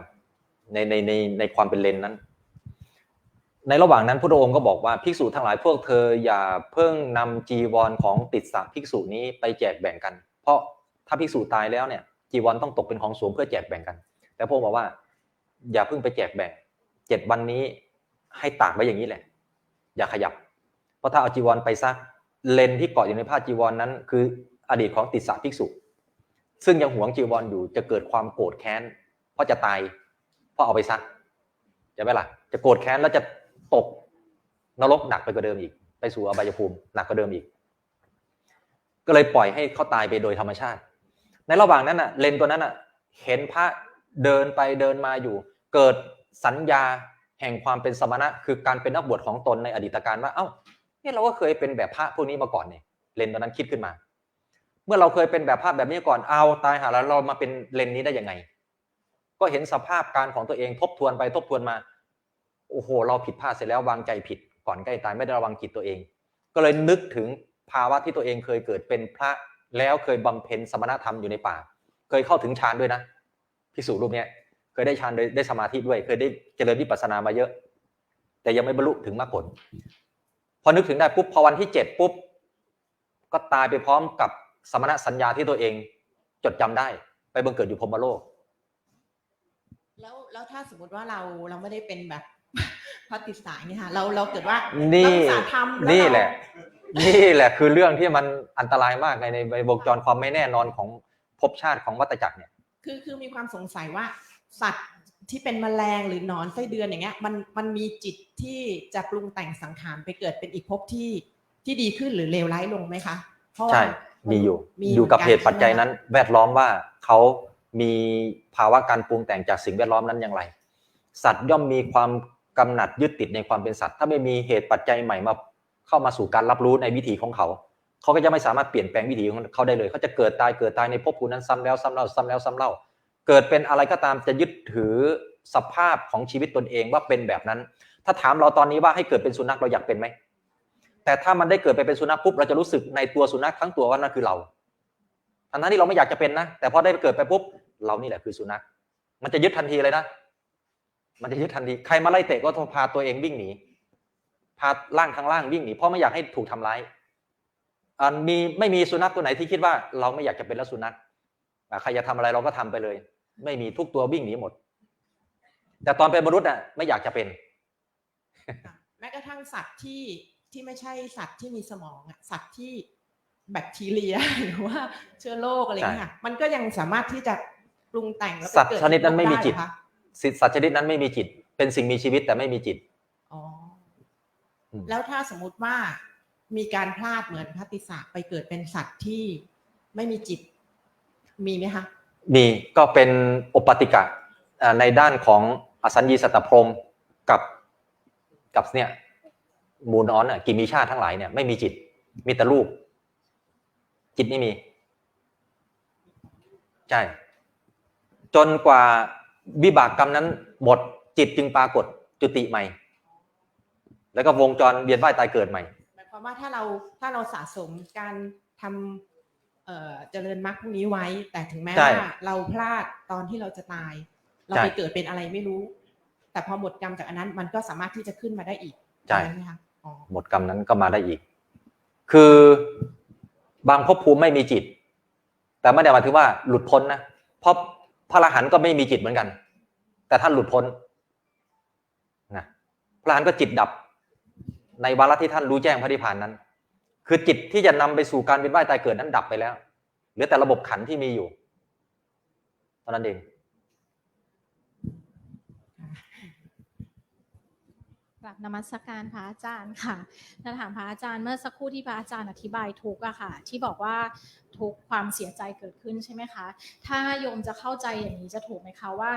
ในความเป็นเลนนั้นในระหว่างนั้นพระองค์ก็บอกว่าภิกษุทั้งหลายพวกเธออย่าเพิ่งนำจีวรของติดสะภิกษุนี้ไปแจกแบ่งกันเพราะถ้าภิกษุตายแล้วเนี่ยจีวรต้องตกเป็นของสวมเพื่อแจกแบ่งกันแต่พระองค์บอกว่าอย่าเพิ่งไปแจกแบ่ง7 วันนี้ให้ตากไว้อย่างนี้แหละอย่าขยับเพราะถ้าเอาจีวรไปซักเลนที่เกาะอยู่ในผ้าจีวรนั้นคืออดีตของติสสะภิกษุซึ่งยังหวงจีวรอยู่จะเกิดความโกรธแค้นเพราะจะตายเพราะเอาไปซักจะไหมล่ะจะโกรธแค้นแล้วจะตกนรกหนักไปกว่าเดิมอีกไปสู่อบายภูมิหนักกว่าเดิมอีกก็เลยปล่อยให้เขาตายไปโดยธรรมชาติในระหว่างนั้นน่ะเลนตัวนั้นน่ะเห็นพระเดินไปเดินมาอยู่เกิดสัญญาแห่งความเป็นสมณะคือการเป็นนักบวชของตนในอดีตการว่าเอ้าเนี่ยเราก็เคยเป็นแบบพระพวกนี้มาก่อนเนี่ยเลนตอนนั้นคิดขึ้นมาเมื่อเราเคยเป็นแบบพระแบบนี้ก่อนเอาตายหาแล้วเรามาเป็นเลนนี้ได้ยังไงก็เห็นสภาพการของตัวเองทบทวนไปทบทวนมาโอ้โหเราผิดพลาดเสร็จแล้ววางใจผิดก่อนใกล้ตายไม่ได้ระวังจิตตัวเองก็เลยนึกถึงภาวะที่ตัวเองเคยเกิดเป็นพระแล้วเคยบำเพ็ญสมณธรรมอยู่ในป่าเคยเข้าถึงฌานด้วยนะภิกษุรูปนี้เคยได้ฌานได้สมาธิด้วยเคยได้เจริญวิปัสสนามาเยอะแต่ยังไม่บรรลุถึงมรรคผลพอนึกถึงได้ปุ๊บพอวันที่7ปุ๊บก็ตายไปพร้อมกับสมณสัญญาที่ตัวเองจดจำได้ไปบังเกิดอยู่พรหมโลกแล้วถ้าสมมติว่าเราไม่ได้เป็นแบบพระติสสะเนี่ยค่ะเราเกิดว่า นี่ เราสาธรรมนี่แหละคือเรื่องที่มันอันตรายมากในวงจรความไม่แน่นอนของภพชาติของวัฏจักรเนี่ยคือมีความสงสัยว่าสัตว์ที่เป็นแมลงหรือหนอนไส้เดือนอย่างเงี้ยมันมีจิตที่จะปรุงแต่งสังขารไปเกิดเป็นอีกภพที่ดีขึ้นหรือเลวร้ายลงไหมคะใช่มีอยู่กับเหตุปัจจัยนั้นแวดล้อมว่าเขามีภาวะการปรุงแต่งจากสิ่งแวดล้อมนั้นอย่างไรสัตว์ย่อมมีความกำหนัดยึดติดในความเป็นสัตว์ถ้าไม่มีเหตุปัจจัยใหม่มาเข้ามาสู่การรับรู้ในวิถีของเขาก็จะไม่สามารถเปลี่ยนแปลงวิถีของเขาได้เลยเขาจะเกิดตายในภพภูมินั้นซ้ำแล้วซ้ำเล่าเกิดเป็นอะไรก็ตามจะยึดถือสภาพของชีวิตตนเองว่าเป็นแบบนั้นถ้าถามเราตอนนี้ว่าให้เกิดเป็นสุนัขเราอยากเป็นไหมแต่ถ้ามันได้เกิดไปเป็นสุนัขปุ๊บเราจะรู้สึกในตัวสุนัขทั้งตัวว่านั่นคือเราทั้งนั้นที่เราไม่อยากจะเป็นนะแต่พอได้เกิดไปปุ๊บเรานี่แหละคือสุนัขมันจะยึดทันทีเลยนะมันจะยึดทันทีใครมาไล่เตะก็ต้องพาตัวเองวิ่งหนีพาร่างข้างล่างวิ่งหนีเพราะไม่อยากให้ถูกทำร้ายไม่มีสุนัขตัวไหนที่คิดว่าเราไม่อยากจะเป็นแล้วสุนัขใครจะทำอะไรเราก็ทำไปเลยไม่มีทุกตัววิ่งหนีหมดแต่ตอนเป็นมนุษย์น่ะไม่อยากจะเป็นแม้กระทั่งสัตว์ที่ไม่ใช่สัตว์ที่มีสมองสัตว์ที่แบคทีเรียหรือว่าเชื้อโรคอะไรอย่างเงี้ยมันก็ยังสามารถที่จะปรุงแต่งแล้วสัตว์ชนิดนั้นไม่มีจิตสัตว์ชนิดนั้นไม่มีจิตเป็นสิ่งมีชีวิตแต่ไม่มีจิตแล้วถ้าสมมุติว่ามีการพลาดเหมือนพระติสสะไปเกิดเป็นสัตว์ที่ไม่มีจิตมีไหมคะมีก็เป็นอุปติกะในด้านของอสัญญีสัตตพรหมกับเนี่ยมูลนอนกิมีชาติทั้งหลายเนี่ยไม่มีจิตมีแต่รูปจิตไม่มีใช่จนกว่า วิบากกรรมนั้นหมดจิตจึงปรากฏจุติใหม่ แล้วก็วงจรเวียนว่ายตายเกิดใหม่หมายความว่าถ้าเราสะสมการทำเจริญมรรคพวกนี้ไว้ แต่ถึงแม้ว่าเราพลาดตอนที่เราจะตาย เราไปเกิดเป็นอะไรไม่รู้ แต่พอหมดกรรมจากอันนั้นมันก็สามารถที่จะขึ้นมาได้อีกใช่ไหมคะหมดกรรมนั้นก็มาได้อีก คือบางภพภูมิไม่มีจิต แต่ไม่ได้หมายถึงว่าหลุดพ้นนะเพราะพระอรหันต์ก็ไม่มีจิตเหมือนกัน แต่ท่านหลุดพ้นนะพระอรหันต์ก็จิตดับในวาระที่ท่านรู้แจ้งพระนิพพานนั้น คือจิตที่จะนำไปสู่การเวียนว่ายตายเกิดนั้นดับไปแล้วเหลือแต่ระบบขันธ์ที่มีอยู่เท่านั้นเอง กราบนมัสการพระอาจารย์ค่ะจะถามพระอาจารย์เมื่อสักครู่ที่พระอาจารย์อธิบายทุกข์อะค่ะที่บอกว่าทุกข์ความเสียใจเกิดขึ้นใช่ไหมคะถ้าโยมจะเข้าใจอย่างนี้จะถูกไหมคะว่า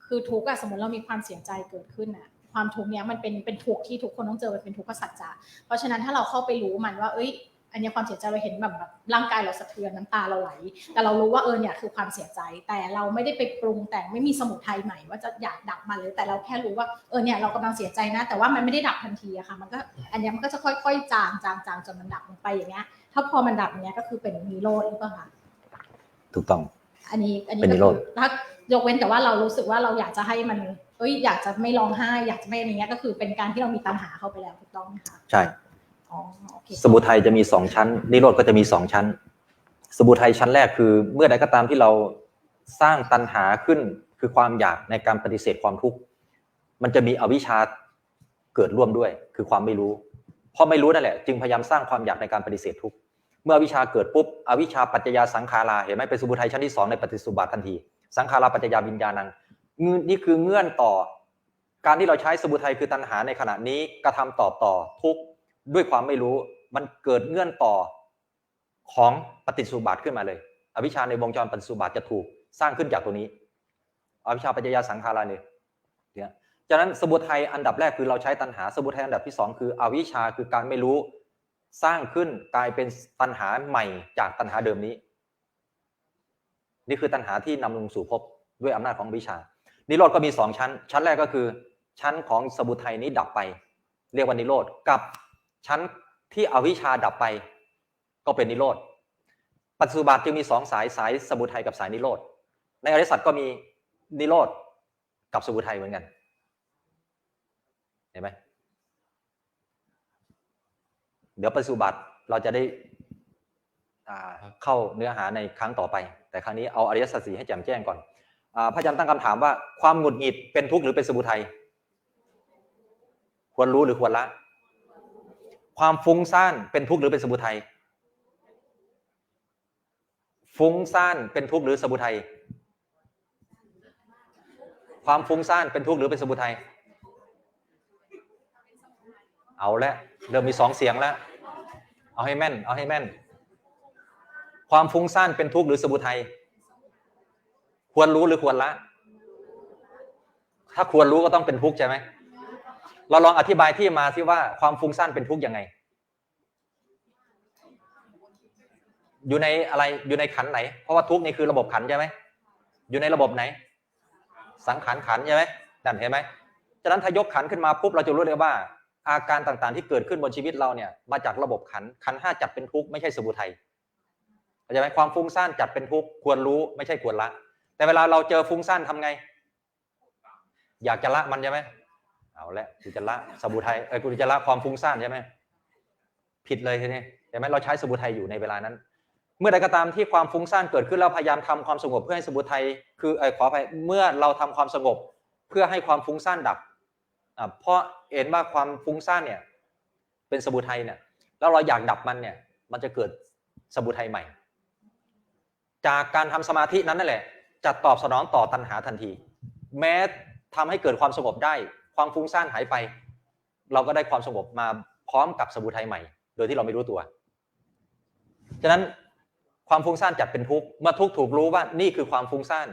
คือทุกข์อะสมมติเรามีความเสียใจเกิดขึ้นอะความทุกข์เนี้ยมันเป็นทุกข์ที่ทุกคนต้องเจอเป็นทุกขสัจจะเพราะฉะนั้นถ้าเราเข้าไปรู้มันว่าเอ้ยอันนี้ความเสียใจเราเห็นแบบร่างกายเราสะเทือนน้ำตาเราไหลแต่เรารู้ว่าเนี่ยคือความเสียใจแต่เราไม่ได้ไปปรุงแต่งไม่มีสมุทัยใหม่ว่าจะอยากดับมันเลยแต่เราแค่รู้ว่าเนี่ยเรากำลังเสียใจนะแต่ว่ามันไม่ได้ดับทันทีอะค่ะมันก็อันนี้มันก็จะค่อยๆจางจนมันดับลงไปอย่างเงี้ยถ้าพอมันดับอย่างเงี้ยก็คือเป็นนิโรธหรือเปล่าคะถูกต้องอันนี้ก็คือถ้ายกเว้นแต่ว่าเรารู้สึกว่าเราอยากจะให้มันอยากจะไม่ร้องไห้อยากจะไม่อะไรเงี้ยก็คือเป็นการที่เรามีตัณหาเข้าไปแล้วถูกต้องไหมคะใช่สมุทัยจะมี2ชั้นนิโรธก็จะมี2ชั้นสมุทัยชั้นแรกคือเมื่อใดก็ตามที่เราสร้างตัณหาขึ้นคือความอยากในการปฏิเสธความทุกข์มันจะมีอวิชชาเกิดร่วมด้วยคือความไม่รู้เพราะไม่รู้นั่นแหละจึงพยายามสร้างความอยากในการปฏิเสธทุกข์เมื่ออวิชชาเกิดปุ๊บอวิชชาปัจจยาสังขาราเห็นไหมเป็นสมุทัยชั้นที่2ในปฏิสุบาททันทีสังขาราปัจจยาวิญญาณังนี่คือเงื่อนต่อการที่เราใช้สมุทัยคือตัณหาในขณะนี้กระทำตอบต่อทุกข์ด้วยความไม่รู้มันเกิดเงื่อนต่อของปฏิสุบาทขึ้นมาเลยอวิชชาในวงจรปฏิสุบาทจะถูกสร้างขึ้นจากตัวนี้อวิชชาปัจจยาสังขาราเนี่ยฉะนั้นสมุทัยอันดับแรกคือเราใช้ตัณหาสมุทัยอันดับที่2คืออวิชชาคือการไม่รู้สร้างขึ้นกลายเป็นตัณหาใหม่จากตัณหาเดิมนี้นี่คือตัณหาที่นำลงสู่ภพด้วยอำนาจของอวิชชานิโรธก็มี2ชั้นชั้นแรกก็คือชั้นของสมุทัยนี้ดับไปเรียกว่านิโรธกับชั้นที่อวิชชาดับไปก็เป็นนิโรธปฏิสุบาทจึงมี2สายสมุทัยกับสายนิโรธในอริยสัจก็มีนิโรธกับสมุทัยเหมือนกันเห็นไหมเดี๋ยวปฏิสุบาทเราจะได้เข้าเนื้อหาในครั้งต่อไปแต่ครั้งนี้เอาอริยสัจ4ให้แจ่มแจ้งก่อนพระอาจารย์ตั้งคำถามว่าความหงุดหงิดเป็นทุกข์หรือเป็นสมุทัยควรรู้หรือควรละความฟุ้งซ่านเป็นทุกข์หรือเป็นสมุทัยฟุ้งซ่านเป็นทุกข์หรือสมุทัยความฟุ้งซ่านเป็นทุกข์หรือเป็นสมุทัยเอาละเริ่มมี2เสียงแล้วเอาให้แม่นเอาให้แม่นความฟุ้งซ่านเป็นทุกข์หรือสมุทัยควรรู้หรือควรละถ้าควรรู้ก็ต้องเป็นทุกข์ใช่ไหมเราลองอธิบายที่มาสิว่าความฟุ้งซ่านเป็นทุกข์ยังไงอยู่ในอะไรอยู่ในขันธ์ไหนเพราะว่าทุกข์นี่คือระบบขันธ์ใช่ไหมอยู่ในระบบไหนสังขารขันธ์ใช่ไหมนั่นเห็นไหมฉะนั้นถ้ายกขันธ์ขึ้นมาปุ๊บเราจะรู้เลยว่าอาการต่างๆที่เกิดขึ้นบนชีวิตเราเนี่ยมาจากระบบขันธ์ขันธ์5จัดเป็นทุกข์ไม่ใช่สมุทัยเข้าใจไหมความฟุ้งซ่านจัดเป็นทุกข์ควรรู้ไม่ใช่ควรละแต่เวลาเราเจอฟุ้งซ่านทำไงอยากจะละมันใช่ไหมเอาละกูจะละสมุทัยกูจะละความฟุ้งซ่านใช่ไหมผิดเลยทีนี้เห็นไหมเราใช้สมุทัยอยู่ในเวลานั้นเมื่อใดก็ตามที่ความฟุ้งซ่านเกิดขึ้นเราพยายามทำความสงบเพื่อให้สมุทัยคือขออภัยเมื่อเราทำความสงบเพื่อให้ความฟุ้งซ่านดับเพราะเห็นว่าความฟุ้งซ่านเนี่ยเป็นสมุทัยเนี่ยแล้วเราอยากดับมันเนี่ยมันจะเกิดสมุทัยใหม่จากการทำสมาธินั้นนั่นแหละจะตอบสนองต่อตัณหาทันทีแม้ทำให้เกิดความสงบได้ความฟุ้งซ่านหายไปเราก็ได้ความสงบมาพร้อมกับสมุทัยใหม่โดยที่เราไม่รู้ตัวฉะนั้นความฟุ้งซ่านจัดเป็นทุกข์เมื่อทุกข์ถูกรู้ว่านี่คือความฟุ้งซ่าน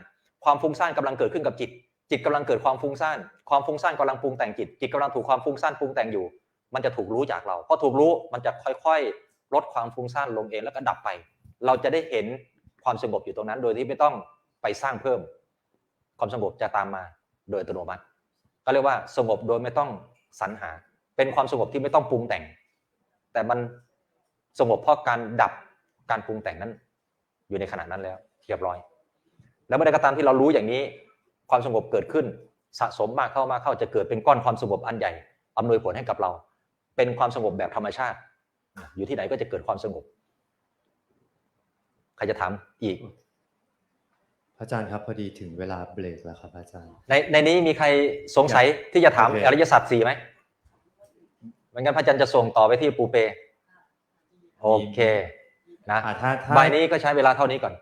ความฟุ้งซ่านกำลังเกิดขึ้นกับจิตจิตกำลังเกิดความฟุ้งซ่านความฟุ้งซ่านกำลังปรุงแต่งจิตจิตกำลังถูกความฟุ้งซ่านปรุงแต่งอยู่มันจะถูกรู้จากเราพอถูกรู้มันจะค่อยๆลดความฟุ้งซ่านลงเองแล้วก็ดับไปเราจะได้เห็นความสงบอยู่ตรงนั้นโดยที่ไม่ต้องไปสร้างเพิ่ม ความสงบจะตามมาโดยอัตโนมัติ ก็เรียกว่าสงบโดยไม่ต้องสรรหา เป็นความสงบที่ไม่ต้องปรุงแต่ง แต่มันสงบเพราะการดับการปรุงแต่งนั้นอยู่ในขณะนั้นแล้วเรียบร้อย แล้วเมื่อใดก็ตามที่เรารู้อย่างนี้ความสงบเกิดขึ้นสะสมมากเข้าจะเกิดเป็นก้อนความสงบอันใหญ่อำนวยผลให้กับเรา เป็นความสงบแบบธรรมชาติอยู่ที่ไหนก็จะเกิดความสงบใครจะถามอีก พระอาจารย์ครับพอดีถึงเวลาเบรกแล้วครับพระอาจารย์ ในนี้มีใครสงสัยที่จะถาม โอเค อริยสัจสี่ไหมไม่งั้นพระอาจารย์จะส่งต่อไปที่ปูเปโอเคนะ ถ้า บ่ายนี้ก็ใช้เวลาเท่านี้ก่อน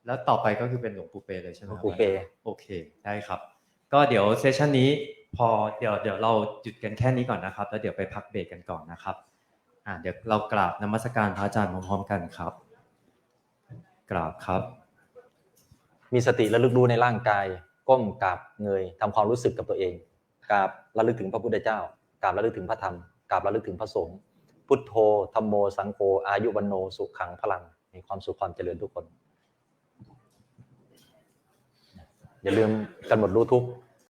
แล้วต่อไปก็คือเป็นหลวงปู่เปเลยใช่ไหมครับ หลวงปู่เป โอเคได้ครับ ก็เดี๋ยวเซสชันนี้พอเดี๋ยวเราหยุดกันแค่นี้ก่อนนะครับแล้วเดี๋ยวไปพักเบรกกันก่อนนะครับเดี๋ยวเรากราบนมัสการพระอาจารย์พร้อมๆกันครับ กราบครับ มีสติระลึกรู้ในร่างกายก้มกราบเงยทำความรู้สึกกับตัวเองกราบระลึกถึงพระพุทธเจ้ากราบระลึกถึงพระธรรมกราบระลึกถึงพระสงฆ์พุทโธธัมโมสังโฆอายุวันโนสุขังพลังมีความสุขความเจริญทุกคนอย่าลืมกำหนดรู้ทุกข์